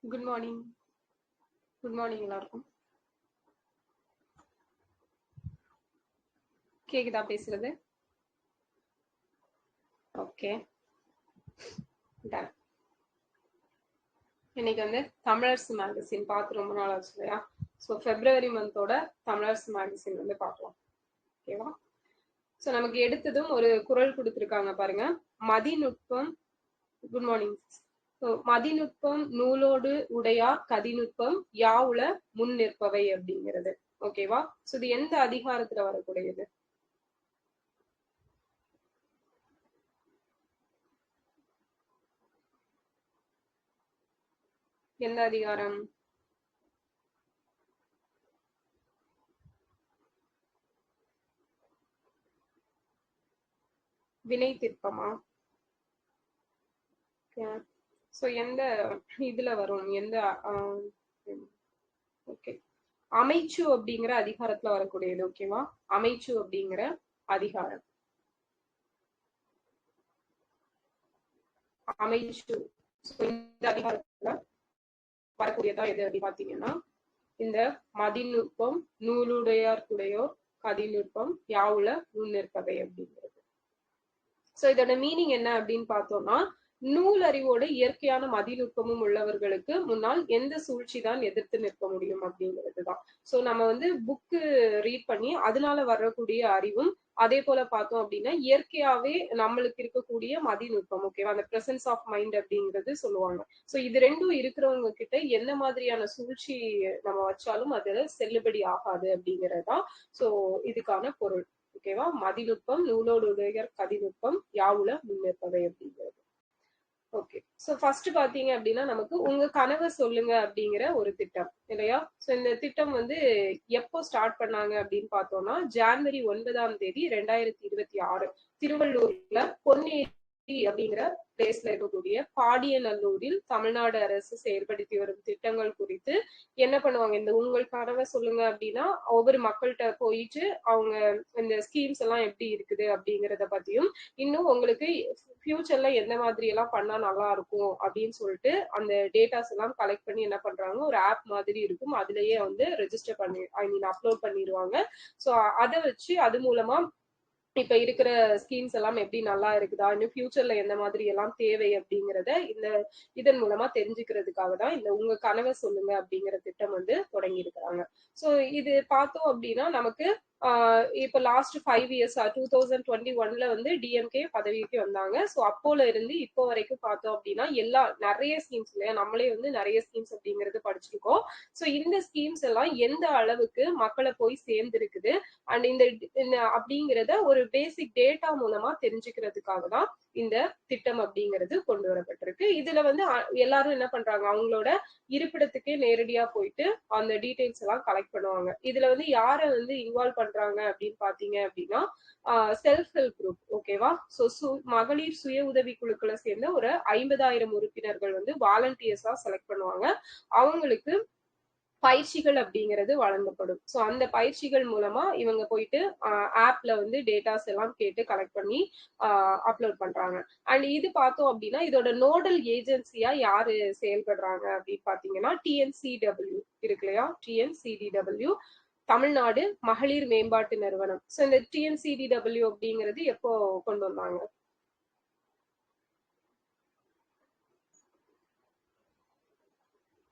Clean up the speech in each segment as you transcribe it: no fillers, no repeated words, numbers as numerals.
Good morning. Good morning எல்லாருக்கும். கேக்குதா பேசுறது? Okay, done. இன்னைக்கு வந்து தமிழரசு மேகசின் பார்த்து ரொம்ப நாள் ஆச்சு இல்லையா? ஸோ ஃபெப்ரவரி மந்தோட தமிழரசு மேகசின் வந்து பார்க்கலாம். ஓகேவா? ஸோ நமக்கு எடுத்ததும் ஒரு குறள் கொடுத்துருக்காங்க பாருங்க. மதிநுட்பம். Good morning. ஸோ மதிநுட்பம் நூலோடு உடையார் கதிநுட்பம் யாவுல முன் நிற்பவை அப்படிங்கிறது. ஓகேவா? ஸோ இது எந்த அதிகாரத்துல வரக்கூடியது? எந்த அதிகாரம்? வினை திற்பமா? ஸோ எந்த இதுல வரும்? எந்த ஓகே, அமைச்சு அப்படிங்கிற அதிகாரத்துல வரக்கூடியது. ஓகேவா? அமைச்சு அப்படிங்கிற அதிகாரம். அமைச்சு இந்த அதிகாரத்துல வரக்கூடியதா எது அப்படி பாத்தீங்கன்னா, இந்த மதிநுட்பம் நூலுடையார் குடையோர் கதிநுட்பம் யாவுல முன்னிற்பவை அப்படிங்கிறது. சோ இதோட மீனிங் என்ன அப்படின்னு பார்த்தோம்னா, நூல் அறிவோடு இயற்கையான மதிநுட்பமும் உள்ளவர்களுக்கு முன்னால் எந்த சூழ்ச்சி தான் எதிர்த்து நிற்க முடியும் அப்படிங்கிறதுதான். சோ நம்ம வந்து புக்கு ரீட் பண்ணி அதனால வரக்கூடிய அறிவும், அதே போல பார்த்தோம் அப்படின்னா இயற்கையாவே நம்மளுக்கு இருக்கக்கூடிய மதிநுட்பம், ஓகேவா, அந்த பிரசன்ஸ் ஆஃப் மைண்ட் அப்படிங்கிறது சொல்லுவாங்க. சோ இது ரெண்டும் இருக்கிறவங்க கிட்ட என்ன மாதிரியான சூழ்ச்சி நம்ம வச்சாலும் அதுல செல்லுபடி ஆகாது அப்படிங்கறதுதான் சோ இதுக்கான பொருள். ஓகேவா? மதிநுட்பம் நூலோடு உடையர் கதிநுட்பம் யாவுல முன்னிற்பவை அப்படிங்கிறது. ஓகே, சோ ஃபர்ஸ்ட் பாத்தீங்க அப்படின்னா நமக்கு உங்க கனவை சொல்லுங்க அப்படிங்கிற ஒரு திட்டம் இல்லையா? சோ இந்த திட்டம் வந்து எப்போ ஸ்டார்ட் பண்ணாங்க அப்படின்னு பார்த்தோம்னா, ஜான்வரி 9 2026 திருவள்ளூர்ல பொன்னேரி அப்படிங்கிற பிளேஸ்ல இருக்கக்கூடிய பாடியநல்லூரில் தமிழ்நாடு அரசு செயல்படுத்தி வரும் திட்டங்கள் குறித்து என்ன பண்ணுவாங்க, இந்த உங்கள் கனவை சொல்லுங்க அப்படின்னா ஒவ்வொரு மக்கள்கிட்ட போயிட்டு அவங்க இந்த ஸ்கீம்ஸ் எல்லாம் எப்படி இருக்குது அப்படிங்கறத பத்தியும், இன்னும் உங்களுக்கு ஃபியூச்சர்ல எந்த மாதிரி எல்லாம் பண்ணா நல்லா இருக்கும் அப்படின்னு சொல்லிட்டு அந்த டேட்டாஸ் எல்லாம் கலெக்ட் பண்ணி என்ன பண்றாங்க, ஒரு ஆப் மாதிரி இருக்கும், அதுலயே வந்து ரெஜிஸ்டர் பண்ணி அப்லோட் பண்ணிடுவாங்க. ஸோ அதை வச்சு அது மூலமா இப்ப இருக்கிற ஸ்கீம்ஸ் எல்லாம் எப்படி நல்லா இருக்குதா, இன்னும் ஃபியூச்சர்ல எந்த மாதிரி எல்லாம் தேவை அப்படிங்கறத இதன் மூலமா தெரிஞ்சுக்கிறதுக்காக தான் இந்த உங்க கனவை சொல்லுங்க அப்படிங்கிற திட்டம் வந்து தொடங்கி இருக்கிறாங்க. சோ இது பார்த்தோம் அப்படின்னா நமக்கு இப்ப லாஸ்ட் 5 இயர்ஸ் 2021ல வந்து டிஎம்கே பதவிக்கு வந்தாங்க. சோ அப்போல இருந்து இப்போ வரைக்கும் பார்த்தோம் அப்படின்னா நிறைய ஸ்கீம்ஸ் இல்லையா, நம்மளே வந்து நிறைய ஸ்கீம்ஸ் அப்படிங்கறது படிச்சிருக்கோம். சோ இந்த ஸ்கீம்ஸ் எல்லாம் எந்த அளவுக்கு மக்களை போய் சேர்ந்திருக்குது அண்ட் இந்த அப்படிங்கிறத ஒரு பேசிக் டேட்டா மூலமா தெரிஞ்சுக்கிறதுக்காக தான் இந்த திட்டம் அப்படிங்கிறது கொண்டு வரப்பட்டிருக்கு. இதுல வந்து எல்லாரும் என்ன பண்றாங்க, அவங்களோட இருப்பிடத்துக்கே நேரடியா போயிட்டு அந்த டீடைல்ஸ் எல்லாம் கலெக்ட் பண்ணுவாங்க. இதுல வந்து யார வந்து இன்வால்வ் பண்றாங்க அப்படின்னு பாத்தீங்க அப்படின்னா, செல்ஃப் ஹெல்ப் குரூப், ஓகேவா? சோ மகளிர் சுய உதவி குழுக்களை சேர்ந்த ஒரு 50,000 உறுப்பினர்கள் வந்து வாலண்டியர்ஸா செலக்ட் பண்ணுவாங்க. அவங்களுக்கு பயிற்சிகள் அப்படிங்கிறது வழங்கப்படும். சோ அந்த பயிற்சிகள் மூலமா இவங்க போயிட்டு ஆப்ல வந்து டேட்டாஸ் எல்லாம் கேட்டு கலெக்ட் பண்ணி அப்லோட் பண்றாங்க. அண்ட் இது பார்த்தோம் அப்படின்னா இதோட நோடல் ஏஜென்சியா யாரு செயல்படுறாங்க அப்படின்னு பாத்தீங்கன்னா, டிஎன்சிடபிள்யூ இருக்கு இல்லையா, டிஎன்சிடிடபிள்யூ தமிழ்நாடு மகளிர் மேம்பாட்டு நிறுவனம். சோ இந்த டிஎன்சிடிடபிள்யூ அப்படிங்கிறது எப்போ கொண்டு வந்தாங்க?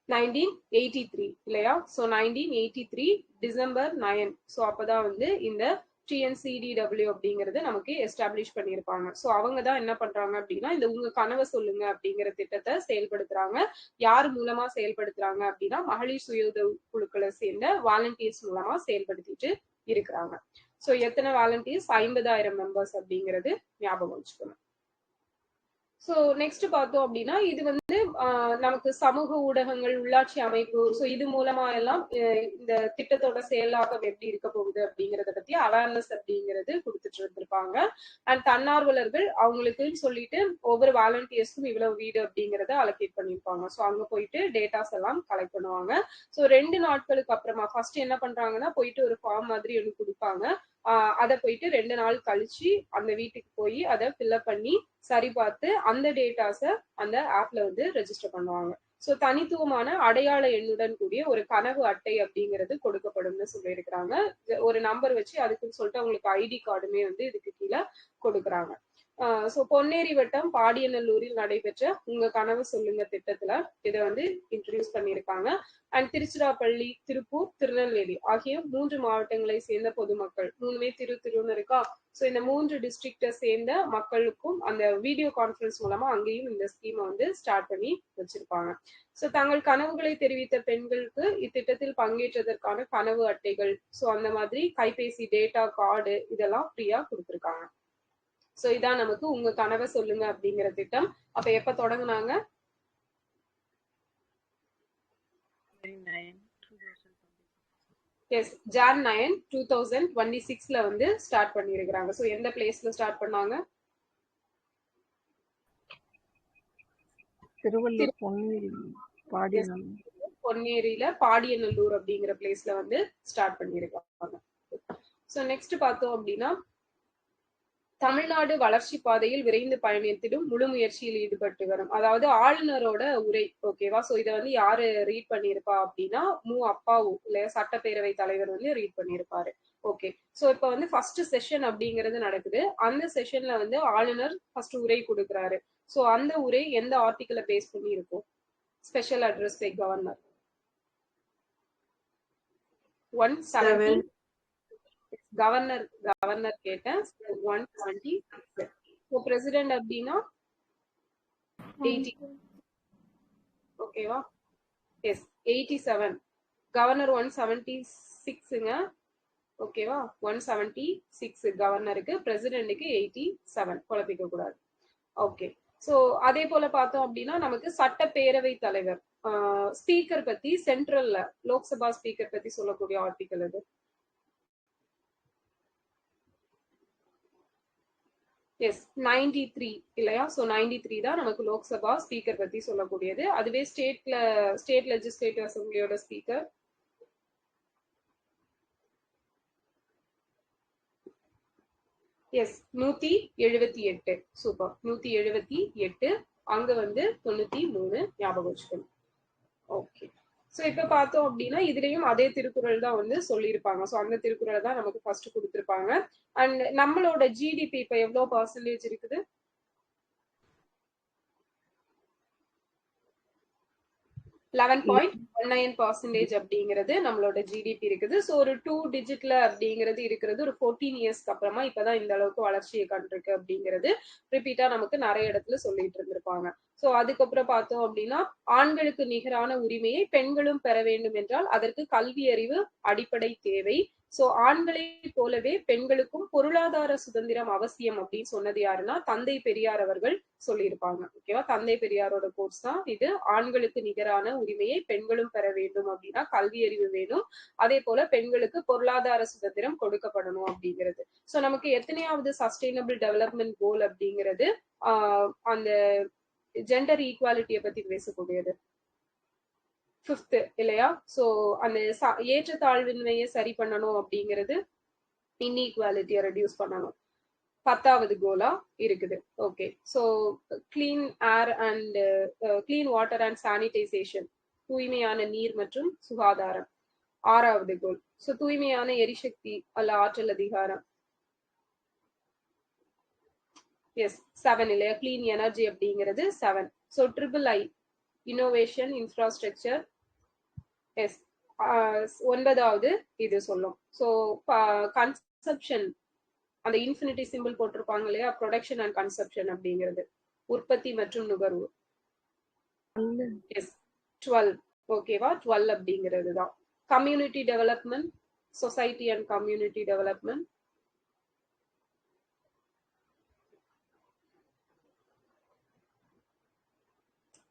1983 இல்லையா? So 1983 December 9. சோ அப்பதான் வந்து இந்த டிஎன்சிடிடபிள்யூ அப்படிங்கறது நமக்கு எஸ்டாப்ளிஷ் பண்ணியிருப்பாங்க. சோ அவங்க தான் என்ன பண்றாங்க அப்படின்னா இந்த உங்க கனவை சொல்லுங்க அப்படிங்கிற திட்டத்தை செயல்படுத்துறாங்க. யார் மூலமா செயல்படுத்துறாங்க அப்படின்னா மகளிர் சுய உதவி குழுக்களை சேர்ந்த வாலண்டியர்ஸ் மூலமா செயல்படுத்திட்டு இருக்கிறாங்க. சோ எத்தனை வாலண்டியர்ஸ்? 50,000 மெம்பர்ஸ் அப்படிங்கிறது ஞாபகம் வச்சுக்கணும். சோ நெக்ஸ்ட் பார்த்தோம் அப்படின்னா இது வந்து நமக்கு சமூக ஊடகங்கள், உள்ளாட்சி அமைப்பு, சோ இது மூலமா எல்லாம் இந்த திட்டத்தோட செயலாக்கம் எப்படி இருக்க போகுது அப்படிங்கறத பத்தி அவேர்னஸ் அப்படிங்கிறது கொடுத்துட்டு இருந்திருப்பாங்க. அண்ட் தன்னார்வலர்கள் அவங்களுக்குன்னு சொல்லிட்டு ஒவ்வொரு வாலண்டியர்ஸ்க்கும் இவ்வளவு வீடு அப்படிங்கறத அலோகேட் பண்ணிருப்பாங்க. சோ அங்க போயிட்டு டேட்டாஸ் எல்லாம் கலெக்ட் பண்ணுவாங்க. சோ 2 நாட்களுக்கு அப்புறமா ஃபர்ஸ்ட் என்ன பண்றாங்கன்னா போயிட்டு ஒரு ஃபார்ம் மாதிரி ஒன்று கொடுப்பாங்க. அதை போயிட்டு 2 நாள் கழிச்சு அந்த வீட்டுக்கு அதை ஃபில்அப் பண்ணி சரி பார்த்து அந்த டேட்டாஸ அந்த ஆப்ல வந்து ரெஜிஸ்டர் பண்ணுவாங்க. சோ தனித்துவமான அடையாள எண்ணுடன் கூடிய ஒரு கனவு அட்டை அப்படிங்கிறது கொடுக்கப்படும்னு சொல்லியிருக்கிறாங்க. ஒரு நம்பர் வச்சு அதுக்குன்னு சொல்லிட்டு அவங்களுக்கு ஐடி கார்டுமே வந்து இதுக்கு கீழே கொடுக்குறாங்க. சோ பொன்னேரி வட்டம் பாடியநல்லூரில் நடைபெற்ற உங்க கனவு சொல்லுங்க திட்டத்துல இதை வந்து இன்ட்ரடியூஸ் பண்ணியிருக்காங்க. அண்ட் திருச்சிராப்பள்ளி, திருப்பூர், திருநெல்வேலி ஆகிய 3 மாவட்டங்களை சேர்ந்த பொதுமக்கள், 3மே திருன்னு இருக்கா. சோ இந்த 3 டிஸ்ட்ரிக்ட சேர்ந்த மக்களுக்கும் அந்த வீடியோ கான்பரன்ஸ் மூலமா அங்கேயும் இந்த ஸ்கீமை வந்து ஸ்டார்ட் பண்ணி வச்சிருப்பாங்க. சோ தங்கள் கனவுகளை தெரிவித்த பெண்களுக்கு இத்திட்டத்தில் பங்கேற்றதற்கான கனவு அட்டைகள், சோ அந்த மாதிரி கைபேசி டேட்டா கார்டு இதெல்லாம் ஃப்ரீயா கொடுத்துருக்காங்க. சோ இதான் நமக்கு உங்க கனவை சொல்லுங்க அப்படிங்கிற திட்டம். அப்ப எப்ப தொடங்குனாங்க? எஸ், Jan 9, 2026ல வந்து ஸ்டார்ட் பண்ணிருக்காங்க. சோ எந்த பிளேஸ்ல ஸ்டார்ட் பண்ணாங்க? திருவள்ளூர் பொன்னேரியில பாடியநல்லூர் அப்படிங்கிற பிளேஸ்ல வந்து ஸ்டார்ட் பண்ணிருக்காங்க. சோ நெக்ஸ்ட் பார்த்தோம் அப்படின்னா, தமிழ்நாடு வளர்ச்சி பாதையில் விரைந்து பயணித்திடும் முழு முயற்சியில் ஈடுபட்டு வரும். அதாவது ஆளுநரோட உரை. ஓகேவா. சோ இதை வந்து யாரு ரீட் பண்ணிருப்பா அப்படின்னா அப்பாவு இல்ல சட்டப்பேரவை தலைவர் வந்து ரீட் பண்ணிருப்பாரு. ஓகே. சோ இப்ப வந்து ஃபர்ஸ்ட் செஷன் அப்படிங்கிறது நடக்குது. அந்த செஷன்ல வந்து ஆளுநர் ஃபர்ஸ்ட் உரை கொடுக்குறாரு. சோ அந்த உரை எந்த ஆர்டிகிளை பேஸ் பண்ணி இருக்கும்? Special address by governor 170. Governor கேட்டேன். 120. பிரசிடென்ட் அப்படின்னா 80. ஓகேவா. எஸ், 87. கவர்னர் 176ங்க. ஓகேவா. 176 கவர்னருக்கு, பிரசிடென்ட்டுக்கு 87. குழப்பிக்க கூடாது. ஓகே. சோ அதே போல பார்த்தோம் அப்படின்னா நமக்கு சட்டப்பேரவை தலைவர் ஸ்பீக்கர் பத்தி, சென்ட்ரல்ல லோக்சபா ஸ்பீக்கர் பத்தி சொல்லக்கூடிய ஆர்டிகல் அது. எஸ், 93 இல்லையா. சோ 93 தான் நமக்கு லோக்சபா ஸ்பீக்கர் பத்தி சொல்லக்கூடியது. அதுவே ஸ்டேட் லெஜிஸ்லேட்டிவ் அசம்பிளியோட ஸ்பீக்கர் எஸ் 178. சூப்பர். 178. அங்க வந்து 93 ஞாபகம் வச்சுக்கணும். ஓகே. சோ இப்ப பார்த்தோம் அப்படின்னா இதுலயும் அதே திருக்குறள் தான் வந்து சொல்லியிருப்பாங்க. சோ அந்த திருக்குறள் தான் நமக்கு ஃபர்ஸ்ட் கொடுத்திருப்பாங்க. அண்ட் நம்மளோட ஜிடிபி இப்ப எவ்வளவு பர்சன்டேஜ் இருக்குது? 11.19% அப்படிங்கிறது நம்மளோட ஜிடிபி இருக்குது. சோ ஒரு 2 டிஜிட்ல அப்படிங்கிறது இருக்கிறது ஒரு 14 இயர்ஸ்க்கு அப்புறமா இப்பதான் இந்த அளவுக்கு வளர்ச்சியை கண்டிருக்கு அப்படிங்கிறது ரிப்பீட்டா நமக்கு நிறைய இடத்துல சொல்லிட்டு இருந்திருப்பாங்க. சோ அதுக்கப்புறம் பார்த்தோம் அப்படின்னா ஆண்களுக்கு நிகரான உரிமையை பெண்களும் பெற வேண்டும் என்றால் அதற்கு கல்வி அறிவு அடிப்படை தேவை. சோ ஆண்களை போலவே பெண்களுக்கும் பொருளாதார சுதந்திரம் அவசியம் அப்படின்னு சொன்னது யாருன்னா தந்தை பெரியார் அவர்கள் சொல்லியிருப்பாங்க. ஓகேவா. தந்தை பெரியாரோட கோர்ஸ் தான் இது. ஆண்களுக்கு நிகரான உரிமையை பெண்களும் பெற வேண்டும் அப்படின்னா கல்வி அறிவு வேணும். அதே போல பெண்களுக்கு பொருளாதார சுதந்திரம் கொடுக்கப்படணும் அப்படிங்கிறது. சோ நமக்கு எத்தனையாவது சஸ்டைனபிள் டெவலப்மெண்ட் கோல் அப்படிங்கிறது அந்த ஜெண்டர் ஈக்குவாலிட்டியை பத்தி பேசக்கூடியது 5th இல்லையா. சோ அந்த ஏற்றத்தாழ்வின்மையை சரி பண்ணணும் அப்படிங்கிறது, இன்இக்வாலிட்டியை ரெடியூஸ் பண்ணணும், 10வது கோலா இருக்குது. Okay. So clean air and clean water and sanitisation, தூய்மையான நீர் மற்றும் சுகாதாரம், 6வது கோல். சோ தூய்மையான எரிசக்தி அல்ல ஆற்றல் அதிகாரம். எஸ், 7 இல்லையா. கிளீன் எனர்ஜி அப்படிங்கிறது 7. So III innovation infrastructure. Yes, 9வது இது சொல்லும். சோ கன்சப்ஷன், அந்த இன்ஃபினிட்டி சிம்பிள் போட்டிருப்பாங்க இல்லையா, ப்ரொடக்ஷன் அண்ட் கன்சப்ஷன் அப்படிங்கிறது உற்பத்தி மற்றும் நுகர்வு. எஸ், 12. ஓகேவா. 12 அப்படிங்கிறது தான் community development, society and community development.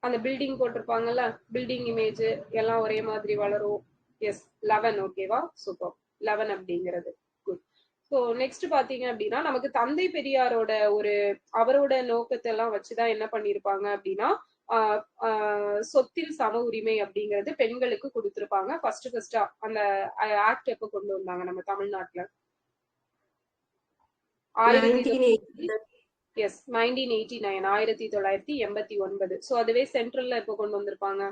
அந்த பில்டிங் போட்டிருப்பாங்கல்ல, பில்டிங் இமேஜ் எல்லாம் ஒரே மாதிரி வளரும். எஸ், 11. ஓகேவா. சூப்பர். 11 அப்படிங்கிறது குட். ஸோ நெக்ஸ்ட் பாத்தீங்க அப்படின்னா நமக்கு தந்தை பெரியாரோட அவரோட நோக்கத்தை எல்லாம் வச்சுதான் என்ன பண்ணிருப்பாங்க அப்படின்னா சொத்தில் சம உரிமை அப்படிங்கிறது பெண்களுக்கு கொடுத்திருப்பாங்க. ஃபர்ஸ்டா அந்த ஆக்ட் எப்ப கொண்டு வந்தாங்க நம்ம தமிழ்நாட்டுல? எஸ் 1989. ஸோ அதுவே சென்ட்ரல்ல எப்போ கொண்டு வந்திருப்பாங்க?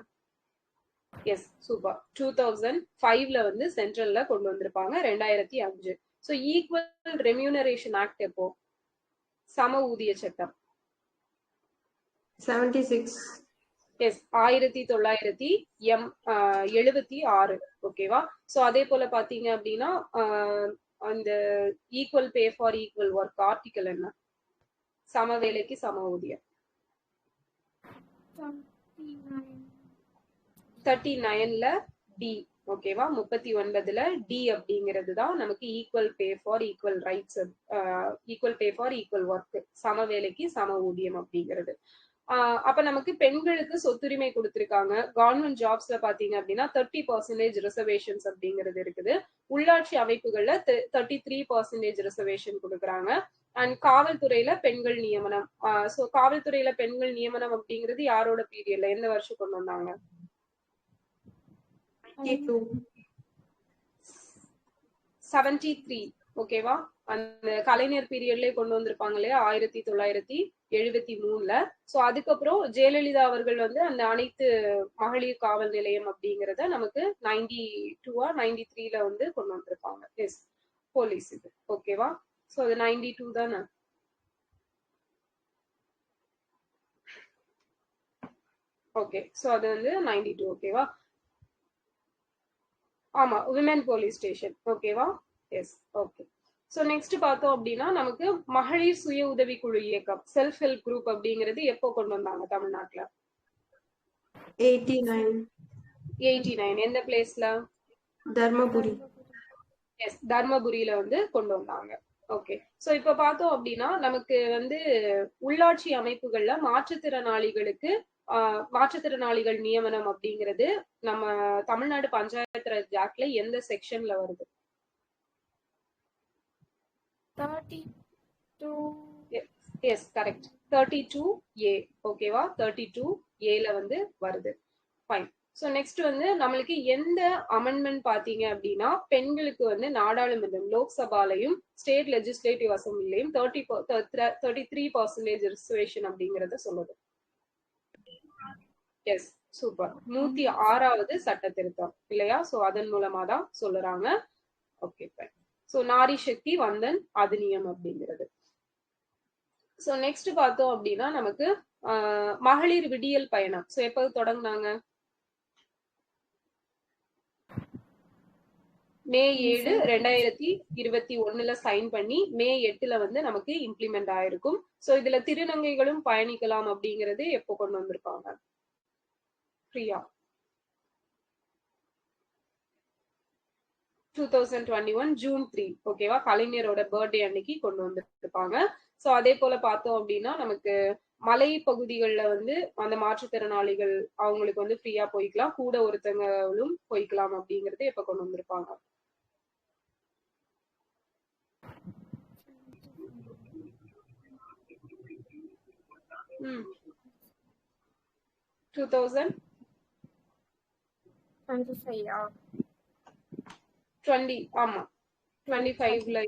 எஸ் சூப்பர் 2005ல வந்து சென்ட்ரல்ல கொண்டு வந்திருப்பாங்க 2005. ஸோ ஈக்குவல் ரெம்யூனரேஷன் ஆக்ட் எப்போ? சம ஊதிய சட்டம் 76. எஸ் 1976. ஓகேவா? ஸோ அதே போல பாத்தீங்க அப்படின்னா அந்த equal pay for equal work article என்ன? சம வேலைக்கு சம ஊதியம் 39ல டி. ஓகேவா? 39ல டி அப்படிங்கிறது தான் நமக்கு equal pay for equal rights, equal pay for equal work, சம வேலைக்கு சம ஊதியம் அப்படிங்கிறது. அப்ப நமக்கு பெண்களுக்கு சொத்துரிமை கொடுத்திருக்காங்க. கவர்மெண்ட் ஜாப்ஸ்ல பாத்தீங்க அப்படின்னா 30% ரிசர்வேஷன்ஸ் அப்படிங்கிறது இருக்குது. உள்ளாட்சி அமைப்புகள்ல 33% ரிசர்வேஷன் கொடுக்குறாங்க. அண்ட் காவல்துறையில பெண்கள் நியமனம். சோ காவல்துறையில பெண்கள் நியமனம் அப்படிங்கிறது யாரோட பீரியட்ல, எந்த வருஷம் கொண்டு வந்தாங்க? 73. ஓகேவா? அந்த கலைஞர் பீரியட்லயே கொண்டு வந்திருப்பாங்க இல்லையா 1973ல. சோ அதுக்கப்புறம் ஜெயலலிதா அவர்கள் வந்து அந்த அனைத்து மகளிர் காவல் நிலையம் அப்படிங்கறத நமக்கு 92-93ல வந்து கொண்டு வந்திருப்பாங்க. எஸ் போலீஸ் இது. ஓகேவா? சோ அது 92 தானே? ஓகே, சோ அது வந்து 92. ஓகேவா? ஆமா, விமென் போலீஸ் ஸ்டேஷன். ஓகேவா? S okay. சோ நெக்ஸ்ட் பார்த்தோம் அப்படின்னா நமக்கு மகளிர் சுய உதவி குழு இயக்கம், செல்ஃப் ஹெல்ப் குரூப் அப்படிங்கிறது எப்போ கொண்டு வந்தாங்க தமிழ்நாட்டுல? 89. எந்த பிளேஸ்ல? தர்மபுரி. எஸ் தர்மபுரியில வந்து கொண்டு வந்தாங்க. ஓகே, சோ இப்ப பார்த்தோம் அப்படின்னா நமக்கு வந்து உள்ளாட்சி அமைப்புகள்ல மாற்றுத்திறனாளிகள் நியமனம் அப்படிங்கிறது நம்ம தமிழ்நாடு பஞ்சாயத்து ராஜ் ஆக்ட்ல எந்த செக்ஷன்ல வருது? 32. Yes correct, 32A. ஓகேவா? 32Aல வந்து வருது. ஃபைன். ஸோ நெக்ஸ்ட் வந்து நம்மளுக்கு எந்த அமெண்ட்மெண்ட் பாத்தீங்க அப்படின்னா பெண்களுக்கு வந்து நாடாளுமன்றம் லோக்சபாலையும் ஸ்டேட் லெஜிஸ்லேட்டிவ் அசம்பிளிலையும் 33% ரிசர்வேஷன் அப்படிங்கறத சொல்லுது. எஸ் சூப்பர், 106வது சட்ட திருத்தம் இல்லையா? சோ அதன் மூலமா தான் சொல்லுறாங்க. Okay fine. So Nari Shakti வந்தன் அதிநியம் அப்படிங்கிறது. சோ நெக்ஸ்ட் பார்த்தோம் அப்படின்னா நமக்கு மகளிர் விடியல் பயணம். சோ எப்போ தொடங்குனாங்க? மே 7, 2021ல சைன் பண்ணி மே 8ல வந்து நமக்கு இம்ப்ளிமெண்ட் ஆயிருக்கும். சோ இதுல திருநங்கைகளும் பயணிக்கலாம் அப்படிங்கிறது எப்போ கொண்டு வந்திருப்பாங்க? ஃப்ரீயா 2021 ஜூன் 3. ஓகேவா? கலைஞரோட பர்த்டே அன்னைக்கு கொண்டு வந்திருப்பாங்க. சோ அதே போல பார்த்தோம் அப்படின்னா நமக்கு மலை பகுதிகளில் வந்து அந்த மாற்றுத்திறனாளிகள் அவங்களுக்கு வந்து ஃப்ரீயா போய்க்கலாம், கூட ஒருத்தங்களும் போய்க்கலாம் அப்படிங்கறது எப்ப கொண்டு வந்திருப்பாங்க? 2020. ஆமா 25ல.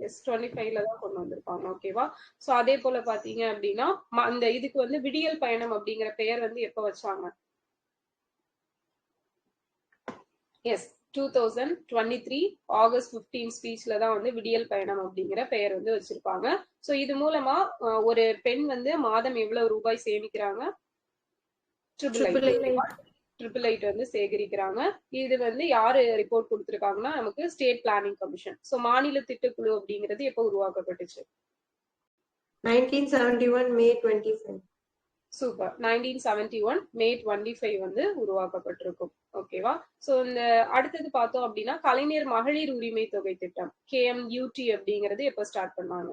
எஸ் 25ல தான் கொண்டு வந்திருப்பாங்க. ஓகேவா? சோ அதே போல பாத்தீங்க அப்படின்னா அந்த இதுக்கு வந்து விடியல் பயணம் அப்படிங்கிற பெயர் வந்து எப்ப வச்சாங்க? எஸ் 2023 ஆகஸ்ட் 15 ஸ்பீச்ல தான் வந்து விடியல் பயணம் அப்படிங்கிற பெயர் வந்து வச்சிருப்பாங்க. சோ இது மூலமா ஒரு பெண் வந்து மாதம் எவ்வளவு ரூபாய் சேமிக்கிறாங்க? 888 வந்து சேகரிக்கிறாங்க. இது வந்து யாரு ரிப்போர்ட் கொடுத்திருக்காங்கன்னா நமக்கு ஸ்டேட் பிளானிங் கமிஷன். சோ மாநில திட்டக்குழு அப்படிங்கிறது எப்போ உருவாக்கப்பட்டுச்சு? 1971 மே 25. சூப்பர், 1971 மே 25 வந்து உருவாக்கப்பட்டிருக்கும். ஓகேவா? சோ இந்த அடுத்தது பார்த்தோம் அப்படின்னா கலைஞர் மகளிர் உரிமை தொகை திட்டம் KMUT அப்படிங்கிறது எப்ப ஸ்டார்ட் பண்ணாங்க?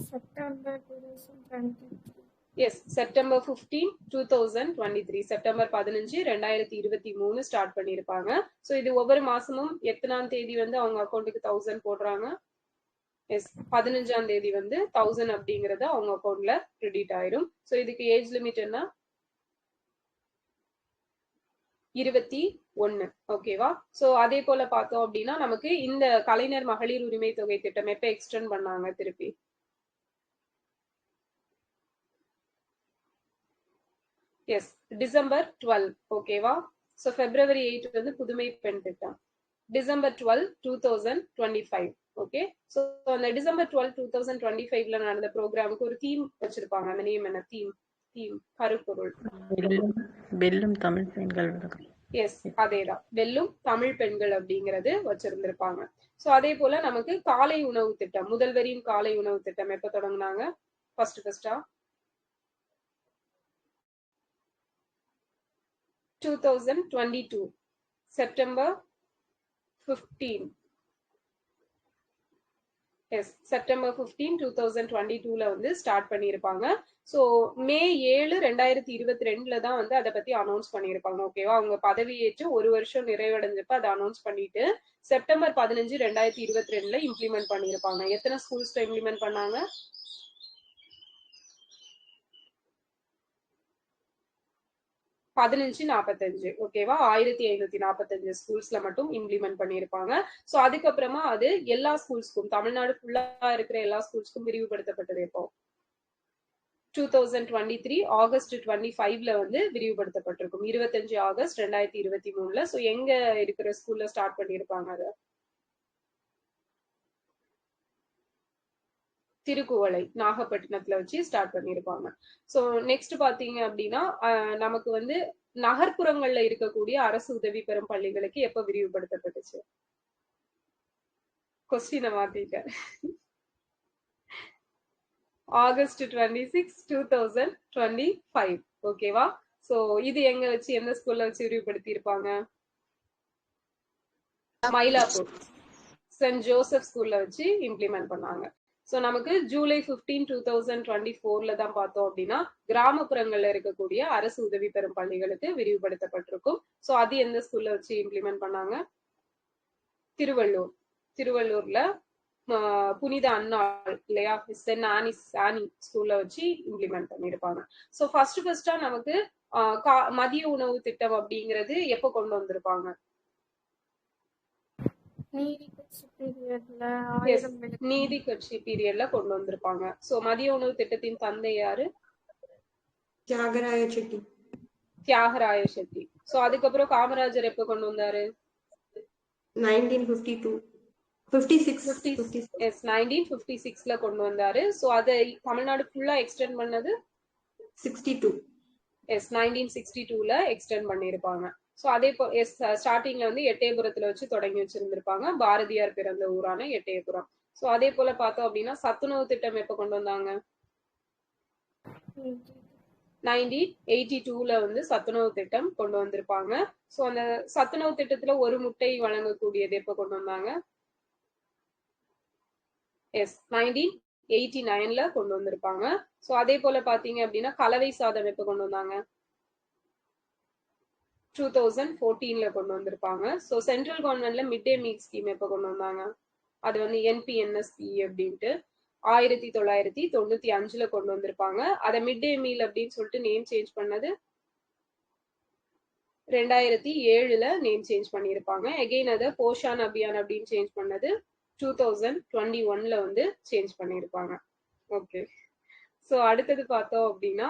September 2023. Yes September 15, 2023. September 15, 2023 start பண்ணிருப்பாங்க. சோ இது ஒவ்வொரு மாசமும் எத்தனாம் தேதி வந்து அவங்க அக்கௌண்ட்டுக்கு 1000 போடுறாங்க? எஸ் 15ஆம் தேதி வந்து 1000 அப்படிங்கறது அவங்க அக்கௌண்ட்ல கிரெடிட் ஆயிரும். சோ இதுக்கு ஏஜ் லிமிட் என்ன? 21. ஓகேவா? சோ அதே போல பார்த்தோம் அப்படின்னா நமக்கு இந்த கலைஞர் மகளிர் உரிமை தொகை திட்டம் எப்ப எக்ஸ்டெண்ட் பண்ணாங்க திருப்பி? Yes, December 12. ஓகேவா? சோ February 8 வந்து புதுமை பெண் திட்டம். டிசம்பர் 12, 2025. ஓகே, சோ அந்த டிசம்பர் 12, 2025ல நடந்த ப்ரோக்ராமுக்கு ஒரு தீம் வச்சிருப்பாங்க. அந்த நேம் என்ன? தீம் கருப்பொருள். வெல்லும் தமிழ் பெண்கள் விளக்கம். எஸ், அதேதான், வெல்லும் தமிழ் பெண்கள் அப்படிங்கறது வச்சிருந்திருப்பாங்க. சோ அதே போல நமக்கு காலை உணவு திட்டம், முதல்வரின் காலை உணவு திட்டம் எப்ப தொடங்குனாங்க? ஃபர்ஸ்டா 2022 செப்டம்பர் 15. எஸ், செப்டம்பர் 15, 2022ல வந்து ஸ்டார்ட் பண்ணியிருப்பாங்க. ஸோ மே 7, 2022ல தான் வந்து அதை பத்தி அனௌன்ஸ் பண்ணியிருப்பாங்க. ஓகேவா? அவங்க பதவியேற்று ஒரு வருஷம் நிறைவடைஞ்சப்ப அதை அனௌன்ஸ் பண்ணிட்டு செப்டம்பர் 15, 2022ல இம்ப்ளிமெண்ட் பண்ணியிருப்பாங்க. எத்தனை ஸ்கூல்ஸ்ல இம்ப்ளிமெண்ட் பண்ணாங்க? 1545. ஓகேவா? 1545 ஸ்கூல்ஸ்ல மட்டும் இம்ப்ளிமெண்ட் பண்ணியிருப்பாங்க. சோ அதுக்கப்புறமா அது எல்லா ஸ்கூல்ஸ்க்கும், தமிழ்நாடு ஃபுல்லா இருக்கிற எல்லா ஸ்கூல்ஸ்க்கும் விரிவுபடுத்தப்பட்டது எப்போ? 2023 ஆகஸ்ட் 25ல வந்து விரிவுபடுத்தப்பட்டிருக்கும். 25 ஆகஸ்ட் 2023ல. சோ எங்க இருக்கிற ஸ்கூல்ல ஸ்டார்ட் பண்ணியிருப்பாங்க அதை? திருக்குவளை, நாகப்பட்டினத்துல வச்சு ஸ்டார்ட் பண்ணியிருப்பாங்க. சோ நெக்ஸ்ட் பாத்தீங்க அப்படின்னா நமக்கு வந்து நகர்ப்புறங்கள்ல இருக்கக்கூடிய அரசு உதவி பெறும் பள்ளிகளுக்கு எப்ப விரிவுபடுத்தப்பட்டுச்சு? கொஸ்டினை மாத்திட்டேன். ஆகஸ்ட் 26, 2025. ஓகேவா? சோ இது எங்க வச்சு, எந்த ஸ்கூல்ல வச்சு விரிவுபடுத்தி இருப்பாங்க? மயிலாப்பூர் சென்ட் ஜோசப் ஸ்கூல்ல வச்சு இம்ப்ளிமெண்ட் பண்ணாங்க. சோ நமக்கு ஜூலை 15, 2024ல தான் பார்த்தோம் அப்படின்னா கிராமப்புறங்கள்ல இருக்கக்கூடிய அரசு உதவி பெறும் பள்ளிகளுக்கு விரிவுபடுத்தப்பட்டிருக்கும். சோ அது எந்த ஸ்கூல்ல வச்சு இம்ப்ளிமெண்ட் பண்ணாங்க? திருவள்ளூர்ல புனித அன்னாள் இல்லையா, சென்ட் ஆனி ஸ்கூல்ல வச்சு இம்ப்ளிமெண்ட் பண்ணிருப்பாங்க. சோ ஃபர்ஸ்டா நமக்கு மதிய உணவு திட்டம் அப்படிங்கிறது எப்ப கொண்டு வந்திருப்பாங்க? நீதி கட்சி பீரியட்ல கொண்டு வந்திருப்பாங்க. சோ மதிய உணவு திட்டத்தின் தந்தை யாரு? தியாகராய செட்டி. சோ அதுக்கப்புறம் காமராஜர் எப்ப கொண்டு வந்தாரு? 1956ல கொண்டு வந்தாரு. சோ அதை தமிழ்நாடு ஃபுல்லா எக்ஸ்டெண்ட் பண்ணது 62. எஸ், 1962ல எக்ஸ்டெண்ட் பண்ணிருப்பாங்க. சோ அதே ஸ்டார்டிங்ல வந்து எட்டயபுரத்துல வச்சு தொடங்கி வச்சிருந்திருப்பாங்க. பாரதியார் பிறந்த ஊரான எட்டயபுரம். சோ அதே போல பார்த்தோம் அப்படின்னா சத்துணவு திட்டம் எப்ப கொண்டு வந்தாங்க? 1982ல வந்து சத்துணவு திட்டம் கொண்டு வந்திருப்பாங்க. சோ அந்த சத்துணவு திட்டத்துல ஒரு முட்டை வழங்கக்கூடியது எப்ப கொண்டு வந்தாங்க? எஸ், 1989ல கொண்டு வந்திருப்பாங்க. சோ அதே போல பாத்தீங்க அப்படின்னா கலவை சாதம் எப்ப கொண்டு வந்தாங்க? 2014ல கொண்டு வந்திருப்பாங்க. சோ சென்ட்ரல் கவர்மெண்ட்ல மிட் டே மீல் ஸ்கீம் எப்ப கொண்டு வந்தாங்க? அது வந்து NPNSP அப்படின்ட்டு 1995ல கொண்டு வந்திருப்பாங்க. அதை மிட் டே மீல் அப்படின்னு சொல்லிட்டு நேம் சேஞ்ச் பண்ணது 2007ல நேம் சேஞ்ச் பண்ணியிருப்பாங்க. எகெயின் அதை போஷான் அபியான் அப்படின்னு சேஞ்ச் பண்ணது 2021ல வந்து சேஞ்ச் பண்ணியிருப்பாங்க. ஓகே, சோ அடுத்தது பார்த்தோம் அப்படின்னா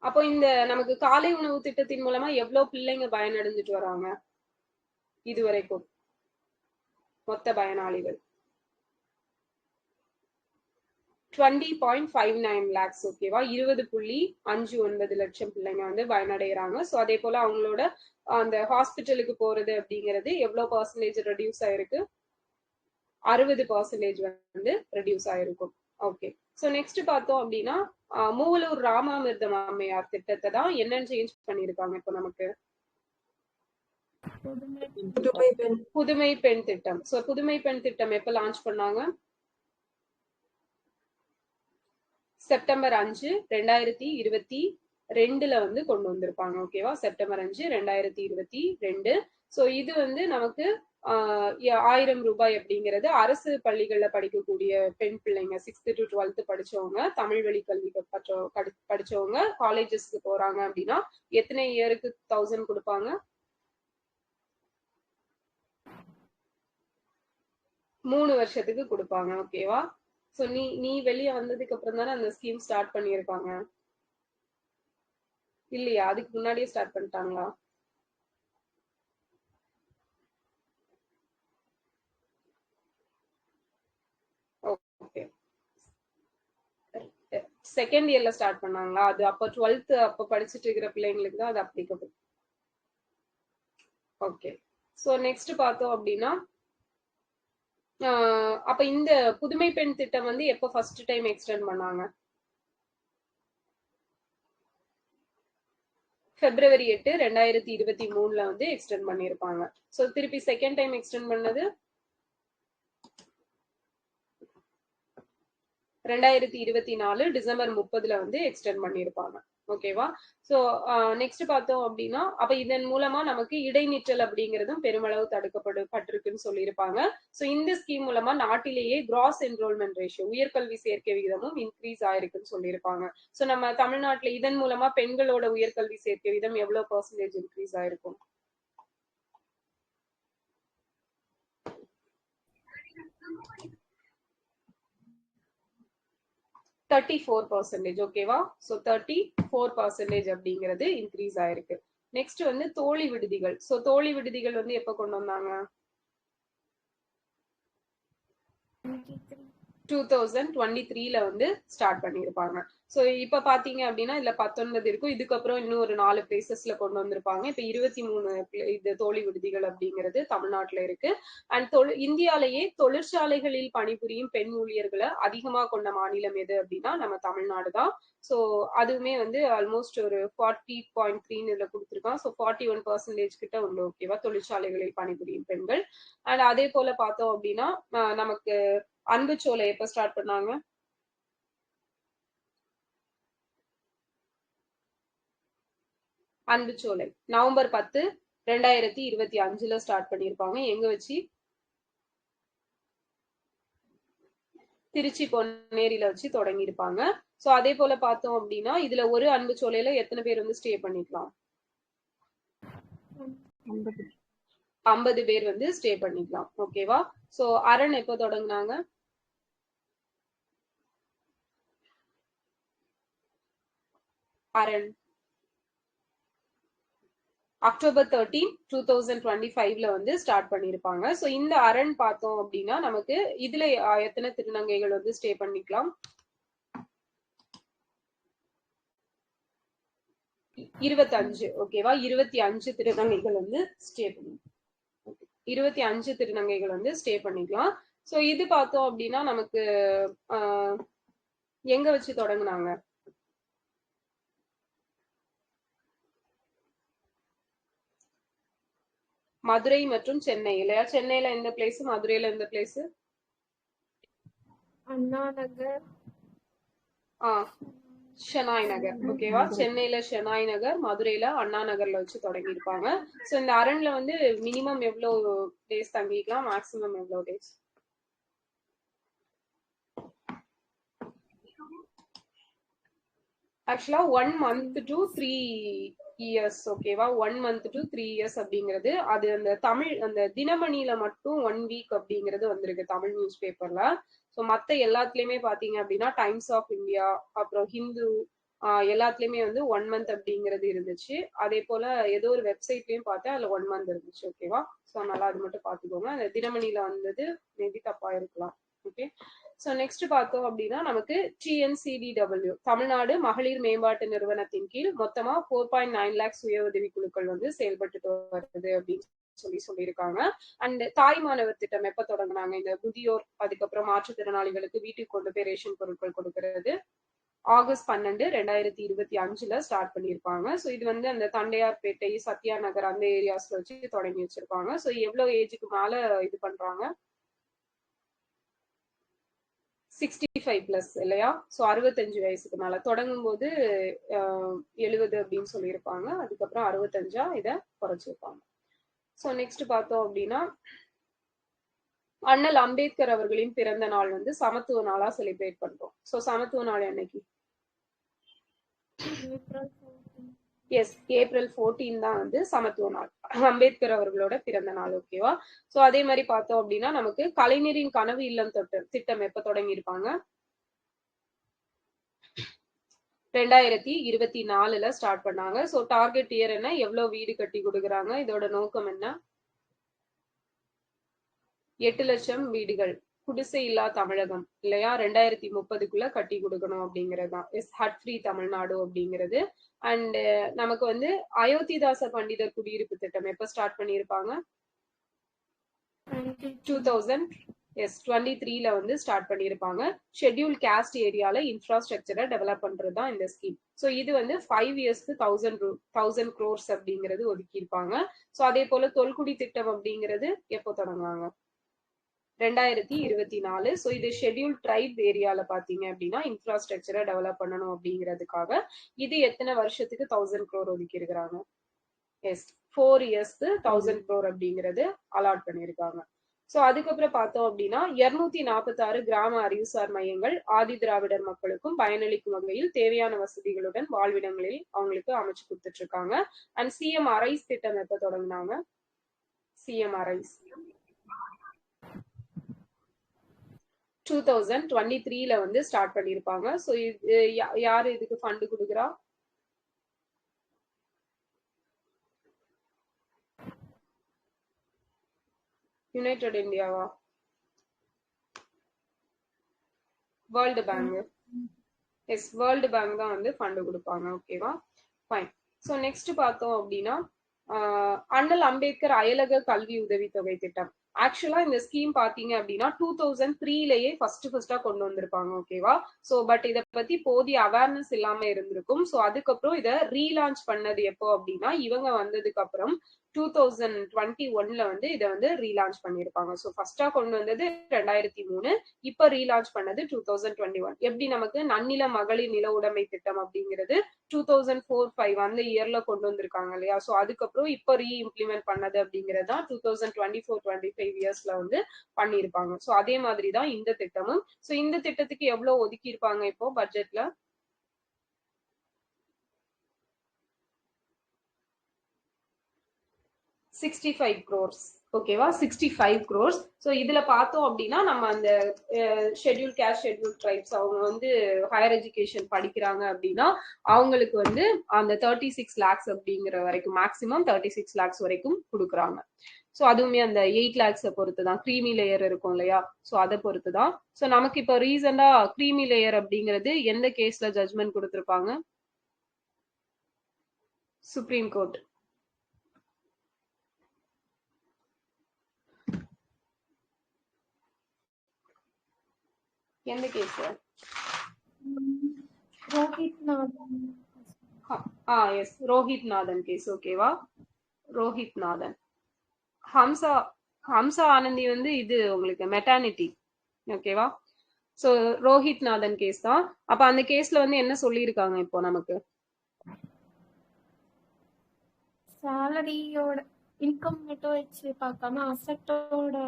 அப்போ இந்த நமக்கு காலை உணவு திட்டத்தின் மூலமா எவ்வளவு பிள்ளைங்க பயனடைஞ்சிட்டு வராங்க இதுவரைக்கும்? மொத்த பயனாளிகள் 20.59 lakhs. ஓகேவா? 20.59 லட்சம் பிள்ளைங்க வந்து பயனடைகிறாங்க. சோ அதே போல அவங்களோட அந்த ஹாஸ்பிட்டலுக்கு போறது அப்படிங்கிறது எவ்வளவு பர்சன்டேஜ் ரெடியூஸ் ஆயிருக்கு? 60% வந்து ரெடியூஸ் ஆயிருக்கும். ஓகே, சோ நெக்ஸ்ட் பார்த்தோம் அப்படின்னா மூவலூர் ராமாமிர்தம் அம்மையார் திட்டத்தை தான் என்னன்னு சேஞ்ச் பண்ணிருக்காங்க இப்போ நமக்கு? புதுமை பெண் திட்டம். சோ புதுமை பெண் திட்டம் எப்ப லான்ச் பண்ணாங்க? செப்டம்பர் 5, 2022ல வந்து கொண்டு வந்திருப்பாங்க. ஓகேவா? செப்டம்பர் 5, 2022. சோ இது வந்து நமக்கு 1000 ரூபாய் அப்படிங்கிறது அரசு பள்ளிகள்ல படிக்கக்கூடிய பெண் பிள்ளைங்க 6th to 12th படிச்சவங்க, தமிழ் வழி கல்வி படிச்சவங்க காலேஜஸ்க்கு போறாங்க அப்படின்னா எத்தனை இயருக்கு 1000 கொடுப்பாங்க? 3 வருஷத்துக்கு கொடுப்பாங்க. ஓகேவா? சோ நீ வெளியே வந்ததுக்கு அப்புறம் தானே அந்த ஸ்கீம் ஸ்டார்ட் பண்ணியிருக்காங்க இல்லையா? அதுக்கு முன்னாடியே ஸ்டார்ட் பண்ணிட்டாங்களா? ஓகே, செகண்ட் இயர்ல ஸ்டார்ட் பண்ணாங்களா? அது அப்ப 12th அப்ப படிச்சுட்டு இருக்கிற பிள்ளைங்களுக்கு தான் அது அப்ளிகபிள். ஓகே, சோ நெக்ஸ்ட் பார்த்தோம் அப்படின்னா அப்ப இந்த புதுமை பெண் திட்டம் வந்து எப்ப ஃபர்ஸ்ட் டைம் எக்ஸ்டெண்ட் பண்ணாங்க? February 8, 2023 வந்து எக்ஸ்டெண்ட் பண்ணிருப்பாங்க. சோ திருப்பி செகண்ட் டைம் எக்ஸ்டெண்ட் பண்ணது 2024 டிசம்பர் 30 வந்து எக்ஸ்டெண்ட் பண்ணிருப்பாங்க. ஓகேவா? சோ நெக்ஸ்ட் பார்த்தோம் அப்படின்னா அப்ப இதன் மூலமா நமக்கு இடைநிற்றல் அப்படிங்கிறதும் பெருமளவு தடுக்கப்பட்டிருக்குன்னு சொல்லியிருப்பாங்க. சோ இந்த ஸ்கீம் மூலமா நாட்டிலேயே கிராஸ் என்ரோல்மெண்ட் ரேஷியோ உயர்கல்வி சேர்க்கை விகிதமும் இன்க்ரீஸ் ஆயிருக்குன்னு சொல்லியிருப்பாங்க. சோ நம்ம தமிழ்நாட்டுல இதன் மூலமா பெண்களோட உயர்கல்வி சேர்க்கை விகிதம் எவ்வளவு % இன்க்ரீஸ் ஆயிருக்கும்? 34%. ஓகேவா? சோ 34% அப்படிங்கிறது இன்க்ரீஸ் ஆயிருக்கு. நெக்ஸ்ட் வந்து தோழி விடுதிகள். சோ தோழி விடுதிகள் வந்து எப்ப கொண்டு வந்தாங்க? 2023 வந்து ஸ்டார்ட் பண்ணிருப்பாங்க. சோ இப்ப பாத்தீங்க அப்படின்னா இதுல 19 இருக்கும். இதுக்கப்புறம் இன்னும் ஒரு 4 பிளேசஸ்ல கொண்டு வந்திருப்பாங்க. இப்ப 23 இது தோழி விடுதிகள் அப்படிங்கிறது தமிழ்நாட்டுல இருக்கு. அண்ட் இந்தியாலேயே தொழிற்சாலைகளில் பணிபுரியும் பெண் ஊழியர்களை அதிகமா கொண்ட மாநிலம் எது அப்படின்னா நம்ம தமிழ்நாடு தான். சோ அதுவுமே வந்து ஆல்மோஸ்ட் ஒரு 40.3 இதுல கொடுத்துருக்கான். சோ 41% கிட்ட உண்டு. ஓகேவா? தொழிற்சாலைகளில் பணிபுரியும் பெண்கள். அண்ட் அதே போல பார்த்தோம் அப்படின்னா நமக்கு அன்புச்சோலை எப்ப ஸ்டார்ட் பண்ணாங்க? அன்புச்சோலை நவம்பர் 10, 2025 ஸ்டார்ட் பண்ணிருப்பாங்க. எங்க வச்சு? திருச்சி பொன்னேரியில வச்சு தொடங்கி இருப்பாங்க. சோ அதே போல பார்த்தோம் அப்படின்னா இதுல ஒரு அன்புச்சோலையில எத்தனை பேர் வந்து ஸ்டே பண்ணிக்கலாம்? 50 பேர் வந்து ஸ்டே பண்ணிக்கலாம். ஓகேவா? சோ அரண் எப்போ தொடங்கினாங்க? அரண் October 13, 2025 வந்து ஸ்டார்ட் பண்ணிருப்பாங்க. சோ இந்த அரண் பார்த்தோம் அப்படின்னா நமக்கு இதுல எத்தனை திருநங்கைகள் வந்து ஸ்டே பண்ணிக்கலாம்? 25. ஓகேவா? 25 திருநங்கைகள் வந்து ஸ்டே பண்ணி 25 திருநங்கைகள் வந்து ஸ்டே பண்ணிக்கலாம். சோ இது பார்த்தோம் அப்படின்னா நமக்கு எங்க வச்சு தொடங்குனாங்க? மதுரை மற்றும் சென்னை இல்லையா? சென்னையில எந்த பிளேஸ், மதுரையில எந்த பிளேஸ்? அண்ணா நகர். ஷெனாய் நகர். ஓகேவா? சென்னையில ஷெனாய் நகர், மதுரையில அண்ணா நகர்ல வச்சு தொடங்கி இருப்பாங்க. சோ இந்த அரண்ல வந்து மினிமம் எவ்வளவு டேஸ் தங்கிக்கலாம், மேக்ஸிமம் எவ்வளவு டேஸ்? ஆக்சுவலா 1 month to 3 years. ஓகேவா? 1 month to 3 years அப்படிங்கிறது அது அந்த தமிழ் அந்த தினமணியில மட்டும் 1 week அப்படிங்கிறது வந்திருக்கு தமிழ் நியூஸ் பேப்பர்ல. ஸோ மத்த எல்லாத்துலயுமே பாத்தீங்க அப்படின்னா டைம்ஸ் ஆஃப் இந்தியா, அப்புறம் ஹிந்து, எல்லாத்துலயுமே வந்து 1 month அப்படிங்கிறது இருந்துச்சு. அதே போல ஏதோ ஒரு வெப்சைட்லயும் பார்த்தேன், அதுல 1 month இருந்துச்சு. ஓகேவா? ஸோ நல்லா அது மட்டும் பாத்துக்கோங்க. அந்த தினமணியில வந்தது மேபி தப்பா இருக்கலாம். ஓகே, ஸோ நெக்ஸ்ட் பார்த்தோம் அப்படின்னா நமக்கு TNCDW தமிழ்நாடு மகளிர் மேம்பாட்டு நிறுவனத்தின் கீழ் மொத்தமா 4.9 lakhs சுய உதவி குழுக்கள் வந்து செயல்பட்டு வருது அப்படின்னு சொல்லியிருக்காங்க. அண்ட் தாய்மானவர் திட்டம் எப்ப தொடங்கினாங்க? இந்த முதியோர் அதுக்கப்புறம் மாற்றுத்திறனாளிகளுக்கு வீட்டுக்கு கொண்டு போய் ரேஷன் பொருட்கள் கொடுக்கறது August 12, 2025 ஸ்டார்ட் பண்ணிருப்பாங்க. ஸோ இது வந்து அந்த தண்டையார்பேட்டை, சத்யா நகர் அந்த ஏரியாஸ்ல வச்சு தொடங்கி வச்சிருப்பாங்க. ஸோ எவ்வளவு ஏஜுக்கு மேல இது பண்றாங்க? 65+ இல்லையா? ஸோ 65 வயசுக்கு மேல தொடங்கும் போது 70 அப்படின்னு சொல்லியிருப்பாங்க. அதுக்கப்புறம் 65 இதை குறைச்சிருப்பாங்க. ஸோ நெக்ஸ்ட் பார்த்தோம் அப்படின்னா அண்ணல் அம்பேத்கர் அவர்களின் பிறந்த நாள் வந்து சமத்துவ நாளா செலிப்ரேட் பண்றோம். சோ சமத்துவ நாள் என்னைக்கு? எஸ், April 14 தான் வந்து சமத்துவ நாள், அம்பேத்கர் அவர்களோட பிறந்த நாள். ஓகேவா? சோ அதே மாதிரி பார்த்தோம் அப்படின்னா நமக்கு கலைஞரின் கனவு இல்லம் திட்டம் எப்ப தொடங்கி இருப்பாங்க? 2024 ஸ்டார்ட் பண்ணாங்க. சோ டார்கெட் இயர் என்ன? எவ்வளவு வீடு கட்டி கொடுக்குறாங்க? இதோட நோக்கம் என்ன? 8 லட்சம் வீடுகள், குடிசை இல்லா தமிழகம் இல்லையா, 2030க்குள்ள கட்டி கொடுக்கணும் அப்படிங்கறதுதான் ஹட் ஃப்ரீ தமிழ்நாடு அப்படிங்கிறது. அண்ட் நமக்கு வந்து அயோத்திதாச பண்டிதர் குடியிருப்பு திட்டம் எப்ப ஸ்டார்ட் பண்ணியிருப்பாங்க? 2023 வந்து ஸ்டார்ட் பண்ணியிருப்பாங்க. ஷெட்யூல் காஸ்ட் ஏரியால இன்ஃப்ராஸ்ட்ரக்சரை டெவலப் பண்றதுதான் இந்த ஸ்கீம். ஸோ இது வந்து 5 இயர்ஸ்க்கு 1000 crores அப்படிங்கிறது ஒதுக்கி இருப்பாங்க. ஸோ அதே போல தொல்குடி திட்டம் அப்படிங்கிறது எப்போ தொடங்குவாங்க? 2024. ஸோ இது ஷெட்யூல் ட்ரைப் ஏரியால பாத்தீங்க அப்படின்னா இன்ஃப்ராஸ்ட்ரக்சரை டெவலப் பண்ணணும் அப்படிங்கிறதுக்காக இது எத்தனை வருஷத்துக்கு 1000 crore ஒதுக்கி இருக்கிறாங்க? எஸ், 4 இயர்ஸ்க்கு 1000 crore அப்படிங்கிறது அலாட் பண்ணியிருக்காங்க. சோ அதுக்கப்புறம் பார்த்தோம் அப்படின்னா 246 கிராம அறிவுசார் மையங்கள் ஆதி திராவிடர் மக்களுக்கும் பயனளிக்கும் வகையில் தேவையான வசதிகளுடன் வாழ்விடங்களில் அவங்களுக்கு அமைச்சு கொடுத்துட்டு இருக்காங்க. அண்ட் சிஎம் அரைஸ் திட்டம் எப்ப தொடங்கினாங்க? சிஎம் அரைஸ் 2023 வந்து ஸ்டார்ட் பண்ணிருப்பாங்க. சோ இது யாரு இதுக்கு ஃபண்ட் கொடுக்குறா? யுனைடெட் இந்தியாவா? World bank. Yes, world bank தான் வந்து ஃபண்ட் கொடுப்பாங்க. ஓகேவா? ஃபைன். ஸோ நெக்ஸ்ட் பார்த்தோம் அப்படின்னா அண்ணல் அம்பேத்கர் அயலக கல்வி உதவித்தொகை திட்டம். ஆக்சுவலா இந்த ஸ்கீம் பாத்தீங்க அப்படின்னா 2003லயே ஃபர்ஸ்டா கொண்டு வந்திருப்பாங்க. ஓகேவா? சோ பட் இத பத்தி போதிய அவேர்னஸ் இல்லாம இருந்திருக்கும். சோ அதுக்கப்புறம் இத ரீலான்ச் பண்ணது எப்போ அப்படின்னா இவங்க வந்ததுக்கு அப்புறம் 2021ல வந்து இதை வந்து ரீலான்ச் பண்ணிருப்பாங்க. ஸோ ஃபர்ஸ்டா கொண்டு வந்தது 2003, இப்ப ரீலான்ச் பண்ணது 2021. எப்படி நமக்கு நன்னில மகளிர் நில உடைமை திட்டம் அப்படிங்கிறது 2004-5 அந்த இயர்ல கொண்டு வந்திருக்காங்க இல்லையா? ஸோ அதுக்கப்புறம் இப்ப இம்ப்ளிமெண்ட் பண்ணது அப்படிங்கிறது தான் 2024-25 இயர்ஸ்ல வந்து பண்ணியிருப்பாங்க. ஸோ அதே மாதிரி தான் இந்த திட்டமும். ஸோ இந்த திட்டத்துக்கு எவ்வளவு ஒதுக்கி இருப்பாங்க இப்போ பட்ஜெட்ல? 65 crores. ஓகேவா? 65 crores. ஸோ இதுல பார்த்தோம் அப்படின்னா நம்ம அந்த ஷெட்யூல் காஸ்ட் ஷெட்யூல் ட்ரைப்ஸ் அவங்க வந்து ஹையர் எஜுகேஷன் படிக்கிறாங்க அப்படின்னா அவங்களுக்கு வந்து அந்த 36 lakhs அப்படிங்கிற வரைக்கும் மேக்சிமம் 36 lakhs வரைக்கும் கொடுக்குறாங்க. ஸோ அதுவுமே அந்த 8 lakhs பொறுத்து தான். க்ரீமி லேயர் இருக்கும் இல்லையா? ஸோ அதை பொறுத்து தான். ஸோ நமக்கு இப்போ ரீசெண்டா க்ரீமி லேயர் அப்படிங்கிறது எந்த கேஸ்ல ஜட்மெண்ட் கொடுத்துருப்பாங்க? Supreme court. எந்த கேஸ்? எஸ், ரோஹித் நாதன் கேஸ். ஓகேவா? ரோஹித் நாதன். ஹம்சா ஆனந்தி வந்து இது உங்களுக்கு மெட்டர்னிட்டி. ஓகேவா? சோ ரோஹித் நாதன் கேஸ் தான். அப்ப அந்த கேஸ்ல வந்து என்ன சொல்லியிருக்காங்க இப்போ நமக்கு? சேலரியோட இன்கம் மட்டும் வச்சு பார்க்காம அசெட்டோட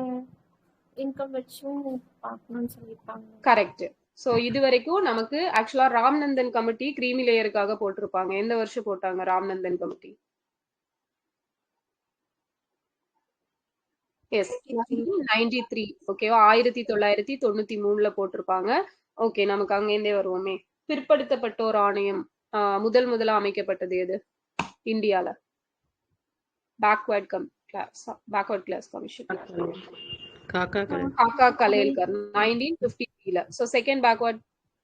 இன்கம் வச்சும் பார்க்கணும்னு சொல்லியிருக்காங்க. கரெக்ட். சோ இது வரைக்கும் நமக்கு ஆக்சுவலா ராம்நந்தன் கமிட்டி கிரீமி லேயருக்காக போட்டிருப்பாங்க. எந்த வருஷம் போட்டாங்க ராம்நந்தன் கமிட்டி? எஸ், 1993. ஓகேவா? 1993ல போட்டிருப்பாங்க. ஓகே, நமக்கு அங்கேருந்தே வருவோமே. பிற்படுத்தப்பட்டோர் ஆணையம் முதலா அமைக்கப்பட்டது எது இந்தியால? Backward class commission. Kaka Kalelkar 1953ல. So second backward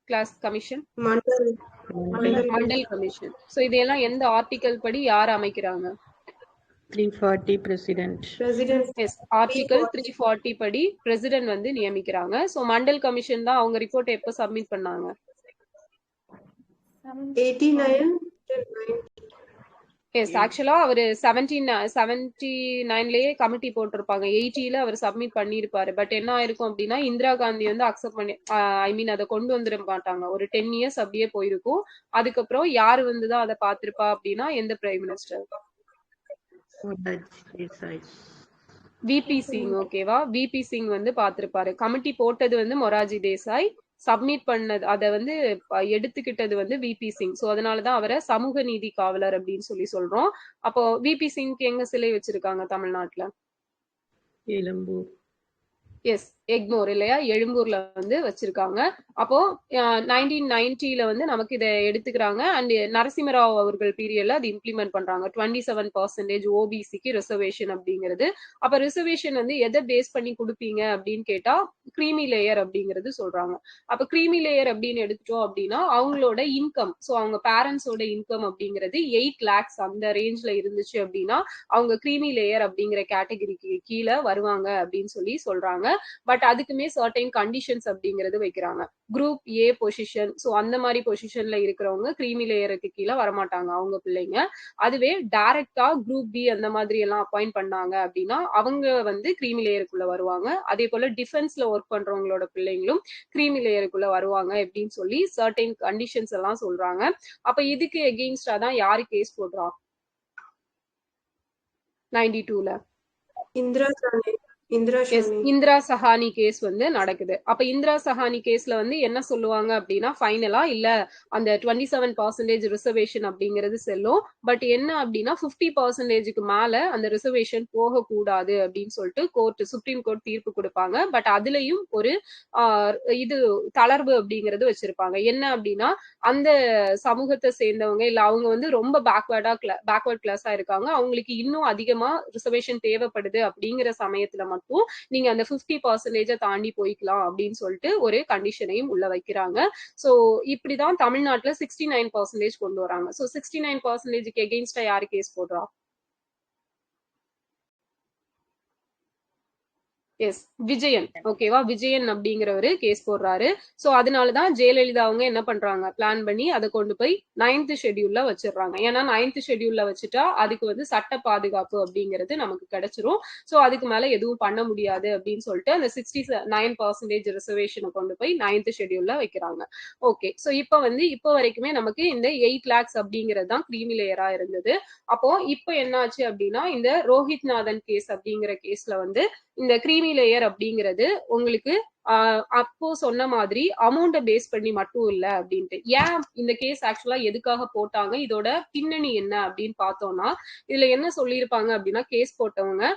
class commission Mandal commission. So இதெல்லாம் எந்த ஆர்டிகல் படி யார் அமைக்கிறாங்க? 340 பிரசிடென்ட். எஸ், ஆர்டிகல் 340 படி பிரசிடென்ட் வந்து நியமிக்கிறாங்க. சோ மண்டல் கமிஷன் தான் அவங்க ரிப்போர்ட் எப்ப சப்மிட் பண்ணாங்க? 89. எஸ், ஆக்சுவலா அவர் 79லயே கமிட்டி போட்டிருப்பாங்க. 80ல அவர் சப்மிட் பண்ணிருப்பாரு. பட் என்ன ஆயிருக்கும் அப்படின்னா இந்திரா காந்தி வந்து அக்செப்ட் பண்ணி அதை கொண்டு வந்துட மாட்டாங்க. ஒரு 10 years அப்படியே போயிருக்கும். அதுக்கப்புறம் யாரு வந்துதான் அதை பார்த்திருப்பா அப்படின்னா எந்த பிரைம் மினிஸ்டர்? விபி சிங் ஓகேவா, விபி சிங் வந்து பார்த்திருப்பாரு. கமிட்டி போட்டது வந்து மொராஜி தேசாய், சப்மிட் பண்ணது அதை வந்து எடுத்துக்கிட்டது வந்து விபி சிங். ஸோ அதனாலதான் அவரை சமூக நீதி காவலர் அப்படின்னு சொல்லி சொல்றோம். அப்போ விபி சிங்க்கு எங்க சிலை வச்சிருக்காங்க தமிழ்நாட்டுல? Elambur. எஸ், எக்மோர் இல்லையா, எழும்பூர்ல வந்து வச்சிருக்காங்க. அப்போ 1990ல வந்து நமக்கு இதை எடுத்துக்கிறாங்க. அண்ட் நரசிம்மராவ் அவர்கள் பீரியட்ல அது இம்ப்ளிமெண்ட் பண்றாங்க. 27% ஓபிசிக்கு ரிசர்வேஷன் அப்படிங்கிறது. அப்ப ரிசர்வேஷன் வந்து எதை பேஸ் பண்ணி கொடுப்பீங்க அப்படின்னு கேட்டா கிரீமி லேயர் அப்படிங்கிறது சொல்றாங்க. அப்ப கிரீமி லேயர் அப்படின்னு எடுத்துட்டோம் அப்படின்னா அவங்களோட இன்கம், ஸோ அவங்க பேரண்ட்ஸோட இன்கம் அப்படிங்கிறது 8 lakhs அந்த ரேஞ்ச்ல இருந்துச்சு அப்படின்னா அவங்க கிரீமி லேயர் அப்படிங்கிற கேட்டகரிக்கு கீழே வருவாங்க அப்படின்னு சொல்லி சொல்றாங்க. பட் அதுக்குமே சர்டைன் கண்டிஷன்ஸ் அப்படிங்கிறது வைக்கிறாங்க. குரூப் ஏ பொசிஷன், ஸோ அந்த மாதிரி பொசிஷன்ல இருக்கிறவங்க கிரீமி லேயருக்கு கீழே வரமாட்டாங்க அவங்க பிள்ளைங்க. அதுவே டைரக்டா குரூப் பி அந்த மாதிரி எல்லாம் அப்பாயிண்ட் பண்ணாங்க அப்படின்னா அவங்க வந்து கிரீமி லேயருக்குள்ள வருவாங்க. அதே போல டிஃபென்ஸ்ல ஒர்க் பண்றவங்களோட பிள்ளைங்களும் கிரீமி லேயருக்குள்ள வருவாங்க அப்படின்னு சொல்லி சர்டைன் கண்டிஷன்ஸ் எல்லாம் சொல்றாங்க. அப்ப இதுக்கு எகெயின்ஸ்டா தான் யாரு கேஸ் போடுறா 92ல? இந்திரா சஹானி கேஸ் வந்து நடக்குது. அப்ப இந்திரா சஹானி கேஸ்ல வந்து என்ன சொல்லுவாங்க அப்படின்னா ஃபைனலா இல்ல அந்த 27% ரிசர்வேஷன் அப்படிங்கிறது செல்லும். பட் என்ன அப்படின்னா 50%க்கு மேல அந்த ரிசர்வேஷன் போகக்கூடாது அப்படின்னு சொல்லிட்டு சுப்ரீம் கோர்ட் தீர்ப்பு கொடுப்பாங்க. பட் அதுலயும் ஒரு இது தளர்வு அப்படிங்கிறது வச்சிருப்பாங்க. என்ன அப்படின்னா அந்த சமூகத்தை சேர்ந்தவங்க இல்ல அவங்க வந்து ரொம்ப பேக்வர்ட் கிளாஸா இருக்காங்க, அவங்களுக்கு இன்னும் அதிகமா ரிசர்வேஷன் தேவைப்படுது அப்படிங்கிற சமயத்துல மட்டும் நீங்க அந்த 50% தாண்டி போய்க்கலாம் அப்படின்னு சொல்லிட்டு ஒரு கண்டிஷனையும் உள்ள வைக்கிறாங்க. சோ இப்படிதான் தமிழ்நாட்டுல 69% கொண்டு வராங்க. சோ 69%க்கு எகெயின்ஸ்டா யாரு கேஸ் போடுறா? எஸ், விஜயன். ஓகேவா, விஜயன் அப்படிங்கிறவரு கேஸ் போடுறாரு. சோ அதனாலதான் ஜெயலலிதா அவங்க என்ன பண்றாங்க, பிளான் பண்ணி அதை கொண்டு போய் 9th ஷெட்யூல்ல வச்சிடுறாங்க. ஏன்னா 9th ஷெட்யூல்ல வச்சுட்டா அதுக்கு வந்து சட்ட பாதுகாப்பு அப்படிங்கிறது நமக்கு கிடைச்சிரும். சோ அதுக்கு மேல எதுவும் பண்ண முடியாது அப்படின்னு சொல்லிட்டு அந்த 69% ரிசர்வேஷனை கொண்டு போய் 9th ஷெட்யூல்ல வைக்கிறாங்க. ஓகே, சோ இப்போ வரைக்குமே நமக்கு இந்த 8 lakhs அப்படிங்கிறது தான் கிரீமி லேயரா இருந்தது. அப்போ இப்போ என்ன ஆச்சு அப்படின்னா இந்த ரோஹித் நாதன் கேஸ் அப்படிங்கிற கேஸ்ல வந்து இந்த கிரீமி லேயர் அப்படிங்கிறது உங்களுக்கு அப்போ சொன்ன மாதிரி அமௌண்ட்டை பேஸ் பண்ணி மட்டும் இல்ல அப்படின்ட்டு. ஏன் இந்த கேஸ் ஆக்சுவலா எதுக்காக போட்டாங்க, இதோட பின்னணி என்ன அப்படின்னு பார்த்தோம்னா இதுல என்ன சொல்லியிருப்பாங்க அப்படின்னா கேஸ் போட்டவங்க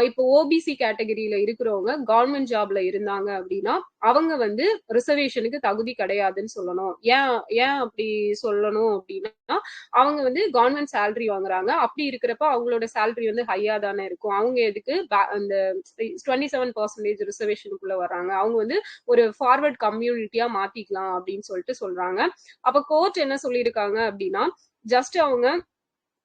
இப்போ ஓபிசி கேட்டகரியில இருக்கிறவங்க கவர்மெண்ட் ஜாப்ல இருந்தாங்க அப்படின்னா அவங்க வந்து ரிசர்வேஷனுக்கு தகுதி கிடையாதுன்னு சொல்லணும். ஏன் அப்படி சொல்லணும் அப்படின்னா அவங்க வந்து கவர்மெண்ட் சேலரி வாங்குறாங்க. அப்படி இருக்கிறப்ப அவங்களோட சேலரி வந்து ஹையா தானே இருக்கும். அவங்க எதுக்கு அந்த 27% ரிசர்வேஷனுக்குள்ள வர்றாங்க, அவங்க வந்து ஒரு ஃபார்வர்ட் கம்யூனிட்டியா மாத்திக்கலாம் அப்படின்னு சொல்லிட்டு சொல்றாங்க. அப்ப கோர்ட் என்ன சொல்லியிருக்காங்க அப்படின்னா ஜஸ்ட் அவங்க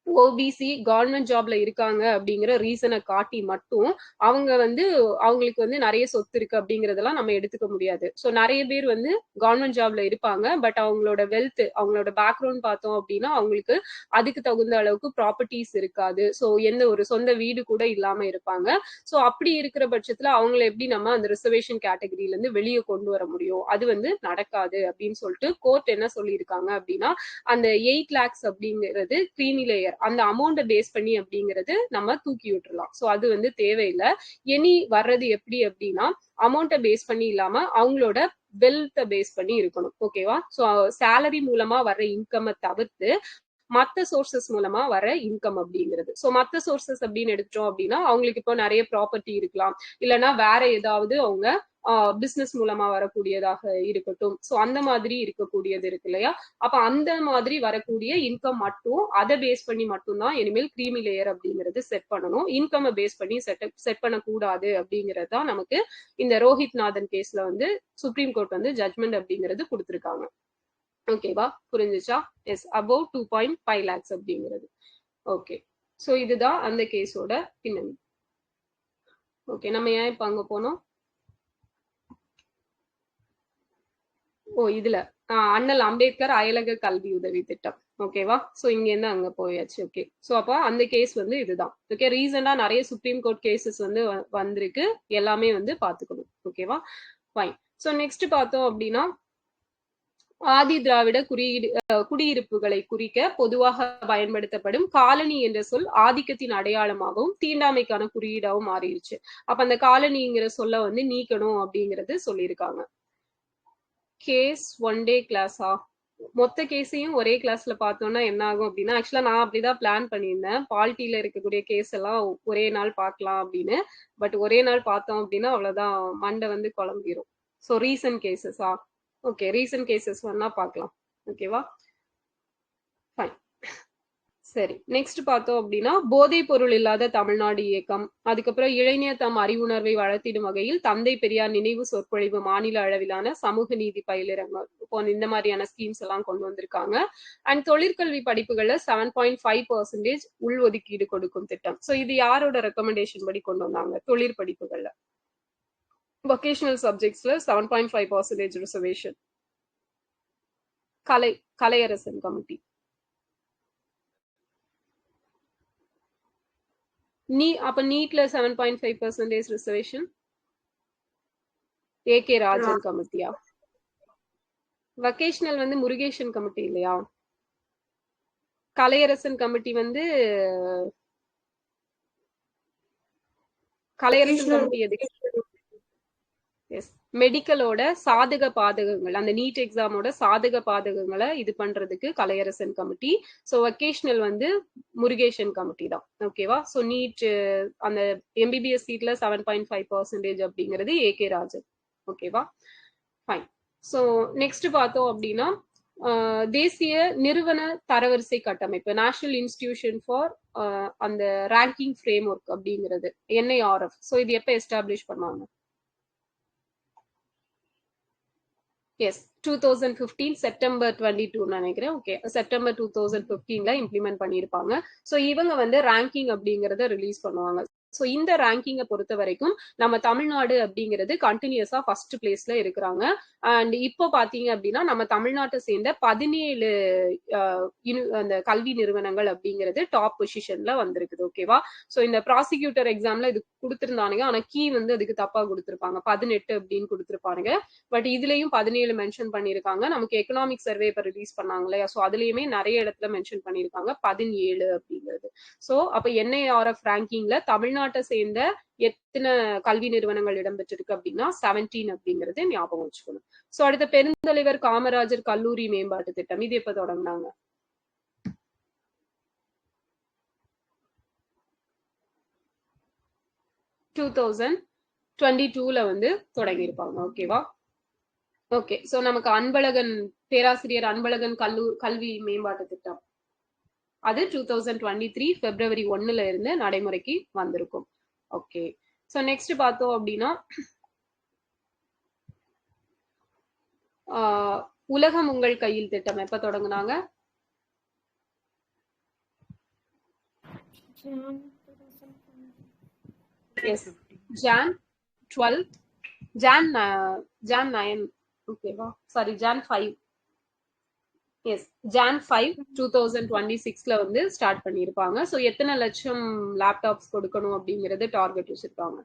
ஓபிசி கவர்மெண்ட் ஜாப்ல இருக்காங்க அப்படிங்கிற ரீசனை காட்டி மட்டும் அவங்க வந்து அவங்களுக்கு வந்து நிறைய சொத்து இருக்கு அப்படிங்கறதெல்லாம் நம்ம எடுத்துக்க முடியாது. ஸோ நிறைய பேர் வந்து கவர்மெண்ட் ஜாப்ல இருப்பாங்க, பட் அவங்களோட வெல்த் அவங்களோட பேக்ரவுண்ட் பார்த்தோம் அப்படின்னா அவங்களுக்கு அதுக்கு தகுந்த அளவுக்கு ப்ராப்பர்ட்டிஸ் இருக்காது. ஸோ எந்த ஒரு சொந்த வீடு கூட இல்லாம இருப்பாங்க. ஸோ அப்படி இருக்கிற பட்சத்துல அவங்கள எப்படி நம்ம அந்த ரிசர்வேஷன் கேட்டகரியில இருந்து வெளியே கொண்டு வர முடியும், அது வந்து நடக்காது அப்படின்னு சொல்லிட்டு கோர்ட் என்ன சொல்லியிருக்காங்க அப்படின்னா அந்த 8 lakhs அப்படிங்கிறது கிரீமி லேயர் அந்த அமௌண்ட்டை பேஸ் பண்ணி அப்படிங்கிறது நம்ம தூக்கி விட்டுறலாம். ஸோ அது வந்து தேவையில்லை. இனி வர்றது எப்படி அப்படின்னா அமௌண்ட்டை பேஸ் பண்ணி இல்லாம அவங்களோட வெல்த்தை பேஸ் பண்ணி இருக்கணும். ஓகேவா, ஸோ சேலரி மூலமா வர்ற இன்கம்மை தவிர்த்து மற்ற சோர்சஸ் மூலமா வர இன்கம் அப்படிங்கிறது. ஸோ மற்ற சோர்சஸ் அப்படின்னு எடுத்துட்டோம் அப்படின்னா அவங்களுக்கு இப்போ நிறைய ப்ராப்பர்ட்டி இருக்கலாம், இல்லைன்னா வேற ஏதாவது அவங்க பிசினஸ் மூலமா வரக்கூடியதாக இருக்கட்டும். ஸோ அந்த மாதிரி இருக்கக்கூடியது இருக்கு இல்லையா. அப்ப அந்த மாதிரி வரக்கூடிய இன்கம் மட்டும் அதை பேஸ் பண்ணி மட்டும்தான் இனிமேல் கிரீமி லேயர் அப்படிங்கிறது செட் பண்ணணும். இன்கம் பேஸ் பண்ணி செட் பண்ணக்கூடாது அப்படிங்கிறது தான் நமக்கு இந்த ரோஹித் நாதன் கேஸ்ல வந்து சுப்ரீம் கோர்ட் வந்து ஜட்மெண்ட் அப்படிங்கிறது கொடுத்திருக்காங்க. ஓகேவா, புரிஞ்சுச்சா? எஸ், அபவ் 2.5 lakhs அப்படிங்கிறது. ஓகே, ஸோ இதுதான் அந்த கேஸோட பின்னணி. ஓகே, நம்ம ஏன் இப்ப அங்க போனோம்? இதுல அண்ணல் அம்பேத்கர் அயலக கல்வி உதவி திட்டம். ஓகேவா, சோ இங்க இருந்து அங்க போயாச்சு. ஓகே, சோ அப்ப அந்த கேஸ் வந்து இதுதான். ஓகே, ரீசெண்டா நிறைய சுப்ரீம் கோர்ட் கேசஸ் வந்து வந்திருக்கு, எல்லாமே வந்து பாத்துக்கணும். ஓகேவா, ஃபைன். சோ நெக்ஸ்ட் பார்த்தோம் அப்படின்னா ஆதி திராவிட குடியிருப்புகளை குறிக்க பொதுவாக பயன்படுத்தப்படும் காலனி என்ற சொல் ஆதிக்கத்தின் அடையாளமாகவும் தீண்டாமைக்கான குறியீடாகவும் மாறிடுச்சு. அப்ப அந்த காலனிங்கிற சொல்ல வந்து நீக்கணும் அப்படிங்கறது சொல்லியிருக்காங்க. கேஸ் ஒன் டே கிளாஸா? மொத்த கேஸையும் ஒரே கிளாஸ்ல பார்த்தோம்னா என்ன ஆகும் அப்படின்னா, ஆக்சுவலா நான் அப்படிதான் பிளான் பண்ணியிருந்தேன். பாலிட்டியில இருக்கக்கூடிய கேஸ் எல்லாம் ஒரே நாள் பார்க்கலாம் அப்படின்னு. பட் ஒரே நாள் பார்த்தோம் அப்படின்னா அவ்வளவுதான், மண்டை வந்து குழம்பிரும். ஸோ ரீசன்ட் கேசஸா? ஓகே, ரீசன்ட் கேசஸ் வேணா பார்க்கலாம். ஓகேவா? ஃபைன். சரி, நெக்ஸ்ட் பார்த்தோம் அப்படின்னா போதைப் பொருள் இல்லாத தமிழ்நாடு இயக்கம், அதுக்கப்புறம் இளைஞர் தம் அறிவுணர்வை வளர்த்திடும் வகையில் தந்தை பெரியார் நினைவு சொற்பொழிவு மாநில அளவிலான சமூக நீதி பயிலரங்கம், இப்போ இந்த மாதிரியான ஸ்கீம்ஸ் எல்லாம் கொண்டு வந்திருக்காங்க. அண்ட் தொழிற்கல்வி படிப்புகள்ல 7.5% உள்ஒதுக்கீடு கொடுக்கும் திட்டம். ஸோ இது யாரோட ரெக்கமெண்டேஷன் படி கொண்டு வந்தாங்க? தொழிற் படிப்புகள்ல வொகேஷனல் சப்ஜெக்ட்ஸ்ல 7.5% ரிசர்வேஷன். கலையரசன் கமிட்டி. அப்ப நீட்ல 7.5% ரிசர்வேஷன் ஏகே ராஜன் கமிட்டியா? வொகேஷனல் வந்து முருகேசன் கமிட்டி இல்லையா? கலையரசன் கமிட்டி வந்து கலையரசன் கமிட்டி எதுக்கு? மெடிக்கலோட சாதக பாதகங்கள், அந்த நீட் எக்ஸாமோட சாதக பாதகங்களை இது பண்றதுக்கு கலையரசன் கமிட்டி. ஸோ வொகேஷனல் வந்து முருகேசன் கமிட்டி தான். ஓகேவா? ஸோ நீட் அந்த எம்பிபிஎஸ் சீட்ல 7.5% அப்படிங்கிறது ஏகே ராஜன். ஓகேவா? ஃபைன். ஸோ நெக்ஸ்ட் பார்த்தோம் அப்படின்னா தேசிய நிறுவன தரவரிசை கட்டமைப்பு, நேஷனல் இன்ஸ்டிடியூஷன் ஃபார் அந்த ரேங்கிங் ஃப்ரேம் ஒர்க் அப்படிங்கிறது NIRF. ஸோ இது எப்ப எஸ்டாப்ளிஷ் பண்ணாங்க? எஸ், 2015 செப்டம்பர் 22 நினைக்கிறேன். ஓகே, செப்டம்பர் 2015ல இம்ப்ளிமெண்ட் பண்ணியிருப்பாங்க. ஸோ இவங்க வந்து ரேங்கிங் அப்படிங்கிறத ரிலீஸ் பண்ணுவாங்க. ஸோ இந்த ரேங்கிங்கை பொறுத்த வரைக்கும் நம்ம தமிழ்நாடு அப்படிங்கிறது கண்டினியூஸா ஃபர்ஸ்ட் பிளேஸ்ல இருக்கிறாங்க. அண்ட் இப்போ பாத்தீங்க அப்படின்னா நம்ம தமிழ்நாட்டை சேர்ந்த 17 அந்த கல்வி நிறுவனங்கள் அப்படிங்கிறது டாப் பொசிஷன்ல வந்திருக்குது. ஓகேவா? ஸோ இந்த ப்ராசிக்யூட்டர் எக்ஸாம்ல இது கொடுத்திருந்தானுங்க, ஆனா கீ வந்து அதுக்கு தப்பா கொடுத்திருப்பாங்க, 18 அப்படின்னு கொடுத்திருப்பானுங்க. பட் இதுலயும் 17 மென்ஷன் பண்ணியிருக்காங்க. நமக்கு எக்கனாமிக் சர்வே இப்ப ரிலீஸ் பண்ணாங்க இல்லையா? ஸோ அதுலயுமே நிறைய இடத்துல மென்ஷன் பண்ணியிருக்காங்க 17 அப்படிங்கிறது. ஸோ அப்ப NIRF ரேங்கிங்ல தமிழ்நாட்டை சேர்ந்த எத்தனை கல்வி நிறுவனங்கள் இடம்பெற்றிருக்கு அப்படின்னா 17 அப்படிங்கிறது ஞாபகம் வச்சுக்கணும். ஸோ அடுத்த பெருந்தலைவர் காமராஜர் கல்லூரி மேம்பாட்டு திட்டம், இது எப்ப தொடங்கினாங்க? வந்து தொடங்கியிருப்பாங்க. ஓகேவா? ஓகே, ஸோ நமக்கு அன்பழகன், பேராசிரியர் அன்பழகன் கல்வி மேம்பாட்டு திட்டம், அது 2023 February 1ல இருந்து நடைமுறைக்கு வந்திருக்கும். ஓகே, ஸோ நெக்ஸ்ட் பார்த்தோம் அப்படின்னா உலகம் உங்கள் கையில் திட்டம் எப்ப தொடங்குனாங்க? எஸ், Jan 12, Jan 9, ஓகேவா? Sorry, Jan 5. எஸ், Jan 5, 2026ல வந்து ஸ்டார்ட் பண்ணியிருப்பாங்க. ஸோ எத்தனை லட்சம் லேப்டாப்ஸ் கொடுக்கணும் அப்படிங்கிறது டார்கெட் வச்சிருக்காங்க?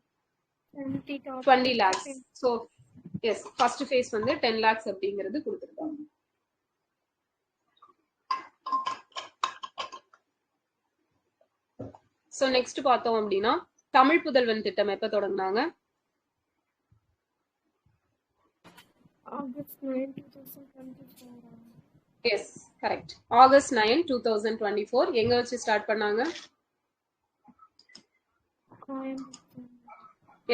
20 lakhs. So yes, first phase வந்து 10 lakhs அப்படிங்கிறது கொடுத்துருக்காங்க. ஸோ நெக்ஸ்ட் பார்த்தோம் அப்படின்னா தமிழ் புதல்வன் திட்டம் எப்ப தொடங்கினாங்க? August 9, 2024. Yes, correct. August 9, 2024. எங்க வச்சு ஸ்டார்ட் பண்ணாங்க?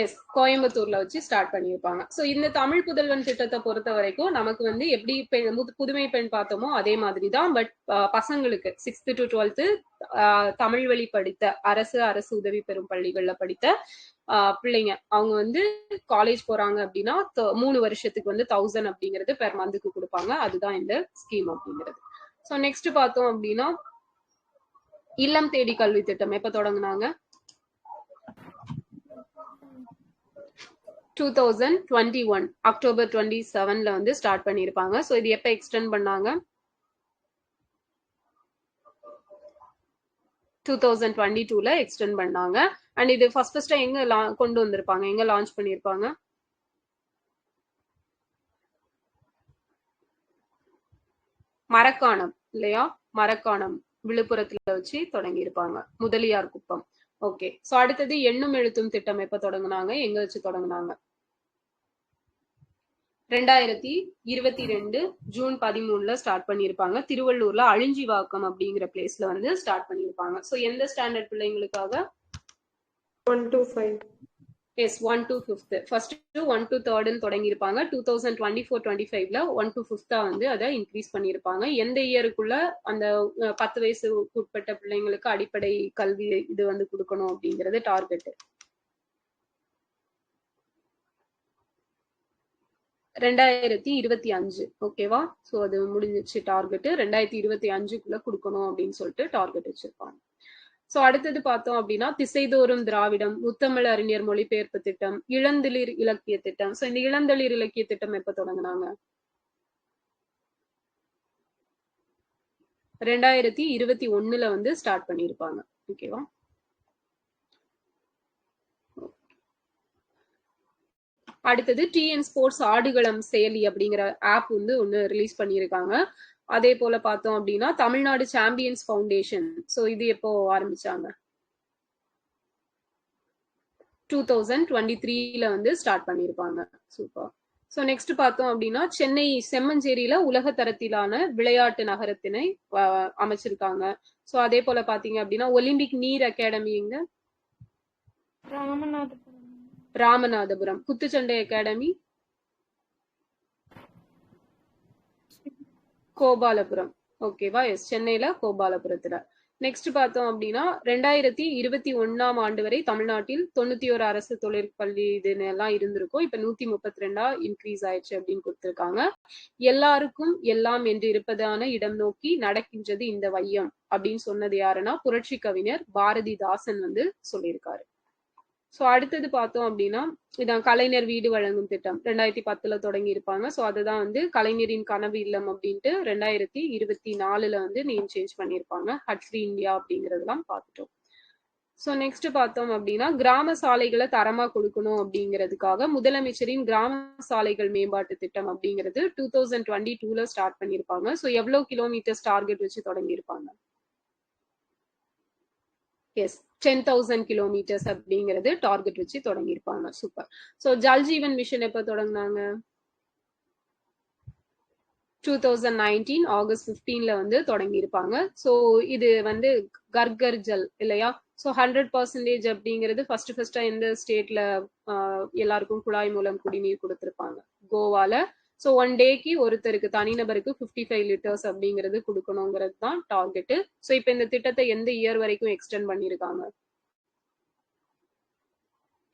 எஸ், கோயம்புத்தூர்ல வச்சு ஸ்டார்ட் பண்ணியிருப்பாங்க. ஸோ இந்த தமிழ் புதல்வன் திட்டத்தை பொறுத்த வரைக்கும் நமக்கு வந்து எப்படி புதுமை பெண் பார்த்தோமோ அதே மாதிரி தான். பட் பசங்களுக்கு 6th to 12th தமிழ் வழி படித்த அரசு உதவி பெறும் பள்ளிகள்ல படித்த பிள்ளைங்க, அவங்க வந்து காலேஜ் போறாங்க அப்படின்னா 3 வருஷத்துக்கு வந்து 1000 அப்படிங்கிறது பெர் மந்த்துக்கு கொடுப்பாங்க. அதுதான் இந்த ஸ்கீம் அப்படிங்கிறது. ஸோ நெக்ஸ்ட் பார்த்தோம் அப்படின்னா இல்லம் தேடி கல்வி திட்டம் எப்ப தொடங்கினாங்க? 2021 October 27ல வந்து ஸ்டார்ட் பண்ணியிருப்பாங்க. ஸோ இது எப்ப எக்ஸ்டெண்ட் பண்ணாங்க? 2022ல எக்ஸ்டெண்ட் பண்ணாங்க. அண்ட் இது ஃபர்ஸ்ட் எங்க கொண்டு வந்திருப்பாங்க, எங்க லான்ச் பண்ணியிருப்பாங்க? மரக்காணம் இல்லையா, மரக்காணம் விழுப்புரத்துல வச்சு தொடங்கி இருப்பாங்க. முதலியார் குப்பம். ஓகே. சோ அடுத்தது எண்ணும் எழுத்தும் திட்டம் எப்ப தொடங்குனாங்க, எங்க வச்சு தொடங்குனாங்க? 2022 ஜூன் 13 ஸ்டார்ட் பண்ணிருப்பாங்க. திருவள்ளூர்ல அழிஞ்சிவாக்கம் அப்படிங்கிற பிளேஸ்ல வந்து ஸ்டார்ட் பண்ணிருப்பாங்க. சோ எந்த ஸ்டாண்டர்ட் பிள்ளைங்களுக்காக? 1 to 5. Yes, 1 to 5th. First 1 to 3rd தொடங்கி இருப்பாங்க. 2024-25ல 1 to 5th வந்து அதை இன்க்ரீஸ் பண்ணியிருப்பாங்க. எந்த இயருக்குள்ள அந்த 10 வயசுக்கு உட்பட்ட பிள்ளைங்களுக்கு அடிப்படை கல்வி இது வந்து கொடுக்கணும் அப்படிங்கிறது டார்கெட். 2025. ஓகேவா? சோ அது முடிஞ்சிச்சு டார்கெட். 2025க்குள்ள கொடுக்கணும் அப்படின்னு சொல்லிட்டு டார்கெட் வச்சிருப்பாங்க. சோ அடுத்தது பார்த்தோம் அப்படின்னா திசைதோறும் திராவிடம், முத்தமிழ் அறிஞர் மொழிபெயர்ப்பு திட்டம், இளந்தளிர் இலக்கிய திட்டம். சோ இந்த இளந்தளிர் இலக்கிய திட்டம் எப்ப தொடங்குனாங்க? 2021ல வந்து ஸ்டார்ட் பண்ணிருப்பாங்க. ஓகேவா? அடுத்தது டிஎன் ஸ்போர்ட்ஸ் ஆடுகளம் செயலி அப்படிங்கிற ஆப் வந்து ஒன்னு ரிலீஸ் பண்ணியிருக்காங்க. அதே போல பார்த்தோம் அப்படின்னா தமிழ்நாடு சாம்பியன்ஸ் ஃபவுண்டேஷன். சோ இது எப்போ ஆரம்பிச்சாங்க? 2023ல வந்து ஸ்டார்ட் பண்ணிருப்பாங்க. சூப்பர். சோ நெக்ஸ்ட் பார்த்தோம் அப்படின்னா சென்னை செம்மஞ்சேரியில உலக தரத்திலான விளையாட்டு நகரத்தினை அமைச்சிருக்காங்க. சோ அதே போல பாத்தீங்க அப்படின்னா ஒலிம்பிக் நீர் அகாடமி எங்க? ராமநாதபுரம். குத்துச்சண்டை அகாடமி? கோபாலபுரம். ஓகேவா? எஸ், சென்னையில கோபாலபுரத்துல. நெக்ஸ்ட் பார்த்தோம் அப்படின்னா 2021ஆம் ஆண்டு வரை தமிழ்நாட்டில் 91 அரசு தொழிற்பள்ளி இதுன்னு எல்லாம் இருந்திருக்கும். இப்ப 132 இன்க்ரீஸ் ஆயிடுச்சு அப்படின்னு கொடுத்திருக்காங்க. எல்லாருக்கும் எல்லாம் என்று இருப்பதான இடம் நோக்கி நடக்கின்றது இந்த வையம் அப்படின்னு சொன்னது யாருன்னா புரட்சி கவிஞர் பாரதிதாசன் வந்து சொல்லியிருக்காரு. சோ அடுத்தது பார்த்தோம் அப்படின்னா இதான் கலைஞர் வீடு வழங்கும் திட்டம் 2010ல தொடங்கி இருப்பாங்க. சோ அதுதான் வந்து கலைஞரின் கனவு இல்லம் அப்படின்ட்டு 2024ல வந்து நேம் சேஞ்ச் பண்ணியிருப்பாங்க. ஹட் ஃப்ரீ இந்தியா அப்படிங்கறதெல்லாம் பார்த்துட்டோம். சோ நெக்ஸ்ட் பார்த்தோம் அப்படின்னா கிராம சாலைகளை தரமா கொடுக்கணும் அப்படிங்கிறதுக்காக முதலமைச்சரின் கிராம சாலைகள் மேம்பாட்டு திட்டம் அப்படிங்கிறது 2022ல ஸ்டார்ட் பண்ணியிருப்பாங்க. சோ எவ்வளவு கிலோமீட்டர்ஸ் டார்கெட் வச்சு தொடங்கி இருப்பாங்க? எஸ், 10,000 கிலோமீட்டர்ஸ் அப்படிங்கிறது டார்கெட் வச்சு தொடங்கியிருப்பாங்க. Super. So Jal Jeevan mission எப்ப தொடங்கினாங்க? 2019 ஆகஸ்ட் 15ல வந்து தொடங்கி இருப்பாங்க. சோ இது வந்து கர்கர் ஜல் இல்லையா? சோ 100% அப்படிங்கிறது ஃபர்ஸ்டா எந்த ஸ்டேட்ல எல்லாருக்கும் குழாய் மூலம் குடிநீர் கொடுத்திருப்பாங்க? கோவால. சோ 1 டேக்கு ஒருத்தருக்கு தனிநபருக்கு 55 லிட்டர்ஸ் அப்படிங்கிறது கொடுக்கணுங்கிறது தான் டார்கெட். சோ இப்ப இந்த திட்டத்தை எந்த இயர் வரைக்கும் எக்ஸ்டெண்ட் பண்ணிருக்காங்க?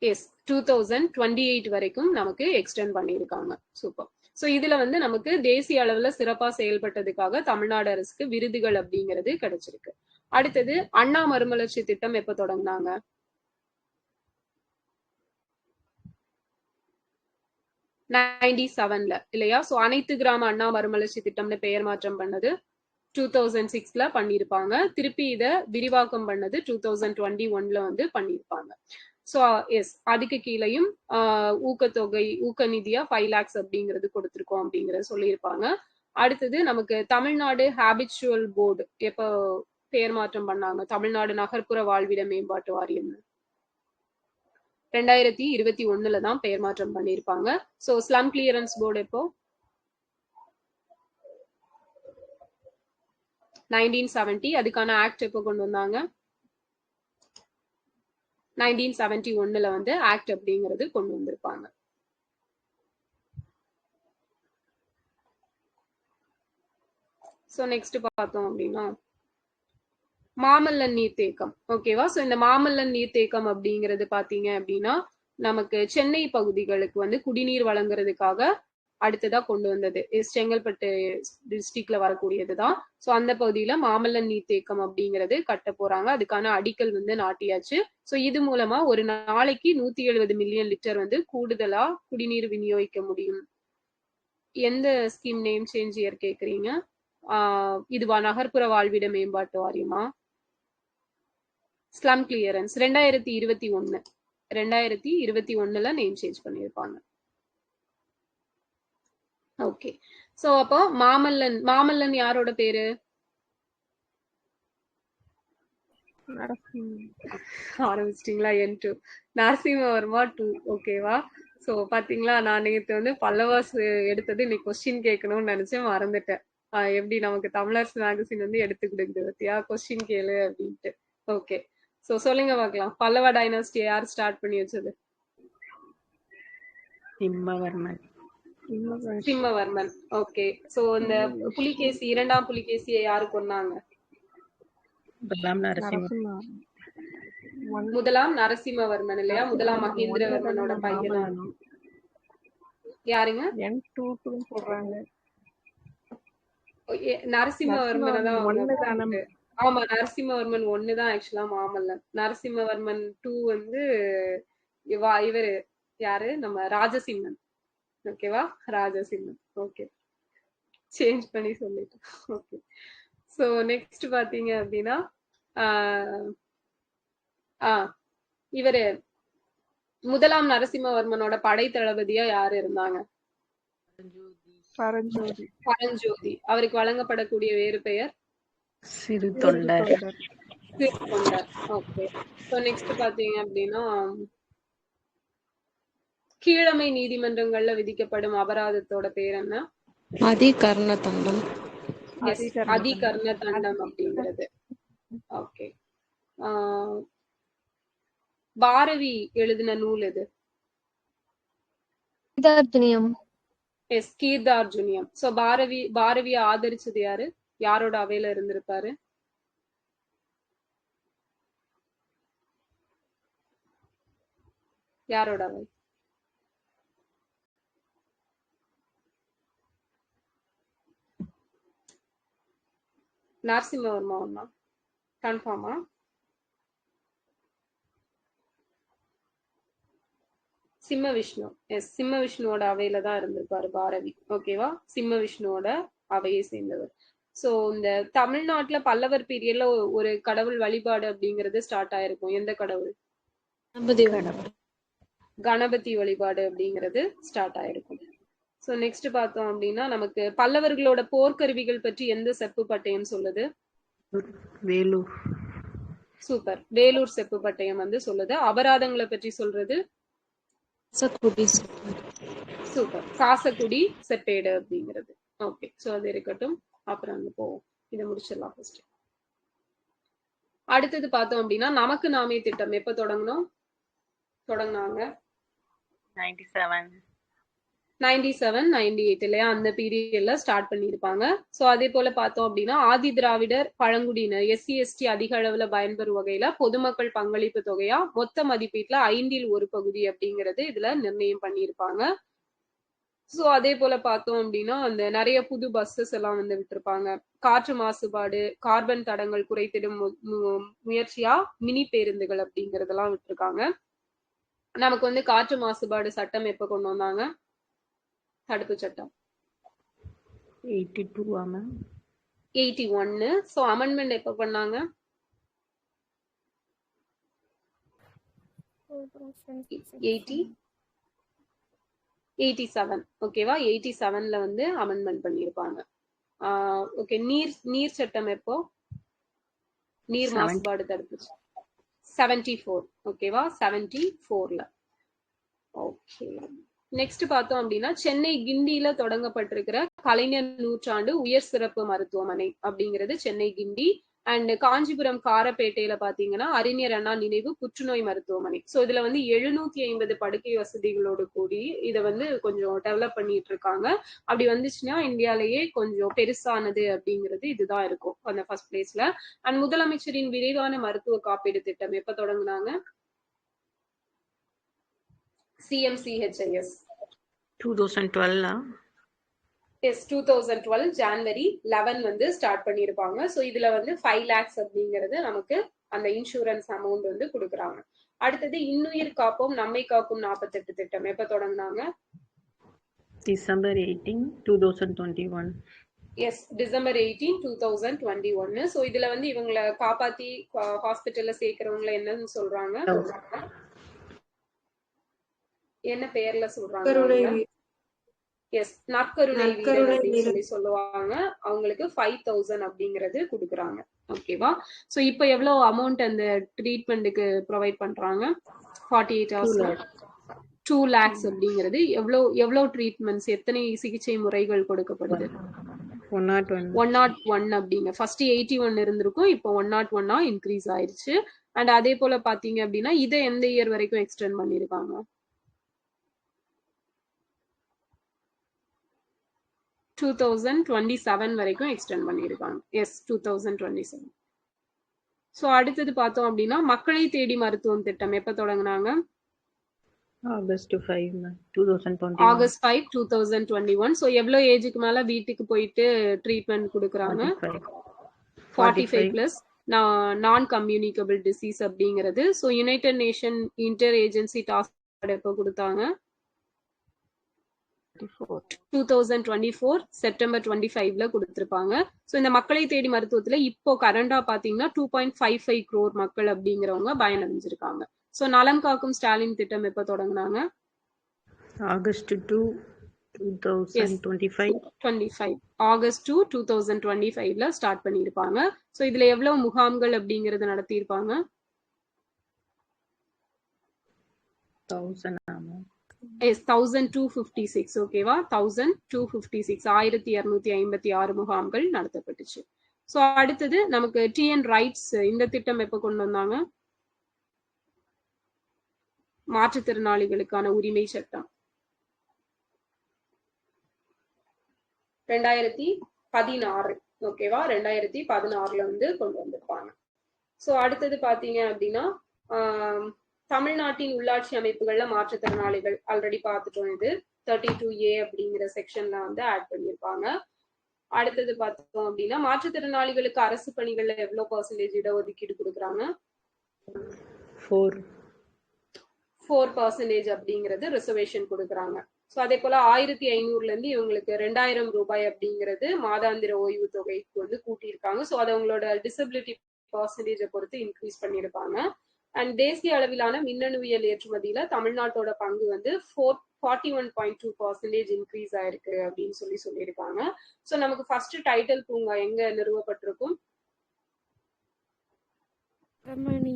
எஸ், 2028 வரைக்கும் நமக்கு எக்ஸ்டெண்ட் பண்ணியிருக்காங்க. சூப்பர். சோ இதுல வந்து நமக்கு தேசிய அளவுல சிறப்பா செயல்பட்டதுக்காக தமிழ்நாடு அரசுக்கு விருதுகள் அப்படிங்கிறது கிடைச்சிருக்கு. அடுத்தது அண்ணா மறுமலர்ச்சி திட்டம் எப்ப தொடங்கினாங்க? 97ல இல்லையா? சோ அனைத்து கிராம அண்ணா மறுமலர்ச்சி திட்டம்னு பெயர் மாற்றம் பண்ணது 2006ல பண்ணிருப்பாங்க. திருப்பி இத விரிவாக்கம் பண்ணது 2021ல வந்து பண்ணிருப்பாங்க. சோ எஸ், அதுக்கு கீழையும் ஊக்கத்தொகை ஊக்க நிதியா 5 lakhs அப்படிங்கிறது கொடுத்திருக்கோம் அப்படிங்கறத சொல்லியிருப்பாங்க. அடுத்தது நமக்கு தமிழ்நாடு ஹாபிச்சுவல் போர்டு எப்ப பெயர் மாற்றம் பண்ணாங்க? தமிழ்நாடு நகர்ப்புற வாழ்விட மேம்பாட்டு வாரியம் 2021ல தான் பெயர் மாற்றம் பண்ணிருப்பாங்க. சோ ஸ்லம் கிளியரன்ஸ் போர்டு எப்போ? 1970. அதுக்கான ஆக்ட் எப்போ கொண்டு வந்தாங்க? 1971ல வந்து ஆக்ட் அப்படிங்கிறது கொண்டு வந்திருப்பாங்க. சோ நெக்ஸ்ட் பார்த்தோம் அப்படின்னா மாமல்லன் நீர்த்தேக்கம். ஓகேவா? சோ இந்த மாமல்லன் நீர்த்தேக்கம் அப்படிங்கிறது பாத்தீங்க அப்படின்னா நமக்கு சென்னை பகுதிகளுக்கு வந்து குடிநீர் வழங்குறதுக்காக அடுத்ததா கொண்டு வந்தது. செங்கல்பட்டு டிஸ்ட்ரிக்ட்ல வரக்கூடியதுதான். சோ அந்த பகுதியில மாமல்லன் நீர்த்தேக்கம் அப்படிங்கிறது கட்ட போறாங்க. அதுக்கான அடிக்கல் வந்து நாட்டியாச்சு. சோ இது மூலமா ஒரு நாளைக்கு 170 மில்லியன் லிட்டர் வந்து கூடுதலா குடிநீர் விநியோகிக்க முடியும். எந்த ஸ்கீம் நேம் சேஞ்ச் இயர் கேக்குறீங்க? இதுவா நகர்ப்புற வாழ்விட மேம்பாட்டு வாரியமா? ஸ்லம் கிளியரன்ஸ் 2021ல நேம் சேஞ்ச் பண்ணிருப்பாங்க. ஓகே. சோ அப்போ மாமல்லன் யாரோட பேரு? ஆரம்பிச்சிட்டீங்களா? N2 நரசிம்மவர்மா 2. ஓகேவா? சோ பாத்தீங்களா, நான் நேத்து வந்து பல்லவாஸ் எடுத்தது இன்னைக்கு கொஸ்டின் கேட்கணும்னு நினைச்சேன், மறந்துட்டேன். எப்படி நமக்கு தமிழர்ஸ் மேகசின் வந்து எடுத்து கொடுக்குது பத்தியா, கொஸ்டின் கேளு அப்படின்ட்டு. ஓகே, சோ சொல்லுங்க பார்க்கலாம், பல்லவ டைனாஸ்டி யார் ஸ்டார்ட் பண்ணி வச்சது? சிம்மவர்மன். ஓகே, சோ இந்த புலிகேசி, இரண்டாம் புலிகேசியை யாரு கொன்னாங்க? முதலாம் நரசிம்மவர்மன் இல்லையா? முதலாம் மகேந்திரவர்மனோட பையன் தான். யாருங்க? நரசிம்மவர்மனை தான். ஆமா, நரசிம்மவர்மன் 1 தான் ஆக்சுவலா மாமல்லன். நரசிம்மவர்மன் 2 வந்து இவரு யாரு, நம்ம ராஜசிம்மன். ஓகேவா? ராஜசிம்மன். ஓகே, சேஞ்ச் பண்ணி சொல்லிட்டேன். ஓகே, சோ நெக்ஸ்ட் பாத்தீங்க அப்படின்னா இவரு முதலாம் நரசிம்மவர்மனோட படை தளபதியா யாரு இருந்தாங்க? பரஞ்சோதி. அவருக்கு வழங்கப்படக்கூடிய வேறு பெயர் சிறு தொண்டர். ஓகே, சோ நெக்ஸ்ட் பாத்தீங்க அப்படின்னா கீழமை நீதிமன்றங்கள்ல விதிக்கப்படும் அபராதத்தோட பேர் என்ன? அதிகர்ண தண்டம். அதிகர்ண தண்டம் அப்படிங்கிறது. ஓகே, பாரவி எழுதின நூல் எது? எஸ், கீர்த்தார்ஜுனியம். சோ பாரவிய ஆதரிச்சது யாரு? யாரோட அவையில இருந்திருப்பாரு? யாரோட அவை? நரசிம்மவர்மா ஒன்னா? கன்ஃபார்மா? சிம்ம விஷ்ணு. எஸ், சிம்ம விஷ்ணுவோட அவையில தான் இருந்திருப்பாரு பாரவி. ஓகேவா? சிம்ம விஷ்ணுவோட அவையை சேர்ந்தவர். சோ இந்த தமிழ்நாட்டுல பல்லவர் பீரியட்ல ஒரு கடவுள் வழிபாடு அப்படிங்கிறது ஸ்டார்ட் ஆயிருக்கும். எந்த கடவுள்? கணபதி வழிபாடு அப்படிங்கிறது ஸ்டார்ட் ஆயிருக்கும். சோ நெக்ஸ்ட் பார்த்தோம் அப்படின்னா நமக்கு பல்லவர்களோட போர்க்கருவிகள் பற்றி எந்த செப்பு பட்டயம் சொல்லுது? வேலூர். சூப்பர், வேலூர் செப்பு பட்டயம் வந்து சொல்லுது. அபராதங்களை பற்றி சொல்றது சூப்பர், காசக்குடி செப்பேடு அப்படிங்கிறது. ஓகே, சோ அது இருக்கட்டும், அப்புறம் அங்க போவோம், இதை முடிச்சிடலாம் ஃபர்ஸ்ட். அடுத்தது பார்த்தோம் அப்படின்னா நமக்கு நாமே திட்டம் எப்ப தொடங்கினாங்க? 97, 98 இல்லையா? அந்த பீரியட்ல ஸ்டார்ட் பண்ணிருப்பாங்க. சோ அதே போல பார்த்தோம் அப்படின்னா ஆதி திராவிடர் பழங்குடியினர் SC/ST அதிக அளவுல பயன்பெறும் வகையில பொதுமக்கள் பங்களிப்பு தொகையா மொத்த மதிப்பீட்டுல 5இல் 1 பகுதி அப்படிங்கிறது இதுல நிர்ணயம் பண்ணியிருப்பாங்க. சோ அதே போல பார்த்தோம் அப்படின்னா அந்த நிறைய புது பஸ்ஸஸ் எல்லாம் வந்து விட்டுருப்பாங்க. காற்று மாசுபாடு, கார்பன் தடங்கள் குறைத்திடும் முயற்சியா மினி பேருந்துகள் அப்படிங்கறதெல்லாம் விட்டுருக்காங்க. நமக்கு வந்து காற்று மாசுபாடு சட்டம் எப்ப கொண்டு வந்தாங்க? தடுப்பு சட்டம் 81. சோ அமெண்ட்மெண்ட் எப்ப பண்ணாங்க? 87. ஓகேவா? 87ல வந்து அமெண்ட்மெண்ட் பண்ணிருப்பாங்க. ஓகே, நீர் சட்டம் எப்போ? நீர் மாசுபாடு தடுப்பு 74. ஓகேவா? 74ல. ஓகே, நெக்ஸ்ட் பார்த்தோம் அப்படின்னா சென்னை கிண்டியில தொடங்கப்பட்டிருக்கிற கலைஞர் நூற்றாண்டு உயர் சிறப்பு மருத்துவமனை அப்படிங்கிறது சென்னை கிண்டி. அண்ட் காஞ்சிபுரம் காரப்பேட்டையில பாத்தீங்கன்னா அறிஞர் அண்ணா நினைவு புற்றுநோய் மருத்துவமனை. சோ இதுல வந்து 750 படுக்கை வசதிகளோடு கூடி இதை வந்து கொஞ்சம் டெவலப் பண்ணிட்டு இருக்காங்க. அப்படி வந்துச்சுன்னா இந்தியாலேயே கொஞ்சம் பெருசானது அப்படிங்கிறது இதுதான் இருக்கும் அந்த ஃபர்ஸ்ட் பிளேஸ்ல. அண்ட் முதலமைச்சரின் விரைவான மருத்துவ காப்பீடு திட்டம் எப்ப தொடங்குனாங்க? CMCHIS 2012. எஸ், 2012 ஜனவரி 11 வந்து ஸ்டார்ட் பண்ணிருப்பாங்க. சோ இதுல வந்து 5 lakhs அப்படிங்கிறது நமக்கு அந்த இன்சூரன்ஸ் அமௌண்ட் வந்து கொடுக்குறாங்க. அடுத்தது இன்னுயிர் காப்போம் நம்மை காக்கும் 48 திட்டம் எப்ப தொடங்கினாங்க? December 18, 2021. S, December 18, 2021. சோ இதுல வந்து இவங்களை காப்பாத்தி ஹாஸ்பிட்டல்ல சேர்க்கிறவங்களை என்னன்னு சொல்றாங்க? என்ன பெயர்ல சொல்றாங்க? எஸ், நற்கருணை வீரன் நற்கருணை அப்படின்னு வீரன். சொல்லுவாங்க. அவங்களுக்கு 5,000 அப்படிங்கிறது கொடுக்குறாங்க. ஓகேவா? சோ இப்போ எவ்வளவு அமௌண்ட் அந்த ட்ரீட்மெண்ட்டுக்கு ப்ரொவைட் பண்றாங்க? 48 ஹவர்ஸ்ல 2 lakhs அப்படிங்கிறது எவ்வளவு ட்ரீட்மெண்ட்ஸ், எத்தனை சிகிச்சை முறைகள் கொடுக்கப்படுது? 101 அப்படிங்க. ஃபர்ஸ்ட் 81 இருந்திருக்கும், இப்போ 101 இன்க்ரீஸ் ஆயிருச்சு. அண்ட் அதே போல பாத்தீங்க அப்படின்னா இதை எந்த இயர் வரைக்கும் எக்ஸ்டெண்ட் பண்ணிருக்காங்க? 2027 வரைக்கும் எக்ஸ்டெண்ட் பண்ணிருக்காங்க. எஸ், 2027. சோ அடுத்தது பார்த்தோம் அப்படின்னா மக்களை தேடி மருத்துவம் திட்டம் எப்ப தொடங்குனாங்க? August 5, 2021. August 5, 2021. சோ எவ்வளவு ஏஜுக்கு மேல வீட்டுக்கு போயிட்டு ட்ரீட்மெண்ட் கொடுக்குறாங்க? 45 பிளஸ் நான் கம்யூனிகபிள் டிசீஸ் அப்படிங்கிறது. So United nation inter agency task எப்போ கொடுத்தாங்க? 2024 செப்டம்பர் 25ல கொடுத்திருப்பாங்க. ஸோ இந்த மக்களை தேடி மருத்துவத்துல இப்போ கரண்டா பாத்தீங்கன்னா 2.55 crore மக்கள் அப்படிங்கிறவங்க பயனடைஞ்சிருக்காங்க. ஸோ நலம் காக்கும் ஸ்டாலின் திட்டம் எப்போ தொடங்குனாங்க? August 2, 2025. ஆகஸ்ட் 2, 2025ல ஸ்டார்ட் பண்ணியிருப்பாங்க. ஸோ இதுல எவ்வளவு முகாம்கள் அப்படிங்கறது நடத்தியிருப்பாங்க? 1256. ஓகேவா? 1256, 1256 முகாம்கள் நடத்தப்பட்டுச்சு. ஸோ அடுத்தது நமக்கு டிஎன் ரைட்ஸ் இந்த திட்டம் எப்ப கொண்டு வந்தாங்க? மாற்றுத்திறனாளிகளுக்கான உரிமை சட்டம் 2016. ஓகேவா? 2016ல வந்து கொண்டு வந்திருப்பாங்க. சோ அடுத்தது பாத்தீங்க அப்படின்னா தமிழ்நாட்டின் உள்ளாட்சி அமைப்புகள்ல மாற்றுத்திறனாளிகள் ஆல்ரெடி பார்த்துட்டோம். இது 32A அப்படிங்கிற செக்ஷன்ல வந்து ஆட் பண்ணியிருப்பாங்க. அடுத்தது பார்த்தோம் அப்படின்னா மாற்றுத்திறனாளிகளுக்கு அரசு பணிகள்ல எவ்வளவு % இடஒதுக்கீடு கொடுக்குறாங்க? 4% அப்படிங்கிறது ரிசர்வேஷன் கொடுக்குறாங்க. ஸோ அதே போல 1500ல இருந்து இவங்களுக்கு 2000 ரூபாய் அப்படிங்கிறது மாதாந்திர ஓய்வு தொகைக்கு வந்து கூட்டியிருக்காங்க. ஸோ அதை அவங்களோட டிசபிலிட்டி பர்சன்டேஜை பொறுத்து இன்க்ரீஸ் பண்ணியிருப்பாங்க. அண்ட் தேசிய அளவிலான மின்னணுவியல் ஏற்றுமதியில தமிழ்நாட்டோட பங்கு வந்து 41.2% இன்க்ரீஸ் ஆயிருக்கு அப்படின்னு சொல்லியிருக்காங்க. ஸோ நமக்கு ஃபர்ஸ்ட் டைட்டில் பூங்கா எங்க நிறுவப்பட்டிருக்கும்? தரமணி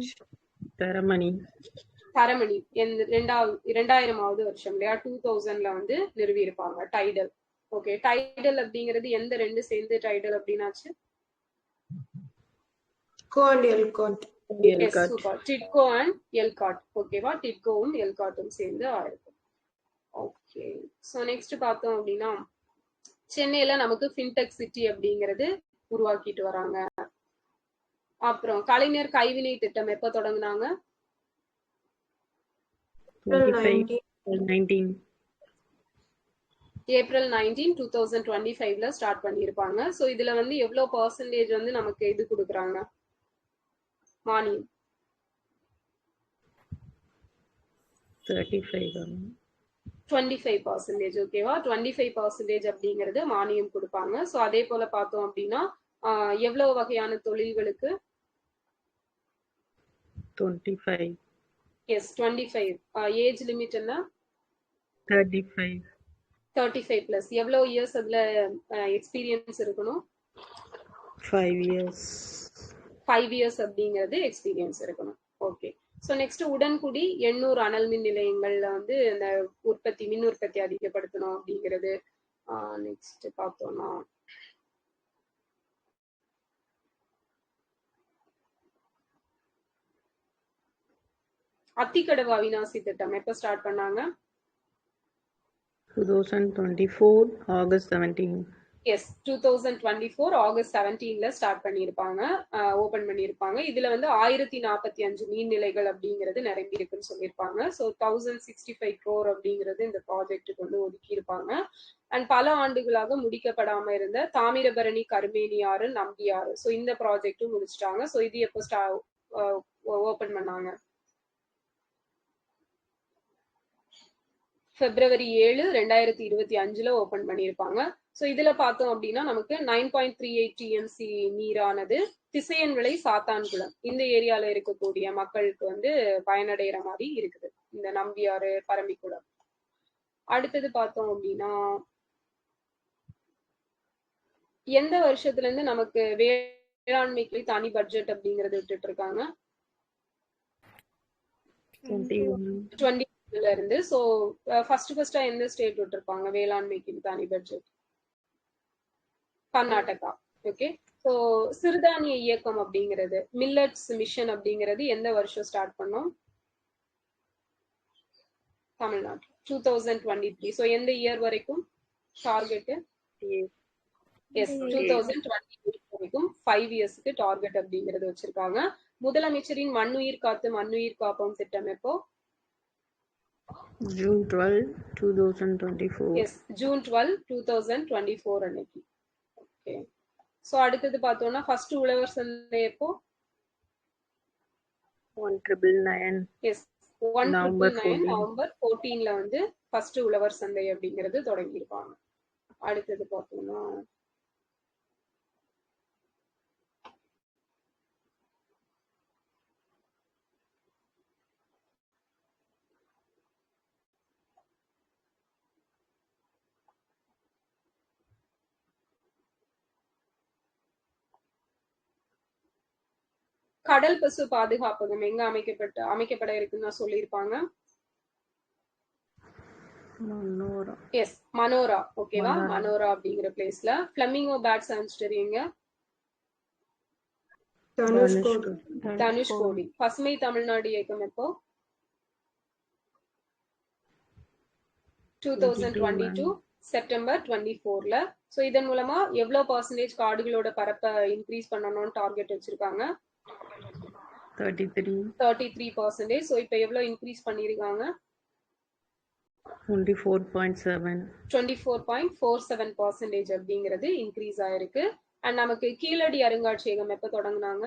2000வது வருஷம் இல்லையா? 2000ல வந்து நிறுவி இருப்பாங்க டைடல். ஓகே, டைடல் அப்படிங்கிறது எந்த ரெண்டு சேர்ந்து டைடல் அப்படின்னாச்சு? டிட்கோ அண்ட் எல்காட். ஓகேவா? டிட்கோவும் எல்காட்டும் சேர்ந்து ஆயிருக்கும். ஓகே, சோ நெக்ஸ்ட் பார்த்தோம் அப்படின்னா சென்னையில நமக்கு ஃபின்டெக் சிட்டி அப்படிங்கிறது உருவாக்கிட்டு வராங்க. அப்புறம் கலைஞர் கைவினை திட்டம் எப்ப தொடங்குனாங்க? ஏப்ரல் 19, 2025ல ஸ்டார்ட் பண்ணியிருப்பாங்க. ஸோ இதுல வந்து எவ்வளவு பர்சன்டேஜ் வந்து நமக்கு இது கொடுக்குறாங்க மானியம்? 25%. ஓகேவா? 25% அப்படிங்கிறது மானியம் கொடுப்பாங்க. ஸோ அதே போல பார்த்தோம் அப்படின்னா எவ்வளவு வகையான தொழில்களுக்கு? 25. எஸ், 25. ஏஜ் லிமிட் என்ன? 35 பிளஸ். எவ்வளவு இயர்ஸ் அதுல எக்ஸ்பீரியன்ஸ் இருக்கணும்? 5 years. 5 years அப்படிங்கிறது எக்ஸ்பீரியன்ஸ் இருக்கணும். ஓகே, ஸோ நெக்ஸ்ட் உடன்குடி 800 அனல் மின் நிலையங்கள்ல வந்து இந்த மின் உற்பத்தி அதிகப்படுத்தணும் அப்படிங்கிறது. நெக்ஸ்ட் பார்த்தோம்னா அத்திக்கடவு அவிநாசி திட்டம் எப்ப ஸ்டார்ட் பண்ணாங்க? 2024 August 17. எஸ், 2024 ஆகஸ்ட் 17ல ஸ்டார்ட் பண்ணியிருப்பாங்க, ஓபன் பண்ணியிருப்பாங்க. இதுல வந்து 1045 நீர்நிலைகள் அப்படிங்கிறது நிரம்பி இருக்குன்னு சொல்லியிருப்பாங்க. ஸோ 1065 crore அப்படிங்கிறது இந்த ப்ராஜெக்டுக்கு வந்து ஒதுக்கி இருப்பாங்க. அண்ட் பல ஆண்டுகளாக முடிக்கப்படாம இருந்த தாமிரபரணி கருமேனியாறு நம்பியாறு, ஸோ இந்த ப்ராஜெக்டும் முடிச்சிட்டாங்க. ஸோ இது எப்போ ஓபன் பண்ணாங்க? February 7, 2025ல ஓபன் பண்ணியிருப்பாங்க. ஸோ இதுல பார்த்தோம் அப்படின்னா நமக்கு 9.38 TMC நீரானது திசையன் விளை சாத்தான்குளம் இந்த ஏரியால இருக்கக்கூடிய மக்களுக்கு வந்து பயனடைகிற மாதிரி இருக்குது இந்த நம்பியாறு பரம்பிக்குளம். அடுத்தது பார்த்தோம் அப்படின்னா எந்த வருஷத்துல இருந்து நமக்கு வேளாண்மைக்கு தனி பட்ஜெட் அப்படிங்கறது விட்டுட்டு இருக்காங்க? 2020ல இருந்து. சோ ஃபர்ஸ்டா எந்த ஸ்டேட் விட்டுருப்பாங்க வேளாண்மைக்கு தனி பட்ஜெட்? கர்நாடகா. ஓகே. சோ சிறுதானிய இயக்கம் அப்படிங்கிறது, மில்லட்ஸ் மிஷன் அப்படிங்கிறது எந்த வருஷம் ஸ்டார்ட் பண்ணோம்? தமிழ்நாடு 2023. சோ எந்த இயர் வரைக்கும் டார்கெட்? எஸ், 2020 வரைக்கும் 5 இயர்ஸ்க்கு டார்கெட் அப்படிங்கிறது வச்சிருக்காங்க. முதலமைச்சரின் மண்ணுயிர் காத்து மண்ணுயிர் காப்போம் திட்டம் எப்போ? June 12, 2024. எஸ், June 12, 2024 அன்னைக்கு. ஓகே. சோ அடுத்தது பார்த்தோம்னா ஃபர்ஸ்ட் உழவர் சந்தை எப்போ? 1999. எஸ், 1999 நவம்பர் 14ல வந்து ஃபர்ஸ்ட் உழவர் சந்தை அப்படிங்கிறது தொடங்கியிருப்பாங்க. அடுத்தது பார்த்தோம்னா கடல் பசு பாதுகாப்பகம் எங்க அமைக்கப்பட இருக்குன்னு சொல்லியிருப்பாங்க? எஸ், மனோரா. ஓகேவா? மனோரா அப்படிங்கிற பிளேஸ்ல. ஃபிளமிங்கோ பேட் சான்ச்சுரி எங்க? தனுஷ்கோடி. பசுமை தமிழ்நாடு இயக்கம் எப்போ? 2022 செப்டம்பர் 24ல. சோ இதன் மூலமா எவ்வளவு பர்சன்டேஜ் காடுகளோட பரப்பை இன்க்ரீஸ் பண்ணணும்னு டார்கெட் வச்சிருக்காங்க? 33%. சோ இப்போ எவ்வளவு இன்க்ரீஸ் பண்ணிருக்காங்க? 24.47% அப்படிங்கிறது இன்க்ரீஸ் ஆயிருக்கு. அண்ட் நமக்கு கீழடி அருங்காட்சியகம் எப்ப தொடங்குனாங்க?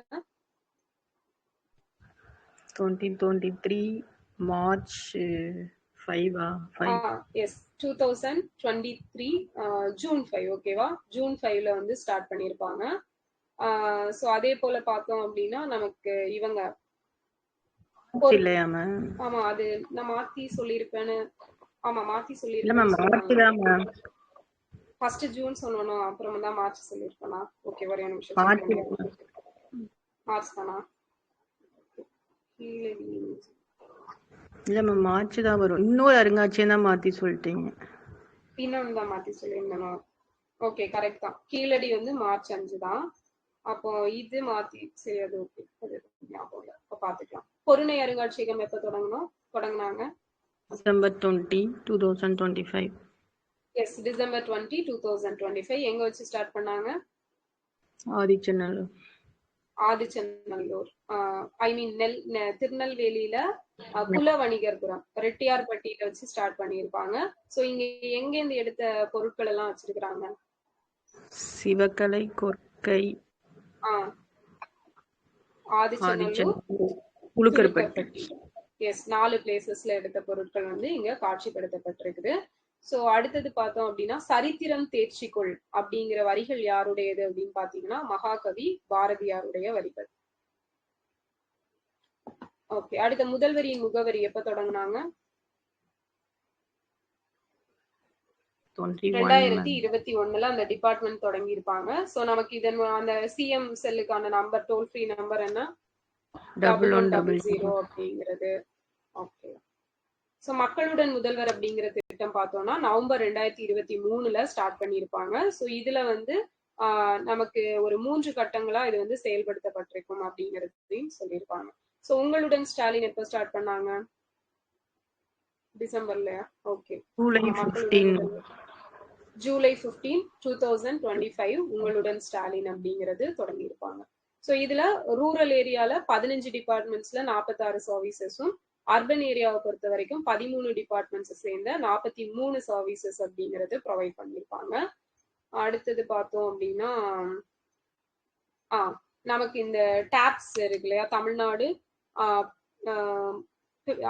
2023 மார்ச் 5. S, 2023 June 5. ஓகேவா? ஜூன் 5ல வந்து ஸ்டார்ட் பண்ணிருப்பாங்க. சோ அதே போல பார்த்தோம் அப்படின்னா நமக்கு இவங்க ஆமா, அது நான் மாத்தி சொல்லிருப்பேன்னு. ஆமா, மாத்தி சொல்லிருக்கேன். ஃபர்ஸ்ட் ஜூன் சொன்னோம், அப்புறம் தான் மார்ச் சொல்லிருக்கேனா? ஓகே, ஒரே நிமிஷம். மார்ச் தானா? இல்ல மேம், மார்ச் தான் வரும். இன்னொரு அருங்காட்சியம் தான் மாத்தி சொல்லிட்டீங்க. இன்னொன்னு தான் மாத்தி சொல்லியிருந்தேன். ஓகே, கரெக்ட் தான். கீழடி வந்து மார்ச் 5 தான். அப்போ இது மாத்தி சரி, அது ஓகே, ஞாபகம் இல்லை. இப்போ பாத்துக்கலாம். பொருணை அருங்காட்சியகம் எப்ப தொடங்கினாங்க? December 20, 2025. Yes, December 20, 2025. எங்க வச்சு ஸ்டார்ட் பண்ணாங்க? ஆதிச்சநல்லூர். ஐ மீன் திருநெல்வேலியில குல வணிகர்புரம் ரெட்டியார்பட்டியில வச்சு ஸ்டார்ட் பண்ணியிருப்பாங்க. சோ இங்க எங்க இருந்து எடுத்த பொருட்கள் எல்லாம் வச்சிருக்காங்க? சிவகலை, கொற்கை, ஆதிச்சநல்லூர், உளுக்கர்பட்டி. எஸ், 4 பிளேசஸ்ல எடுத்த பொருட்கள் வந்து இங்க காட்சிப்படுத்தப்பட்டிருக்குது. சோ அடுத்தது பார்த்தோம் அப்படின்னா சரித்திரம் தேர்ச்சிக்குள் அப்படிங்கிற வரிகள் யாருடையது அப்படின்னு பாத்தீங்கன்னா மகாகவி பாரதியாருடைய வரிகள். ஓகே. அடுத்த முதல்வரின் முகவரி எப்ப தொடங்கினாங்க? 2021ல அந்த டிபார்ட்மெண்ட் தொடங்கி இருப்பாங்க. சோ நமக்கு இதன் அந்த சிஎம் செல்லுக்கான நம்பர், டோல் ஃப்ரீ நம்பர் என்ன? 1100 அப்படிங்கிறது. ஓகே. சோ மக்களுடன் முதல்வர் அப்படிங்கிற திட்டம் பார்த்தோம்னா நவம்பர் 2023ல ஸ்டார்ட் பண்ணியிருப்பாங்க. சோ இதுல வந்து நமக்கு ஒரு 3 கட்டங்களா இது வந்து செயல்படுத்தப்பட்டிருக்கும் அப்படிங்கிறதையும் சொல்லியிருப்பாங்க. சோ உங்களுடன் ஸ்டாலின் எப்ப ஸ்டார்ட் பண்ணாங்க? டிசம்பர்லயா? ஓகே. ஜூலை 15, 2025 உங்களுடன் ஸ்டாலின் அப்படிங்கிறது தொடங்கி இருப்பாங்க. சோ இதுல ரூரல் ஏரியால 15 டிபார்ட்மெண்ட்ஸ்ல 46 சர்வீசஸும், அர்பன் ஏரியாவை பொறுத்த வரைக்கும் 13 டிபார்ட்மெண்ட்ஸ் சேர்ந்த 43 சர்வீசஸ் அப்படிங்கிறது ப்ரொவைட் பண்ணியிருப்பாங்க. அடுத்தது பார்த்தோம் அப்படின்னா நமக்கு இந்த டாப்ஸ் இருக்கு இல்லையா, தமிழ்நாடு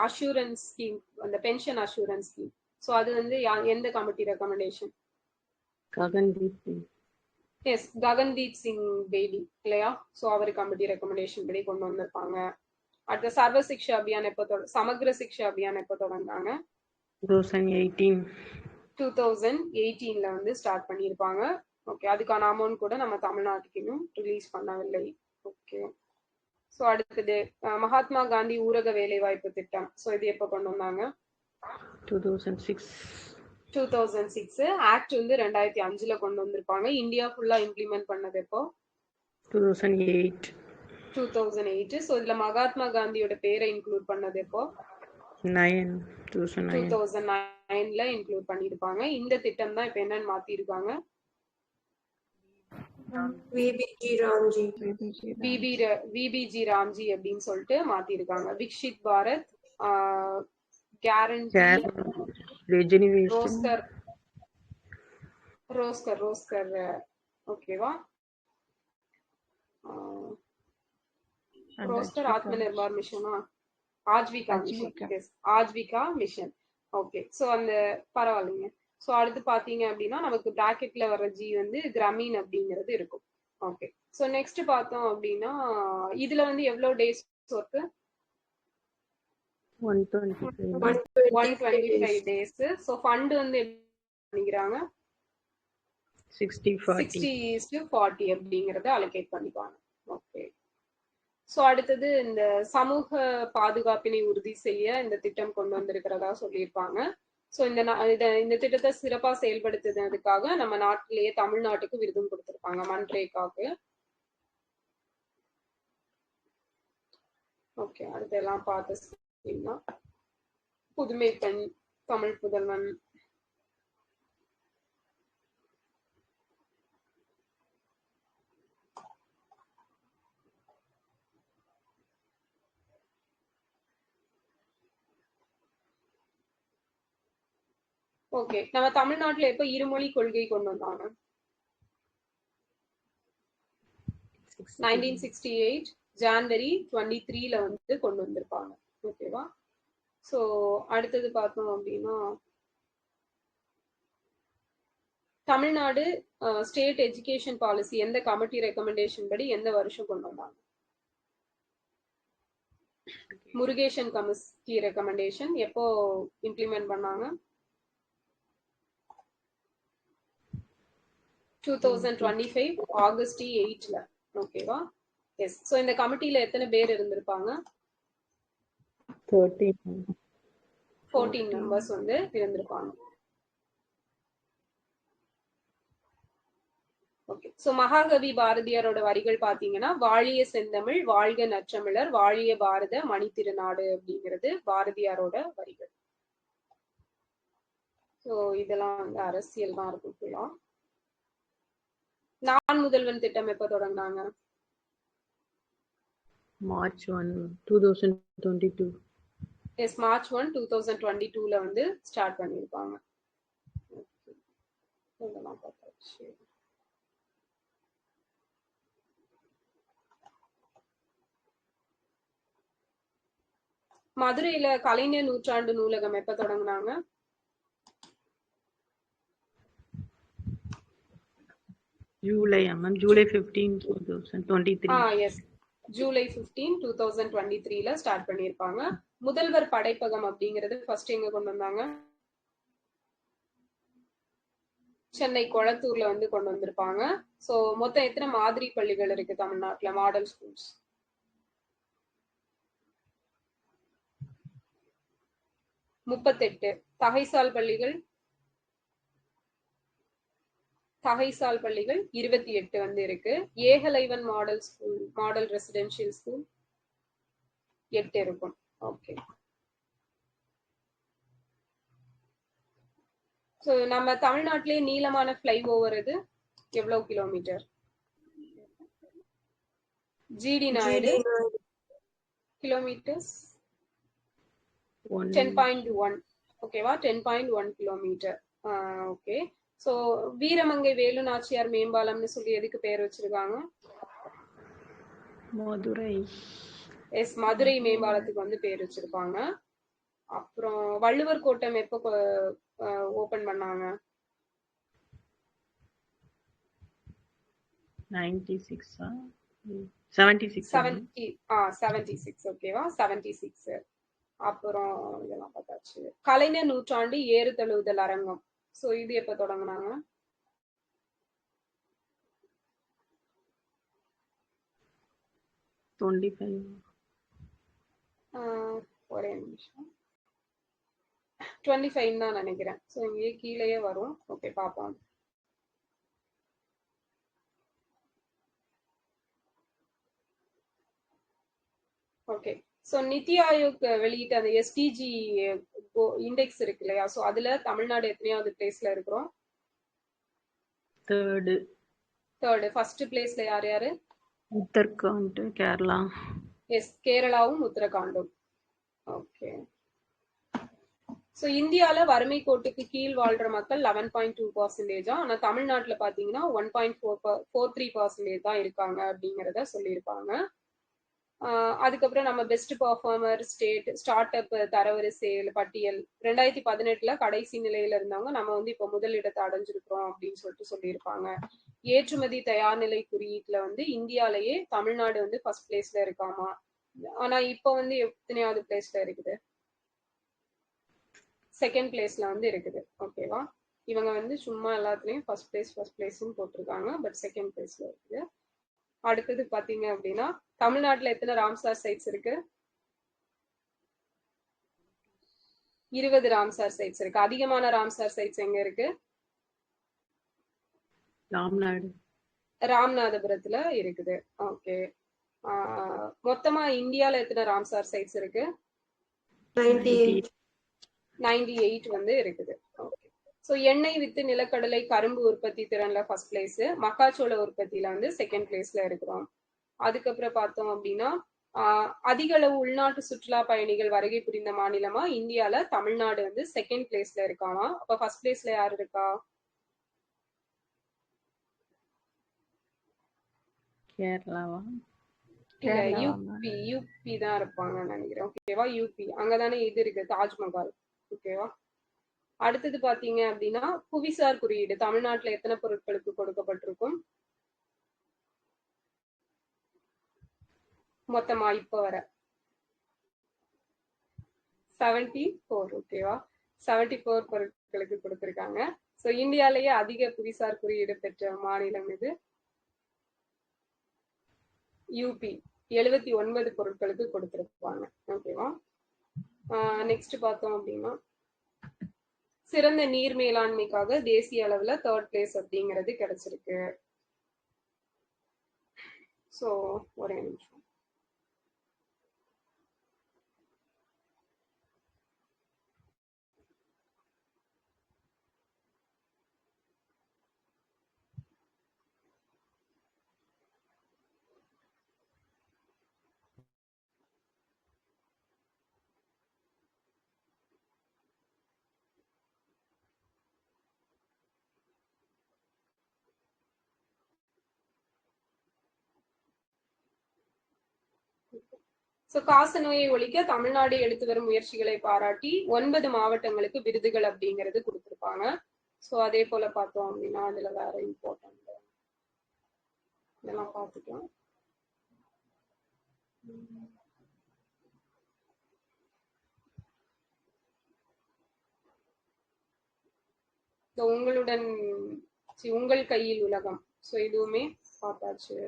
அஷூரன்ஸ் ஸ்கீம், அந்த பென்ஷன் அஷூரன்ஸ் ஸ்கீம். சோ அது வந்து எந்த committee recommendation? Yes, Gagandeep Singh Bedi இல்லையா? சோ அவர் கமிட்டி ரெக்கமெண்டேஷன் படி கொண்டு வந்திருப்பாங்க. அடுத்த சர்வ சிக்ஷா அபியான் எப்போ சமக்ர சிக்ஷா அபியான் எப்போ தொடங்கினாங்க? 2018ல வந்து ஸ்டார்ட் பண்ணியிருப்பாங்க. ஓகே, அதுக்கான அமௌண்ட் கூட நம்ம தமிழ்நாட்டுக்கு இன்னும் ரிலீஸ் பண்ணவில்லை. ஓகே, ஸோ அடுத்தது மகாத்மா காந்தி ஊரக வேலைவாய்ப்பு திட்டம். ஸோ இது எப்போ கொண்டு வந்தாங்க? 2006. ஆக்ட் வந்து 2005ல கொண்டு வந்திருப்பாங்க. இந்தியா ஃபுல்லா இம்ப்ளிமெண்ட் பண்ணது எப்போ? 2008. ஸோ இதுல மகாத்மா காந்தியோட பேரை இன்க்ளூட் பண்ணது எப்போ? 2009ல இன்க்ளூட் பண்ணிருப்பாங்க. இந்த திட்டம் தான் இப்ப என்னன்னு மாத்திருக்காங்க? விபிஜி ராம்ஜி அப்படின்னு சொல்லிட்டு மாத்திருக்காங்க. விக்ஷித் பாரத் கேரண்டி ரோஸ்கர் ஓகேவா? Rozgar Atma Nirbhar மிஷனா? ஆஜ்விகா mission. Okay, so அந்த பரவாயில்லைங்க. ஸோ அடுத்து பாத்தீங்க அப்படின்னா நமக்கு பிராக்கெட்ல வர்ற ஜி வந்து கிராமீன் அப்படிங்கிறது இருக்கும். ஓகே, ஸோ நெக்ஸ்ட் பார்த்தோம் அப்படின்னா இதுல வந்து எவ்வளவு days work? 125 days. So fund வந்து பண்ணிக்கிறாங்க 60:40 அப்படிங்கறத அலோகேட் பண்ணிப்பாங்க. ஓகே, ஸோ அடுத்தது இந்த சமூக பாதுகாப்பினை உறுதி செய்ய இந்த திட்டம் கொண்டு வந்திருக்கிறதா சொல்லியிருப்பாங்க. ஸோ இந்த திட்டத்தை சிறப்பா செயல்படுத்துறதுக்காக நம்ம நாட்டிலேயே தமிழ்நாட்டுக்கு விருதும் கொடுத்திருப்பாங்க, மன்ரேகாக்கு. ஓகே, அடுத்தெல்லாம் பார்த்தீங்கன்னா புதுமை பெண், தமிழ் புதல்வன், ஓகே. நம்ம தமிழ்நாட்டுல எப்ப இருமொழி கொள்கை கொண்டு வந்தாங்க? 1968 ஜான்வரி 23ல வந்து கொண்டு வந்திருப்பாங்க. ஓகேவா? ஸோ அடுத்தது பார்த்தோம் அப்படின்னா தமிழ்நாடு ஸ்டேட் எஜுகேஷன் பாலிசி எந்த கமிட்டி ரெக்கமெண்டேஷன் படி எந்த வருஷம் கொண்டு வந்தாங்க? முருகேசன் கமிட்டி ரெக்கமெண்டேஷன் எப்போ இம்ப்ளிமெண்ட் பண்ணாங்க? 2025 ஆகஸ்ட் 8ல. ஓகேவா? எஸ். ஸோ இந்த கமிட்டியில எத்தனை பேர் இருந்திருப்பாங்க? 14 மெம்பர்ஸ் வந்து இருந்திருப்பாங்க. ஓகே, ஸோ மகாகவி பாரதியாரோட வரிகள் பாத்தீங்கன்னா வாழிய செந்தமிழ், வாழ்க நற்றமிழர், வாழிய பாரத மணித்திருநாடு அப்படிங்கிறது பாரதியாரோட வரிகள். ஸோ இதெல்லாம் வந்து அரசியல் தான் இருக்கும். நான் முதல்வன் திட்டம் எப்ப தொடங்கினாங்க? March 1, 2022. எஸ், March 1, 2022ல வந்து ஸ்டார்ட் பண்ணிருப்பாங்க. மதுரையில கலைஞர் நூற்றாண்டு நூலகம் எப்ப தொடங்கினாங்க? July 15, 2023. எஸ், July 15, 2023ல ஸ்டார்ட் பண்ணிருப்பாங்க. முதல்வர் படைப்பகம் அப்படிங்கிறது ஃபர்ஸ்ட் எங்க கொண்டு வந்தாங்க? சென்னை கொளத்தூர்ல வந்து கொண்டு வந்திருப்பாங்க. சோ மொத்தம் எத்தனை மாதிரி பள்ளிகள் இருக்கு தமிழ்நாட்டுல, மாடல் ஸ்கூல்ஸ்? 38. தகைசால் பள்ளிகள் 28 வந்து இருக்கு. Ekalaivan model school, model residential school 8 இருக்கும். ஓகே, சோ நம்ம தமிழ்நாட்டிலேயே நீளமான ஃப்ளைஓவர் இது எவ்வளவு கிலோமீட்டர்? GT Naidu kilometres 10.1. ஓகேவா? 10.1 கிலோமீட்டர். ஓகே, சோ வீரமங்கை வேலு நாச்சியார் மேம்பாலம்னு சொல்லி எதுக்கு பேர் வச்சிருக்காங்க? மதுரை. எஸ், மதுரை மேம்பாலத்துக்கு வந்து பேர் வச்சிருப்பாங்க. அப்புறம் வள்ளுவர் கோட்டம் எப்போ ஓபன் பண்ணாங்க? 76. ஓகேவா? 76. அப்புறம் இதெல்லாம் பார்த்தாச்சு. கலைஞர் நூற்றாண்டு ஏறு தழுவுதல் அரங்கம், சோ இது எப்ப தொடங்கினாங்க? 25. ஒரே நிமிஷம் 25 தான் நினைக்கிறேன். ஸோ இங்கே கீழேயே வரும். ஓகே பார்ப்போம். ஓகே ஸோ நித்தி ஆயோக் வெளியிட்ட அந்த எஸ்டிஜி இண்டெக்ஸ் இருக்கு இல்லையா, ஸோ அதுல தமிழ்நாடு எத்தனையாவது பிளேஸ்ல இருக்கிறோம்? தேர்டு. ஃபர்ஸ்ட் பிளேஸ்ல யார் யாரு? உத்தரகாண்ட், கேரளா. எஸ், கேரளாவும் உத்தரகாண்டும். ஓகே ஸோ இந்தியால வறுமை கோட்டுக்கு கீழ் வாழ்ற மக்கள் 11.2%, ஆனா தமிழ்நாட்டுல பாத்தீங்கன்னா 1.43% தான் இருக்காங்க அப்படிங்கிறத சொல்லியிருப்பாங்க. அதுக்கப்புறம் நம்ம best performer state start up தரவரிசை பட்டியல் 2018 கடைசி நிலையில இருந்தாங்க, நம்ம வந்து இப்போ முதலிடத்தை அடைஞ்சிருக்கிறோம் அப்படின்னு சொல்லிட்டு சொல்லியிருப்பாங்க. ஏற்றுமதி தயார் நிலை குறியீட்டுல வந்து இந்தியாலேயே தமிழ்நாடு வந்து ஃபர்ஸ்ட் பிளேஸ்ல இருக்காமா, ஆனா இப்போ வந்து எத்தனையாவது பிளேஸ்ல இருக்குது? செகண்ட் பிளேஸ்ல வந்து இருக்குது. ஓகேவா, இவங்க வந்து சும்மா எல்லாத்துலயும் ஃபர்ஸ்ட் பிளேஸ்ன்னு போட்டிருக்காங்க, பட் செகண்ட் பிளேஸ்ல இருக்குது. அடுத்தது பாத்தீங்க அப்படின்னா தமிழ்நாட்டுல எத்தனை ராம்சார் சைட்ஸ் இருக்கு? 20 ராம்சார் சைட்ஸ் இருக்கு. அதிகமான ராம்சார் சைட்ஸ் எங்க இருக்கு? ராமநாதபுரத்துல இருக்குது. ஓகே, மொத்தமா இந்தியால எத்தனை ராம்சார் சைட்ஸ் இருக்கு? 98 வந்து இருக்குது. ஓகே, ஸோ எண்ணெய் வித்து நிலக்கடலை கரும்பு உற்பத்தி திறன்ல ஃபர்ஸ்ட் பிளேஸ், மக்காச்சோள உற்பத்தியில வந்து செகண்ட் பிளேஸ்ல இருக்கிறோம். அதுக்கப்புறம் பார்த்தோம் அப்படின்னா அதிக அளவு உள்நாட்டு சுற்றுலா பயணிகள் வருகை புரிந்த மாநிலமா இந்தியால தமிழ்நாடு வந்து செகண்ட் பிளேஸ்ல இருக்காமா. அப்ப ஃபர்ஸ்ட் பிளேஸ்ல யாரு இருக்கா? கேரளாவா? யூபி தான் இருப்பாங்கன்னு நினைக்கிறேன். ஓகேவா, யூபி அங்கதானே இது இருக்கு, தாஜ்மஹால். ஓகேவா, அடுத்தது பாத்தீங்க அப்படின்னா புவிசார் குறியீடு தமிழ்நாட்டுல எத்தனை பொருட்களுக்கு கொடுக்கப்பட்டிருக்கும் மொத்தமா இப்ப வர? 74. ஓகேவா, 74 பொருட்களுக்கு கொடுத்திருக்காங்க. சோ இந்தியாலேயே அதிக புவிசார் குறியீடு பெற்ற மாநிலம் இது யூபி, 79 பொருட்களுக்கு கொடுத்திருப்பாங்க. ஓகேவா, நெக்ஸ்ட் பார்த்தோம் அப்படின்னா சிறந்த நீர் மேலாண்மைக்காக தேசிய அளவுல 3rd பிளேஸ் அப்படிங்கிறது கிடைச்சிருக்கு. சோ ஒரே நிமிஷம். ஸோ காச நோயை ஒழிக்க தமிழ்நாடு எடுத்து வரும் முயற்சிகளை பாராட்டி 9 மாவட்டங்களுக்கு விருதுகள் அப்படிங்கிறது கொடுத்துருப்பாங்க. ஸோ அதே போல பார்த்தோம் அப்படின்னா அதுல வேற இம்பார்ட்டன்ட் இதெல்லாம் பார்த்துக்கலாம். உங்களுடன் உங்கள் கையில் உலகம், ஸோ இதுவுமே பார்த்தாச்சு.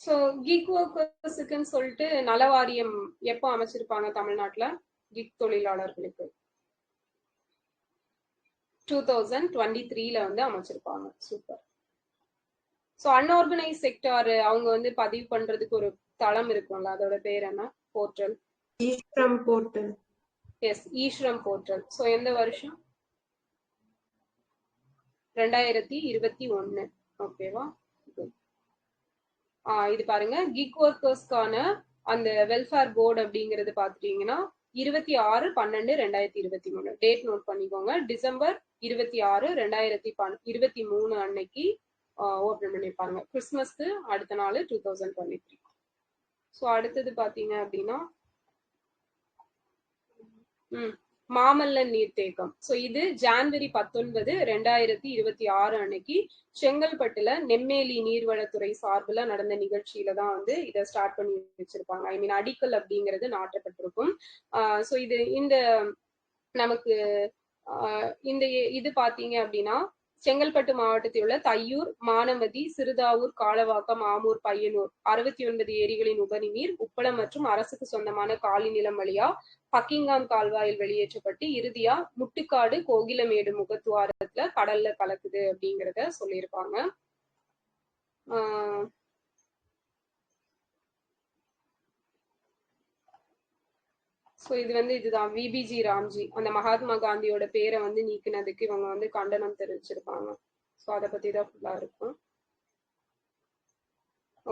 ஸோ கிக் ஒர்க்கர்ஸுக்குன்னு சொல்லிட்டு நல வாரியம் எப்போ அமைச்சிருப்பாங்க தமிழ்நாட்டுல கிக் தொழிலாளர்களுக்கு? 2023 வந்து அமைச்சிருப்பாங்க. சூப்பர். ஸோ அன்ஆர்கனைஸ் செக்டார் அவங்க வந்து பதிவு பண்றதுக்கு ஒரு தளம் இருக்கும்ல, அதோட பேர் என்ன? Portal. EShram portal. Yes, eShram portal. So எந்த வருஷம்? 2021. ஓகேவா, இது பாருங்க, கிக் ஒர்க்கர்ஸ்க்கான அந்த வெல்ஃபேர் போர்டு அப்படிங்கிறது பாத்துட்டீங்கன்னா 26/12/2023 டேட் நோட் பண்ணிக்கோங்க. டிசம்பர் 26, 2023 அன்னைக்கு ஓபன் பண்ணிருப்பாங்க. கிறிஸ்துமஸ்க்கு அடுத்த நாள் 2023. ஸோ அடுத்தது பாத்தீங்க அப்படின்னா மாமல்லன் நீர்த்தேக்கம். ஸோ இது ஜான்வரி 19, 2026 அன்னைக்கு செங்கல்பட்டுல நெம்மேலி நீர்வளத்துறை சார்பில் நடந்த நிகழ்ச்சியில தான் வந்து இதை ஸ்டார்ட் பண்ணி வச்சிருப்பாங்க. ஐ மீன் அடிக்கல் அப்படிங்கிறது நாட்டப்பட்டிருக்கும். ஸோ இது இந்த நமக்கு இந்த இது பாத்தீங்க அப்படின்னா செங்கல்பட்டு மாவட்டத்தில் உள்ள தையூர், மானமதி, சிறுதாவூர், காலவாக்கம், ஆமூர், பையனூர் 69 ஏரிகளின் உபரிநீர் உப்பளம் மற்றும் அரசுக்கு சொந்தமான காலி நிலம் வழியா பக்கிங்காம் கால்வாயில் வெளியேற்றப்பட்டு இறுதியா முட்டுக்காடு கோகிலமேடு முகத்துவாரத்துல கடல்ல கலக்குது அப்படிங்கிறத சொல்லியிருப்பாங்க. ஸோ இது வந்து இதுதான் விபிஜி ராம்ஜி, அந்த மகாத்மா காந்தியோட பேரை வந்து நீக்கினதுக்கு இவங்க வந்து கண்டனம் தெரிவிச்சிருப்பாங்க. ஸோ அதை பத்தி தான் ஃபுல்லா இருக்கும்.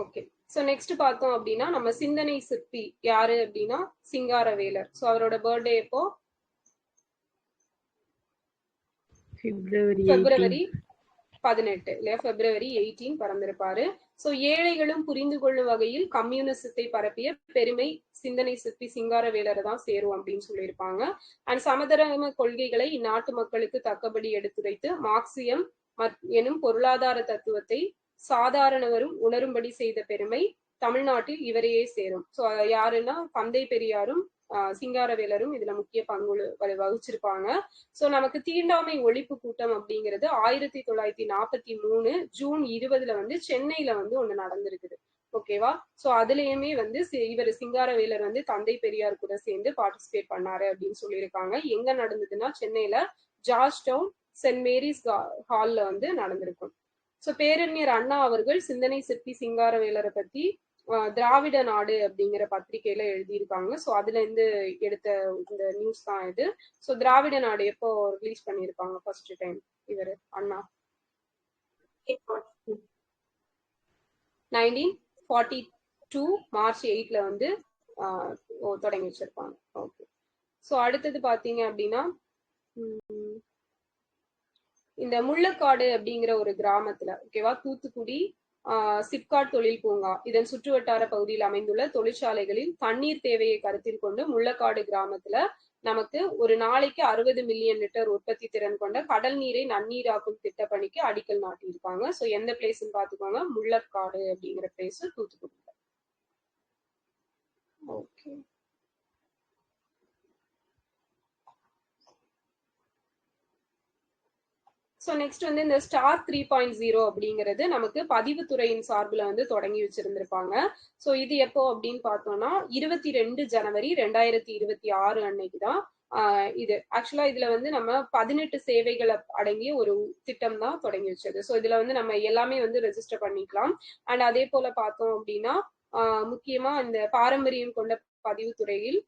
ஓகே, ஸோ நெக்ஸ்ட் பார்த்தோம் அப்படின்னா நம்ம சிந்தனை சிற்பி யாரு அப்படின்னா சிங்காரவேலர். ஸோ அவரோட பர்த்டே எப்போ? பிப்ரவரி 18 இல்லையா? பிப்ரவரி 18 பிறந்திருப்பாரு. ஸோ ஏழைகளும் புரிந்து கொள்ளும் வகையில் கம்யூனிசத்தை பரப்பிய பெருமை சிந்தனை சிற்பி சிங்காரவேலரை தான் சேரும் அப்படின்னு சொல்லியிருப்பாங்க. அண்ட் சமதர்ம கொள்கைகளை இந்நாட்டு மக்களுக்கு தக்கபடி எடுத்துரைத்து மார்க்சியம் எனும் பொருளாதார தத்துவத்தை சாதாரணவரும் உணரும்படி செய்த பெருமை தமிழ்நாட்டில் இவரையே சேரும். ஸோ யாருன்னா தந்தை பெரியாரும் சிங்காரவேலரும் இதுல முக்கிய பங்கு வகிச்சிருப்பாங்க. சோ நமக்கு தீண்டாமை ஒழிப்பு கூட்டம் அப்படிங்கிறது 1943 ஜூன் 20 வந்து சென்னையில வந்து ஒண்ணு நடந்திருக்குது. ஓகேவா? சோ அதுலயுமே வந்து இவர் சிங்காரவேலர் வந்து தந்தை பெரியார் கூட சேர்ந்து பார்ட்டிசிபேட் பண்ணாரு அப்படின்னு சொல்லியிருக்காங்க. எங்க நடந்ததுன்னா சென்னையில ஜார்ஜ் டவுன் சென்ட் மேரிஸ் ஹால்ல வந்து நடந்திருக்கும். சோ பேரறிஞர் அண்ணா அவர்கள் சிந்தனை சிற்பி சிங்காரவேலரை பத்தி திராவிட நாடு அப்படிங்கிற பத்திரிகையில எழுதியிருக்காங்க. ஸோ அதுல இருந்து எடுத்த இந்த நியூஸ் தான் இது. ஸோ திராவிட நாடு எப்போ ரிலீஸ் பண்ணியிருப்பாங்க ஃபர்ஸ்ட் டைம் இவர் அண்ணா? 1942 மார்ச் 8 வந்து தொடங்கி வச்சிருப்பாங்க. ஓகே, ஸோ அடுத்தது பாத்தீங்க அப்படின்னா இந்த முள்ளக்காடு அப்படிங்கிற ஒரு கிராமத்துல, ஓகேவா, தூத்துக்குடி சிப்காட் தொழில் பூங்கா இதன் சுற்றுவட்டார பகுதியில் அமைந்துள்ள தொழிற்சாலைகளில் தண்ணீர் தேவையை கருத்தில் கொண்டு முள்ளக்காடு கிராமத்துல நமக்கு ஒரு நாளைக்கு 60 மில்லியன் லிட்டர் உற்பத்தி திறன் கொண்ட கடல் நீரை நன்னீராக்கும் திட்டப்பணிக்கு அடிக்கல் நாட்டியிருக்காங்க. ஸோ எந்த பிளேஸ்ன்னு பாத்துக்கோங்க, முள்ளக்காடு அப்படிங்கிற பிளேஸ் தூத்துக்குடியில. ஓகே, ஸோ நெக்ஸ்ட் வந்து இந்த ஸ்டார் 3.0 அப்படிங்கிறது நமக்கு பதிவுத்துறையின் சார்பில் வந்து தொடங்கி வச்சிருந்திருப்பாங்க. ஸோ இது எப்போ அப்படின்னு பார்த்தோம்னா 22 ஜனவரி 2026 அன்னைக்கு தான் இது ஆக்சுவலா இதுல வந்து நம்ம 18 சேவைகளை அடங்கிய ஒரு திட்டம் தான் தொடங்கி வச்சது. ஸோ இதுல வந்து நம்ம எல்லாமே வந்து ரெஜிஸ்டர் பண்ணிக்கலாம். அண்ட் அதே போல பார்த்தோம் அப்படின்னா முக்கியமா இந்த பாரம்பரியம் கொண்ட பதிவுத்துறையில்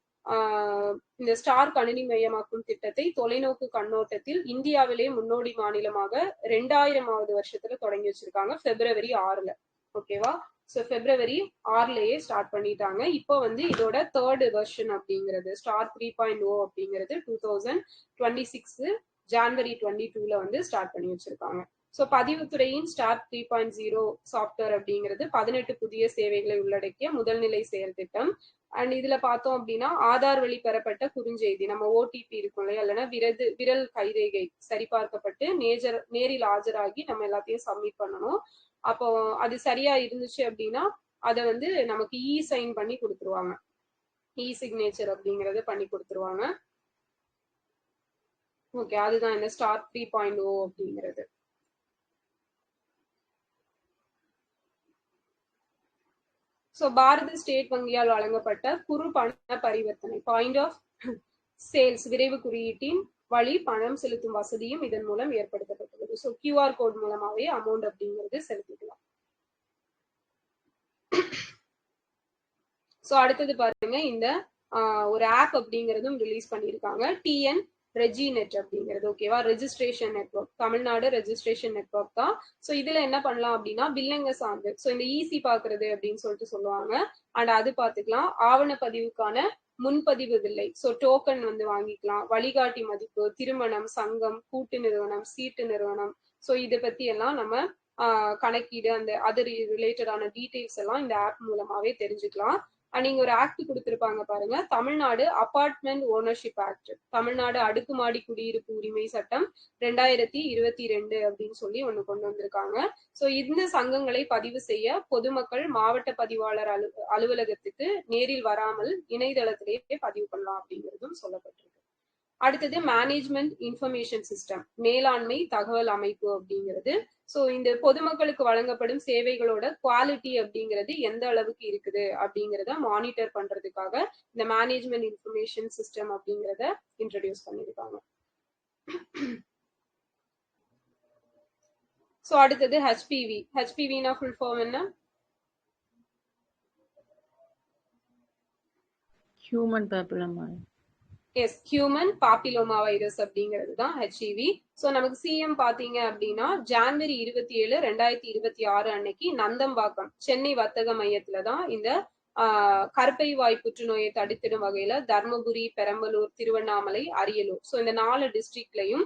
இந்த ஸ்டார் கணினி மையமாக்கும் திட்டத்தை தொலைநோக்கு கண்ணோட்டத்தில் இந்தியாவிலே முன்னோடி மாநிலமாக 2000வது வருஷத்துல தொடங்கி வச்சிருக்காங்க, பிப்ரவரி 6. ஓகேவா? ஸோ பிப்ரவரி 6லயே ஸ்டார்ட் பண்ணிட்டாங்க. இப்போ வந்து இதோட 3rd வெர்ஷன் அப்படிங்கிறது ஸ்டார் 3.0 அப்படிங்கிறது 2026 ஜான்வரி 22ல வந்து ஸ்டார்ட் பண்ணி வச்சிருக்காங்க. ஸோ பதிவுத்துறையின் ஸ்டார் 3.0 சாஃப்ட்வேர் அப்படிங்கிறது 18 புதிய சேவைகளை உள்ளடக்கிய முதல்நிலை செயல் திட்டம். அண்ட் இதுல பார்த்தோம் அப்படின்னா ஆதார் வழி பெறப்பட்ட குறுஞ்செய்தி, நம்ம ஓடிபி இருக்கும் இல்லையா, இல்லைன்னா விரல் கைரேகை சரிபார்க்கப்பட்டு நேரில் ஆஜராகி நம்ம எல்லாத்தையும் சப்மிட் பண்ணணும். அப்போ அது சரியா இருந்துச்சு அப்படின்னா அதை வந்து நமக்கு சைன் பண்ணி கொடுத்துருவாங்க, சிக்னேச்சர் அப்படிங்கறது பண்ணி கொடுத்துருவாங்க. ஓகே, அதுதான் இந்த ஸ்டார் 3.0 அப்படிங்கிறது. ஸோ பாரத ஸ்டேட் வங்கியால் வழங்கப்பட்ட குறு பண பரிவர்த்தனை பாயிண்ட் ஆஃப் சேல்ஸ் விரைவு குறியீட்டின் வழி பணம் செலுத்தும் வசதியும் இதன் மூலம் ஏற்படுத்தப்பட்டுள்ளது. ஸோ கியூஆர் கோட் மூலமாவே அமௌண்ட் அப்படிங்கிறது செலுத்திக்கலாம். ஸோ அடுத்தது பாருங்க, இந்த ஒரு ஆப் அப்படிங்கிறதும் ரிலீஸ் பண்ணியிருக்காங்க, டிஎன் ரெஜிநெட் அப்படிங்கிறது. ஓகேவா? Registration network, Tamil Nadu registration network தான். ஸோ இதுல என்ன பண்ணலாம் அப்படின்னா பில்லங்க சான்று, ஸோ இந்த ஈசி பாக்குறது அப்படின்னு சொல்லிட்டு சொல்லுவாங்க. அண்ட் அது பாத்துக்கலாம். ஆவணப்பதிவுக்கான முன்பதிவு வில்லை, ஸோ டோக்கன் வந்து வாங்கிக்கலாம். வழிகாட்டி மதிப்பு, திருமணம், சங்கம், கூட்டு நிறுவனம், சீட்டு நிறுவனம், ஸோ இதை பத்தி எல்லாம் நம்ம கணக்கீடு அந்த அது ரிலேட்டடான டீடைல்ஸ் எல்லாம் இந்த ஆப் மூலமாவே தெரிஞ்சுக்கலாம். நீங்க ஒரு ஆக்ட் கொடுத்திருப்பாங்க பாருங்க, Tamil Nadu apartment ownership act, Tamil Nadu அடுக்குமாடி குடியிருப்பு உரிமை சட்டம் 2022 அப்படின்னு சொல்லி ஒண்ணு கொண்டு வந்திருக்காங்க. சோ இந்த சங்கங்களை பதிவு செய்ய பொதுமக்கள் மாவட்ட பதிவாளர் அலுவலகத்துக்கு நேரில் வராமல் இணையதளத்திலேயே பதிவு பண்ணலாம் அப்படிங்கிறதும் சொல்லப்பட்டிருக்கு. அடுத்தது மேனேஜ்மெண்ட் இன்ஃபர்மேஷன் சிஸ்டம், மேலாண்மை தகவல் அமைப்பு அப்படிங்கிறது. சோ இந்த பொதுமக்களுக்கு வழங்கப்படும் சேவைகளோட குவாலிட்டி அப்படிங்கிறது எந்த அளவுக்கு இருக்குது அப்படிங்கிறத மானிட்டர் பண்றதுக்காக இந்த மேனேஜ்மெண்ட் இன்ஃபர்மேஷன் சிஸ்டம் அப்படிங்கிறத இன்ட்ரடியூஸ் பண்ணிருக்காங்க. சோ அடுத்தது ஹெச்பிவி. ஹெச்பிவினா ஃபுல் ஃபார்ம் என்ன? Human papilloma. Yes, human papilloma virus அப்படிங்கிறது தான் ஹெச்இவி. ஸோ நமக்கு சிஎம் பாத்தீங்க அப்படின்னா ஜான்வரி 27, 2026 அன்னைக்கு நந்தம்பாக்கம் சென்னை வர்த்தக மையத்துல தான் இந்த கருப்பை வாய் புற்றுநோயை தடுத்திடும் வகையில தர்மபுரி, பெரம்பலூர், திருவண்ணாமலை, அரியலூர், ஸோ இந்த 4 டிஸ்ட்ரிக்ட்லயும்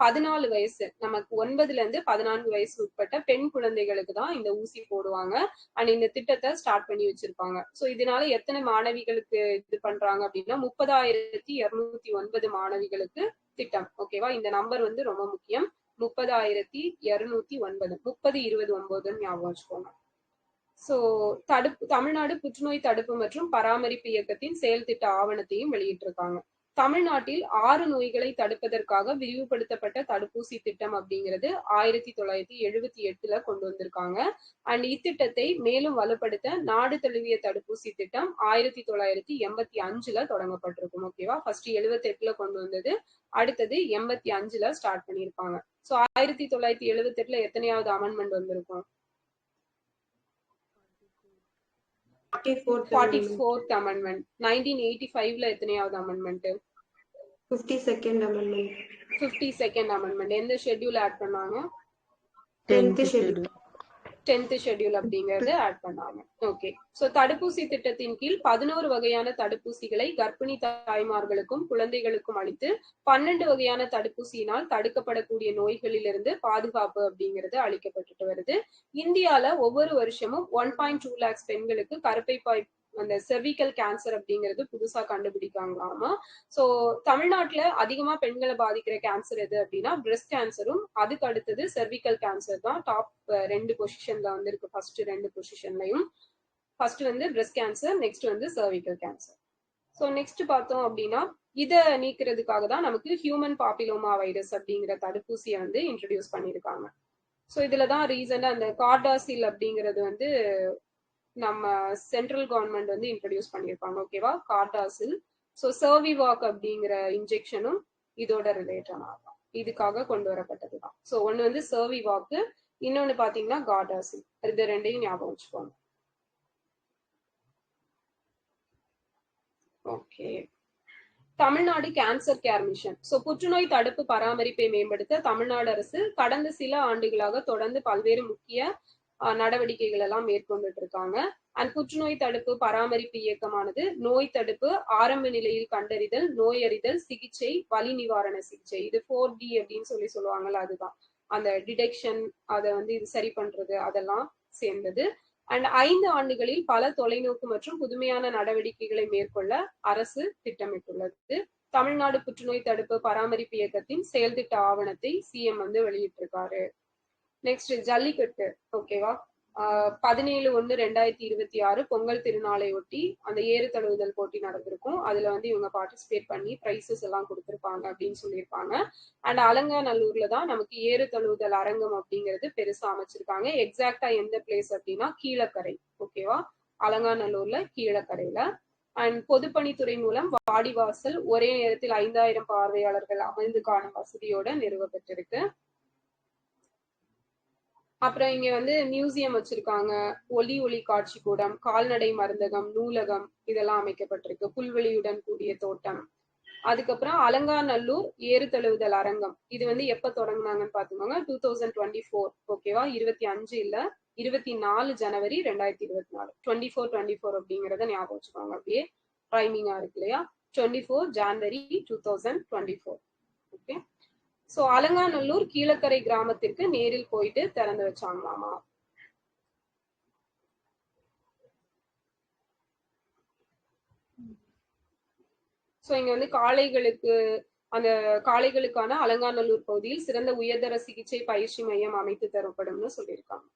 14 வயசு, நமக்கு 9ல இருந்து 14 வயசு உட்பட்ட பெண் குழந்தைகளுக்கு தான் இந்த ஊசி போடுவாங்க. அண்ட் இந்த திட்டத்தை ஸ்டார்ட் பண்ணி வச்சிருப்பாங்க. சோ இதனால எத்தனை மாணவிகளுக்கு இது பண்றாங்க அப்படின்னா 30,209 மாணவிகளுக்கு திட்டம். ஓகேவா, இந்த நம்பர் வந்து ரொம்ப முக்கியம். 30,209, 30-29 ஞாபகம் வச்சுக்கோங்க. சோ தமிழ்நாடு புற்றுநோய் தடுப்பு மற்றும் பராமரிப்பு இயக்கத்தின் செயல் திட்ட ஆவணத்தையும் வெளியிட்டிருக்காங்க. தமிழ்நாட்டில் 6 நோய்களை தடுப்பதற்காக விரிவுபடுத்தப்பட்ட தடுப்பூசி திட்டம் அப்படிங்கிறது 1978ல கொண்டு வந்திருக்காங்க. அண்ட் இத்திட்டத்தை மேலும் வலுப்படுத்த நாடு தழுவிய தடுப்பூசி திட்டம் 1985ல தொடங்கப்பட்டிருக்கும். ஓகேவா, ஃபர்ஸ்ட் 78ல கொண்டு வந்தது, அடுத்தது 85ல ஸ்டார்ட் பண்ணிருப்பாங்க. சோ 1978ல எத்தனையாவது அமெண்ட்மெண்ட் வந்திருக்கும்? 44th amendment. 1985ல எத்தனையாவது amendment? 52nd amendment. 52nd amendment. எந்த ஷெட்யூல் ஆட் பண்ணாங்க? 10th schedule. 10th ஷெட்யூல் அப்படிங்கறது ஆட் பண்ணாங்க. ஓகே, சோ தடுப்பூசி திட்டத்தின் கீழ் 11 வகையான தடுப்பூசிகளை கர்ப்பிணி தாய்மார்களுக்கும் குழந்தைகளுக்கும் அளித்து 12 வகையான தடுப்பூசியினால் தடுக்கப்படக்கூடிய நோய்களிலிருந்து பாதுகாப்பு அப்படிங்கிறது அளிக்கப்பட்டு வருது. இந்தியால ஒவ்வொரு வருஷமும் 1.2 lakhs பெண்களுக்கு கருப்பை வாய் அந்த செர்விக்கல் கேன்சர் அப்படிங்கிறது புதுசா கண்டுபிடிக்காங்களாமா. சோ தமிழ்நாட்டுல அதிகமா பெண்களை பாதிக்கிற கேன்சர் எது அப்படின்னா பிரெஸ்ட் கேன்சரும், அதுக்கு அடுத்தது செர்விக்கல் கேன்சர் தான் டாப் 2 பொசிஷன்ல வந்து இருக்கு. ஃபர்ஸ்ட் 2 பொசிஷன்லயும் ஃபர்ஸ்ட் வந்து பிரெஸ்ட் கேன்சர், நெக்ஸ்ட் வந்து செர்விக்கல் கேன்சர். சோ நெக்ஸ்ட் பார்த்தோம் அப்படின்னா இதை நீக்கிறதுக்காக தான் நமக்கு ஹியூமன் பாப்பிலோமா வைரஸ் அப்படிங்கிற தடுப்பூசியை வந்து இன்ட்ரடியூஸ் பண்ணிருக்காங்க. சோ இதுலதான் ரீசனா அந்த கார்டாசில் அப்படிங்கிறது வந்து நம்ம சென்ட்ரல் கவர்மெண்ட் வந்து இன்ட்ரடியூஸ் பண்ணிருப்பாங்க. ஓகேவா, கார்டாசில். சோ சர்விவாக் அப்படிங்கிற இன்ஜெக்ஷனும் இதோட ரிலேட்டட் ஆகும், இதுக்காக கொண்டு வரப்பட்டதுதான். சோ ஒன்னு வந்து சர்விவாக்கு, இன்னொன்னு பாத்தீங்கன்னா கார்டாசில். இது ரெண்டையும் ஞாபகம் வச்சுக்கோங்க. Okay, Tamil Nadu cancer care mission. So புற்றுநோய் தடுப்பு பராமரிப்பை மேம்படுத்த தமிழ்நாடு அரசு கடந்த சில ஆண்டுகளாக தொடர்ந்து பல்வேறு முக்கிய நடவடிக்கைகள் எல்லாம் மேற்கொண்டுட்டு இருக்காங்க. அண்ட் புற்றுநோய் தடுப்பு பராமரிப்பு இயக்கமானது நோய் தடுப்பு, ஆரம்ப நிலையில் கண்டறிதல், நோய் அறிதல், சிகிச்சை, வலி நிவாரண சிகிச்சை, இது 4D அப்படின்னு சொல்லுவாங்கல்ல, அதுதான் அந்த டிடெக்ஷன், அதை வந்து இது சரி பண்றது, அதெல்லாம் சேர்ந்தது. அண்ட் 5 ஆண்டுகளில் பல தொலைநோக்கு மற்றும் புதுமையான நடவடிக்கைகளை மேற்கொள்ள அரசு திட்டமிட்டுள்ளது. தமிழ்நாடு புற்றுநோய் தடுப்பு பராமரிப்பு இயக்கத்தின் செயல் திட்ட ஆவணத்தை சிஎம் வந்து வெளியிட்டிருக்காரு. நெக்ஸ்ட் ஜல்லிக்கட்டு. ஓகேவா, 17/1/2026 பொங்கல் திருநாளை ஒட்டி அந்த ஏறு தழுவுதல் போட்டி நடந்திருக்கும். அதுல வந்து இவங்க பார்ட்டிசிபேட் பண்ணி பிரைசஸ் எல்லாம் கொடுத்திருப்பாங்க அப்படின்னு சொல்லியிருப்பாங்க. அண்ட் அலங்காநல்லூர்ல தான் நமக்கு ஏறு தழுவுதல் அரங்கம் அப்படிங்கிறது பெருசா அமைச்சிருக்காங்க. எக்ஸாக்டா எந்த பிளேஸ் அப்படின்னா கீழக்கரை. ஓகேவா, அலங்காநல்லூர்ல கீழக்கரையில. அண்ட் பொதுப்பணித்துறை மூலம் வாடிவாசல் ஒரே நேரத்தில் 5000 பார்வையாளர்கள் அமர்ந்து காணும் வசதியோட நிறுவப்பட்டிருக்கு. அப்புறம் இங்க வந்து மியூசியம் வச்சிருக்காங்க, ஒளி காட்சி கூடம், கால்நடை மருந்தகம், நூலகம் இதெல்லாம் அமைக்கப்பட்டிருக்கு, புல்வெளியுடன் கூடிய தோட்டம். அதுக்கப்புறம் அலங்காநல்லூர் ஏறு தழுவுதல் அரங்கம், இது வந்து எப்ப தொடங்கினாங்கன்னு பாத்துக்கோங்க, 2024. ஓகேவா, 25 இல்ல 24 ஜனவரி 2024. 24 அப்படிங்கறத ஞாபகம் வச்சுக்கோங்க, அப்படியே டைமிங்கா இருக்கு இல்லையா, 24 ஜனவரி 2024. ஓகே, சோ அலங்காநல்லூர் கீழக்கரை கிராமத்திற்கு நேரில் போயிட்டு திறந்து வச்சாங்களாமா. சோ இங்க வந்து அந்த காளைகளுக்கான அலங்காநல்லூர் பகுதியில் சிறந்த உயர்தர சிகிச்சை பயிற்சி மையம் அமைத்து தரப்படும்னு சொல்லியிருக்காங்க.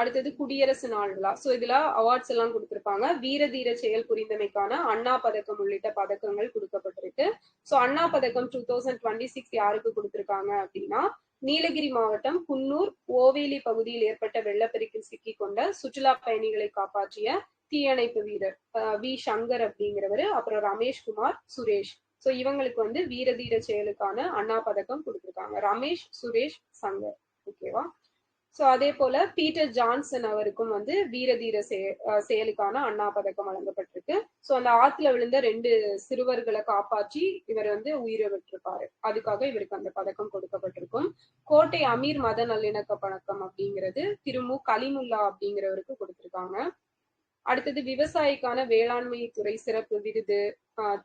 அடுத்தது குடியரசு நாள் விழா. சோ இதுல அவார்ட்ஸ் எல்லாம் கொடுத்திருப்பாங்க. வீர தீர செயல் புரிந்தமைக்கான அண்ணா பதக்கம் உள்ளிட்ட பதக்கங்கள் கொடுக்கப்பட்டிருக்கு. சோ அண்ணா பதக்கம் 2026 யாருக்கு கொடுத்திருக்காங்க அப்படின்னா, நீலகிரி மாவட்டம் குன்னூர் ஓவேலி பகுதியில் ஏற்பட்ட வெள்ளப்பெருக்கில் சிக்கிக் கொண்ட சுற்றுலா பயணிகளை காப்பாற்றிய தீயணைப்பு வீரர் வி சங்கர் அப்படிங்கிறவரு, அப்புறம் ரமேஷ்குமார், சுரேஷ். சோ இவங்களுக்கு வந்து வீரதீர செயலுக்கான அண்ணா பதக்கம் கொடுத்திருக்காங்க. ரமேஷ், சுரேஷ், சங்கர். ஓகேவா? சோ அதே போல பீட்டர் ஜான்சன் அவருக்கும் வந்து வீரதீர செயலுக்கான அண்ணா பதக்கம் வழங்கப்பட்டிருக்கு. சோ அந்த ஆத்துல விழுந்த 2 சிறுவர்களை காப்பாற்றி இவர் வந்து உயிரை விட்டிருப்பாரு. அதுக்காக இவருக்கு அந்த பதக்கம் கொடுக்கப்பட்டிருக்கும். கோட்டை அமீர் மத நல்லிணக்க பதக்கம் அப்படிங்கிறது திருமு கலிமுல்லா அப்படிங்கிறவருக்கு கொடுத்திருக்காங்க. அடுத்தது விவசாயிக்கான வேளாண்மை துறை சிறப்பு விருது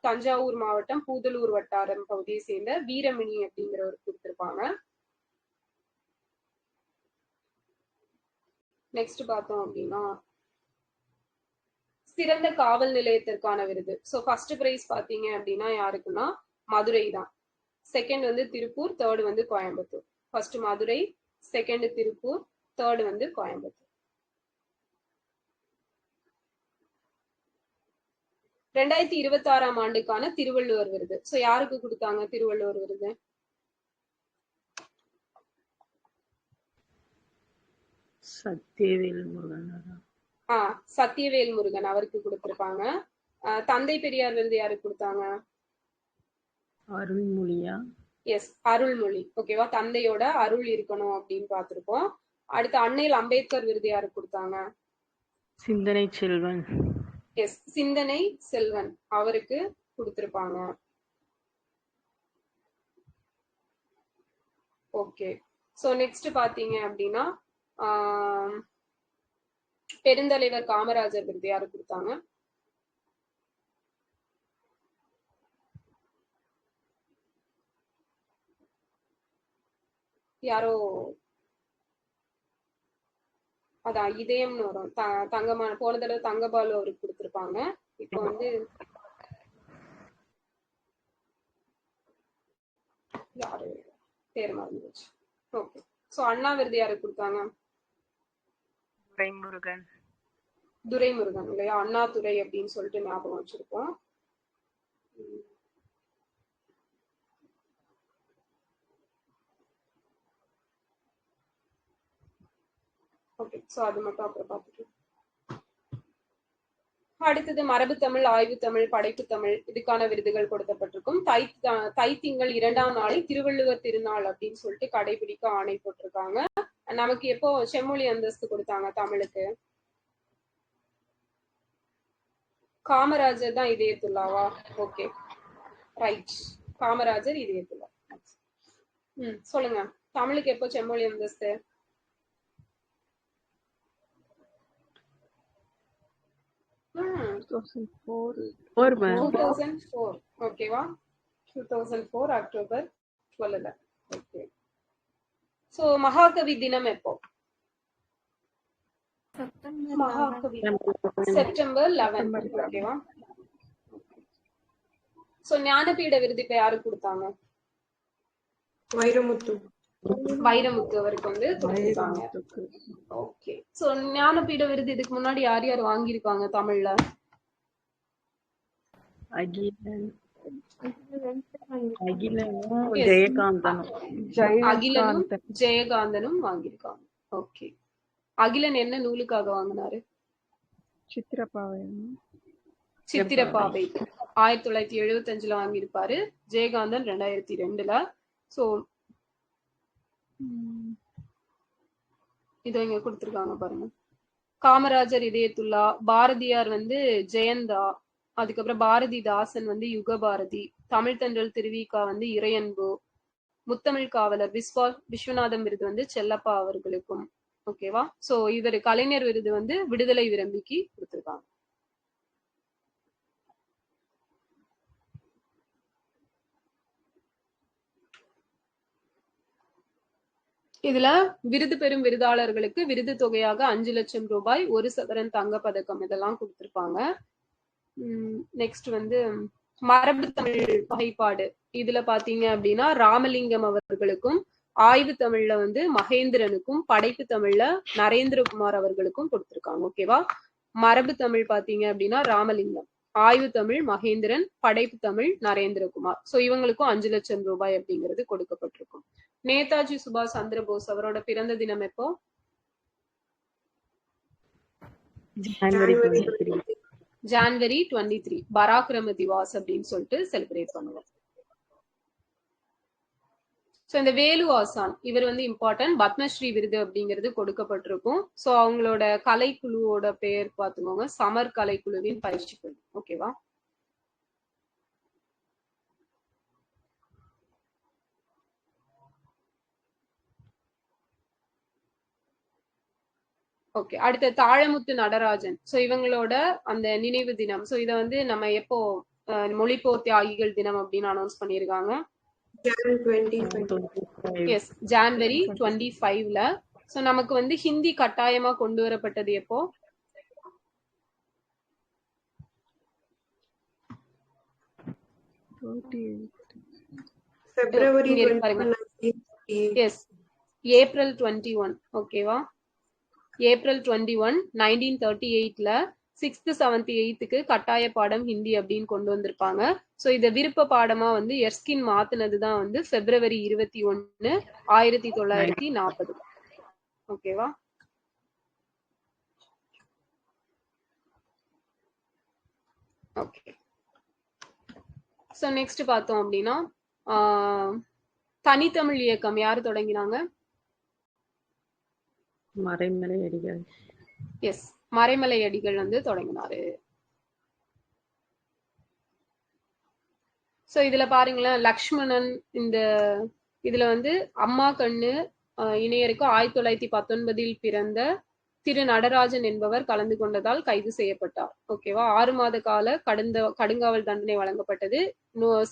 தஞ்சாவூர் மாவட்டம் பூதலூர் வட்டாரம் பகுதியை சேர்ந்த வீரமணி அப்படிங்கிறவருக்கு கொடுத்திருப்பாங்க. நெக்ஸ்ட் பார்த்தோம் அப்படின்னா சிறந்த காவல் நிலையத்திற்கான விருது. சோ ஃபர்ஸ்ட் பிரைஸ் பாத்தீங்க அப்படின்னா யாருக்குன்னா மதுரை தான். செகண்ட் வந்து திருப்பூர், தேர்ட் வந்து Coimbatore. First Madurai, second Tiruppur, third வந்து கோயம்புத்தூர். 2026ஆம் ஆண்டுக்கான திருவள்ளுவர் விருது. சோ யாருக்கு கொடுத்தாங்க திருவள்ளுவர் விருது? சத்யவேல் முருகன். சத்யவேல் முருகன் அவருக்கு கொடுத்திருப்பாங்க. தந்தை பெரியார் விருது யாருக்கு கொடுத்தாங்க? அருள்மொழியா? எஸ், அருள்மொழி. ஓகேவா? தந்தையோட அருள் இருக்கணும் அப்படின்னு பார்த்திருப்போம். அடுத்து அன்னையில் அம்பேத்கர் விருது யாருக்கு கொடுத்தாங்க? சிந்தனை செல்வன். எஸ், சிந்தனை செல்வன் அவருக்கு கொடுத்திருப்பாங்க. ஓகே. சோ நெக்ஸ்ட் பாத்தீங்க அப்படின்னா பெருந்தலைவர் காமராஜர் விருது யாரு கொடுத்தாங்க? யாரோ அதான் இதயம்னு வரும். தங்கமான போன தடவை தங்கபாலு அவருக்கு கொடுத்திருப்பாங்க. இப்போ வந்து யாரு பேர் மறந்துச்சு. ஓகே. சோ அண்ணா விருது யாருக்கு கொடுத்தாங்க? துரைமுருகன். துரைமுருகன் இல்லையா? அண்ணா துரை அப்படின்னு சொல்லிட்டு ஞாபகம் வச்சிருக்கோம். ஓகே. சோ அது மட்டும் அப்புறம் பார்த்துட்டு அடுத்தது மரபு தமிழ், ஆய்வு தமிழ், படைப்பு தமிழ் இதுக்கான விருதுகள் கொடுக்கப்பட்டிருக்கும். தைத்திங்கள் 2ஆம் நாளை திருவள்ளுவர் திருநாள் அப்படின்னு சொல்லிட்டு கடைபிடிக்க ஆணை போட்டிருக்காங்க. நமக்கு எப்போ செம்மொழி அந்தஸ்து கொடுத்தாங்க தமிழுக்கு? காமராஜர் தான் இதயத்துல்லாவா? Okay, right. காமராஜர் இதயத்துல்லா. சொல்லுங்க, தமிழுக்கு எப்போ செம்மொழி அந்தஸ்து? ஓகேவா? 2004 அக்டோபர் 12. ஓகே. சோ மகாகவி தினம் எப்போ? செப்டம்பர் 11. ஓகேவா? சோ ஞானபீட விருது இப்ப யாருக்கு கொடுத்தாங்க? வைரமுத்து. வைரமுத்து அவருக்கு வந்து கொடுத்திருக்காங்க. ஓகே. சோ ஞானபீட விருது இதுக்கு முன்னாடி யார் யார் வாங்கியிருக்காங்க தமிழ்ல? அகிலனும் ஜெயகாந்தனும் வாங்கியிருக்காங்க. ஓகே. அகிலன் என்ன நூலுக்காக வாங்கினாரு? சித்திரப்பாவை 1975 வாங்கியிருப்பாரு. ஜெயகாந்தன் 2002. சோ இதோ இங்க கொடுத்திருக்காங்க பாருங்க. காமராஜர் இதயத்துல்லா, பாரதியார் வந்து ஜெயந்தா, அதுக்கப்புறம் பாரதிதாசன் வந்து யுகபாரதி, தமிழ் தென்றல் திருவிக்கா வந்து இறையன்பு, முத்தமிழ் காவலர் விஸ்வநாதம் விருது வந்து செல்லப்பா அவர்களுக்கும். ஓகேவா? சோ இவர் கலைஞர் விருது வந்து விடுதலை விரும்பிக்கு கொடுத்திருக்காங்க. இதுல விருது பெறும் விருதாளர்களுக்கு விருது தொகையாக 5 லட்சம் ரூபாய், 1 சதுரன் தங்கப்பதக்கம் இதெல்லாம் கொடுத்திருப்பாங்க. நெக்ஸ்ட் வந்து மரபு தமிழ் வகைப்பாடு. இதுல பாத்தீங்க அப்படின்னா ராமலிங்கம் அவர்களுக்கும், ஆய்வு தமிழ்ல வந்து மகேந்திரனுக்கும், படைப்பு தமிழ்ல நரேந்திரகுமார் அவர்களுக்கும் கொடுத்திருக்காங்க. ஓகேவா? மரபு தமிழ் பாத்தீங்க அப்படின்னா ராமலிங்கம், ஆய்வு தமிழ் மகேந்திரன், படைப்பு தமிழ் நரேந்திரகுமார். சோ இவங்களுக்கும் 5 லட்சம் ரூபாய் அப்படிங்கிறது கொடுக்கப்பட்டிருக்கும். நேதாஜி சுபாஷ் சந்திர போஸ் அவரோட பிறந்த தினம் எப்போ? ஜான்வரி 23 பராக்கிரம திவாஸ் அப்படின்னு சொல்லிட்டு செலிப்ரேட் பண்ணுவோம். சோ இந்த வேலு ஆசான் இவர் வந்து இம்பார்ட்டன்ட், பத்மஸ்ரீ விருது அப்படிங்கிறது கொடுக்கப்பட்டிருக்கும். சோ அவங்களோட கலைக்குழுவோட பெயர் பார்த்துக்கோங்க, சமர் கலைக்குழுவின் பயிற்சி குழு. ஓகேவா? ஓகே, அடுத்த தாழமுத்து நடராஜன். சோ இவங்களோட அந்த நினைவு தினம். சோ இத வந்து நம்ம எப்போ மொழிப்போர் தியாகிகள் தினம் அப்படின்னு அனௌன்ஸ் பண்ணியிருக்காங்க. S, January 25ல. சோ நமக்கு வந்து ஹிந்தி கட்டாயமா கொண்டு வரப்பட்டது எப்போ? February yes, April 21. ஓகேவா? ஏப்ரல் 21 1938ல 6th 7th 8th கட்டாய பாடம் ஹிந்தி அப்படின்னு கொண்டு வந்திருப்பாங்க. சோ இத விருப்ப பாடமா வந்து எர்ஸ்கின் மாத்துனதுதான் வந்து February 21 1940. ஓகேவா? ஓகே. சோ நெக்ஸ்ட் பார்த்தோம் அப்படின்னா தனித்தமிழ் இயக்கம் யாரு தொடங்கினாங்க? மறைமலை அடிகள். எஸ், மறைமலை அடிகள் வந்து தொடங்கினாரு. சோ இதுல பாருங்களேன், லக்ஷ்மணன் இந்த இதுல வந்து அம்மா கண்ணு இணையருக்கு 1919 பிறந்த திரு நடராஜன் என்பவர் கலந்து கொண்டதால் கைது செய்யப்பட்டார். ஓகேவா? 6 மாத கால கடுங்காவல் தண்டனை வழங்கப்பட்டது.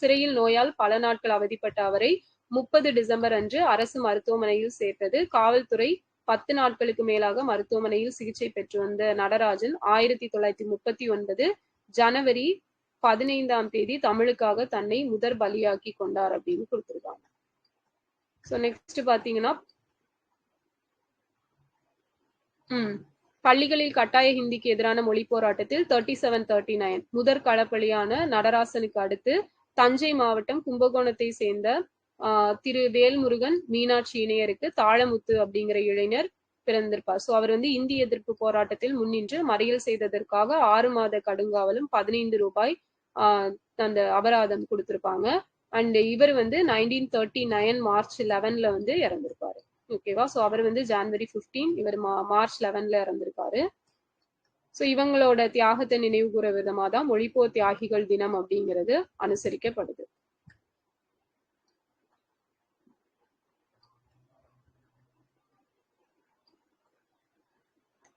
சிறையில் நோயால் பல நாட்கள் அவதிப்பட்ட அவரை 30 டிசம்பர் அன்று அரசு மருத்துவமனையில் சேர்த்தது. காவல்துறை 10 நாட்களுக்கு மேலாக மருத்துவமனையில் சிகிச்சை பெற்று வந்த நடராஜன் 1939 ஜனவரி 15 தமிழுக்காக தன்னை முதற் பலியாக்கி கொண்டார் அப்படின்னு கொடுத்திருக்காங்க. சோ நெக்ஸ்ட் பாத்தீங்கன்னா பள்ளிகளில் கட்டாய ஹிந்திக்கு எதிரான மொழி போராட்டத்தில் 3739 முதற் களப்பலியான நடராசனுக்கு அடுத்து தஞ்சை மாவட்டம் கும்பகோணத்தை சேர்ந்த திரு வேல்முருகன் மீனாட்சி இணையருக்கு தாழமுத்து அப்படிங்கிற இளைஞர் பிறந்திருப்பார். சோ அவர் வந்து இந்தி எதிர்ப்பு போராட்டத்தில் முன்னின்று மறியல் செய்ததற்காக 6 மாத கடுங்காவலும் 15 ரூபாய் அந்த அபராதம் கொடுத்திருப்பாங்க. அண்ட் இவர் வந்து 1939 மார்ச் 11ல வந்து இறந்திருப்பாரு. ஓகேவா? சோ அவர் வந்து ஜான்வரி 15, இவர் மார்ச் 11ல இறந்திருக்காரு. சோ இவங்களோட தியாகத்தை நினைவு கூற விதமா தான் மொழிப்போர் தியாகிகள் தினம் அப்படிங்கிறது அனுசரிக்கப்படுது.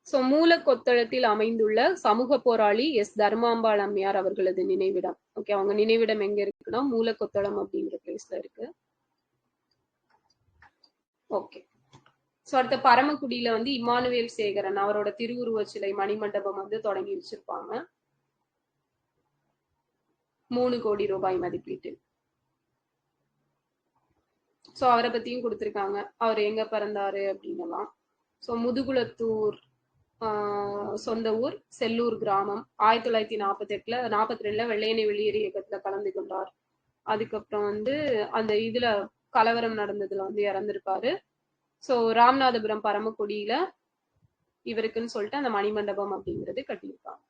சோ மூலக்கொத்தளத்தில் அமைந்துள்ள சமூக போராளி எஸ் தர்மாம்பாள் அம்மையார் அவர்களது நினைவிடம். ஓகே, அவங்க நினைவிடம் எங்க இருக்குன்னா மூலக்கொத்தளம் அப்படிங்கிற பிளேஸ்ல இருக்கு. ஓகே. சோ அடுத்த பரமக்குடியில வந்து இமானுவேல் சேகரன் அவரோட திருவுருவ சிலை மணிமண்டபம் வந்து தொடங்கி வச்சிருப்பாங்க 3 கோடி ரூபாய் மதிப்பீட்டில். சோ அவரை பத்தியும் கொடுத்திருக்காங்க, அவர் எங்க பிறந்தாரு அப்படின்னலாம். சோ முதுகுளத்தூர் சொந்த ஊர், செல்லூர் கிராமம். 1942ல வெள்ளையனை வெளியேறு இயக்கத்துல கலந்து கொண்டார். அதுக்கப்புறம் வந்து அந்த இதுல கலவரம் நடந்ததுல வந்து இறந்திருப்பாரு. சோ ராமநாதபுரம் பரமக்குடியில இவருக்குன்னு சொல்லிட்டு அந்த மணிமண்டபம் அப்படிங்கிறது கட்டியிருக்காங்க.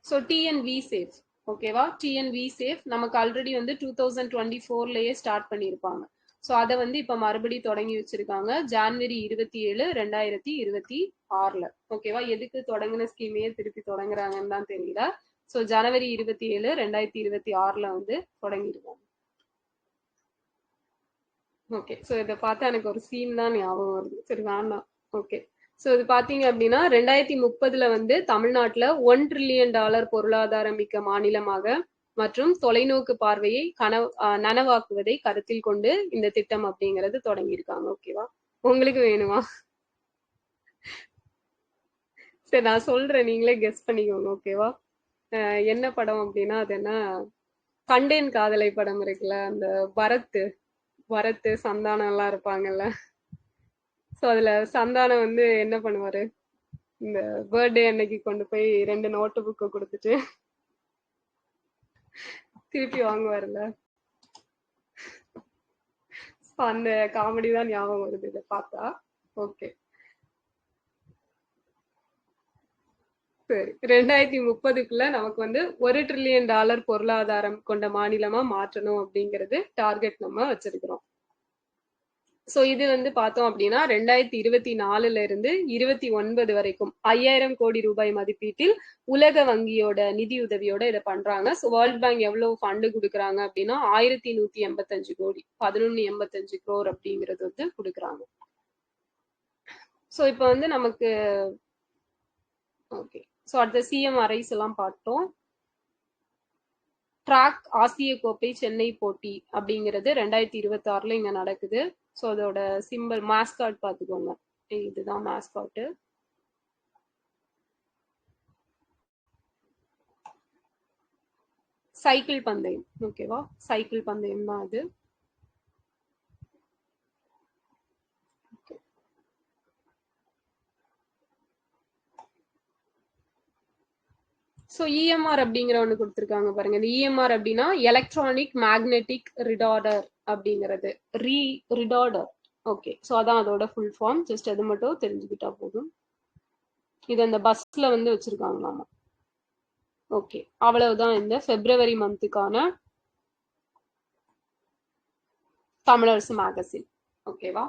So DNV safe. ஓகேவா? டிஎன்வி சேஃப் நமக்கு ஆல்ரெடி வந்து 2024லயே ஸ்டார்ட் பண்ணியிருப்பாங்க. சோ அதை வந்து இப்ப மறுபடியும் தொடங்கி வச்சிருக்காங்க ஜான்வரி 27, 2026ல. ஓகேவா? எதுக்கு தொடங்கின ஸ்கீமையே திருப்பி தொடங்குறாங்கன்னு தான் தெரியல. சோ ஜனவரி 27, 2026ல வந்து தொடங்கிருக்காங்க. ஓகே. சோ இதை பார்த்தா எனக்கு ஒரு சீன் தான் ஞாபகம் வருது. சரி வேண்டாம். ஓகே. சோ இது பாத்தீங்க அப்படின்னா 2030ல வந்து தமிழ்நாட்டுல $1 trillion பொருளாதாரம் மிக்க மாநிலமாக மற்றும் தொலைநோக்கு பார்வையை நனவாக்குவதை கருத்தில் கொண்டு இந்த திட்டம் அப்படிங்கிறது தொடங்கியிருக்காங்க. ஓகேவா? உங்களுக்கு வேணுமா? சரி, நான் சொல்றேன், நீங்களே கெஸ் பண்ணிக்கோங்க. ஓகேவா? என்ன படம் அப்படின்னா அது என்ன, கண்டேன் காதலை படம் இருக்குல்ல, அந்த பரத் சந்தானம் எல்லாம் இருப்பாங்கல்ல. சோ அதுல சந்தானம் வந்து என்ன பண்ணுவாரு, இந்த பர்த்டே அன்னைக்கு கொண்டு போய் 2 நோட்டு புக்கை கொடுத்துட்டு திருப்பி வாங்குவாருல்ல. அந்த காமெடி தான் ஞாபகம் வருது இதை பார்த்தா. ஓகே, சரி. 2030க்குள்ள நமக்கு வந்து $1 trillion பொருளாதாரம் கொண்ட மாநிலமா மாற்றணும் அப்படிங்கிறது டார்கெட் நம்ம வச்சிருக்கிறோம். சோ இது வந்து பார்த்தோம் அப்படின்னா 2024 இருந்து 29 வரைக்கும் 5000 கோடி ரூபாய் மதிப்பீட்டில் உலக வங்கியோட நிதியுதவியோட இதை பண்றாங்க. ஸோ வேர்ல்ட் பேங்க் எவ்வளவு ஃபண்டு கொடுக்குறாங்க அப்படின்னா 1185 கோடி, 1185 crore அப்படிங்கிறது வந்து கொடுக்குறாங்க. ஸோ இப்போ வந்து நமக்கு ஓகே, ஸோ அடுத்த CMRIs எல்லாம் பார்த்தோம். ட்ராக் ஆசிய கோப்பை சென்னை போட்டி அப்படிங்கிறது 2026 இங்க நடக்குது. ஸோ அதோட சிம்பிள் மாஸ்காட் பார்த்துக்கோங்க, இதுதான் மாஸ்காட்டு. சைக்கிள் பந்தயம். ஓகேவா? சைக்கிள் பந்தயம் தான் அது. ஸோ EMR அப்படிங்கிற ஒன்று கொடுத்துருக்காங்க பாருங்க. இந்த EMR அப்படின்னா எலக்ட்ரானிக் மேக்னெட்டிக் ரிடார்டர் அப்படிங்கிறது, ரிடார்டர். ஓகே, ஸோ அதான் அதோட ஃபுல் ஃபார்ம். ஜஸ்ட் அது மட்டும் தெரிஞ்சுக்கிட்டா போதும். இது அந்த பஸ்ல வந்து வச்சிருக்காங்களாமா. ஓகே, அவ்வளவுதான் இந்த February மந்த்துக்கான தமிழரசு மேகசின். ஓகேவா?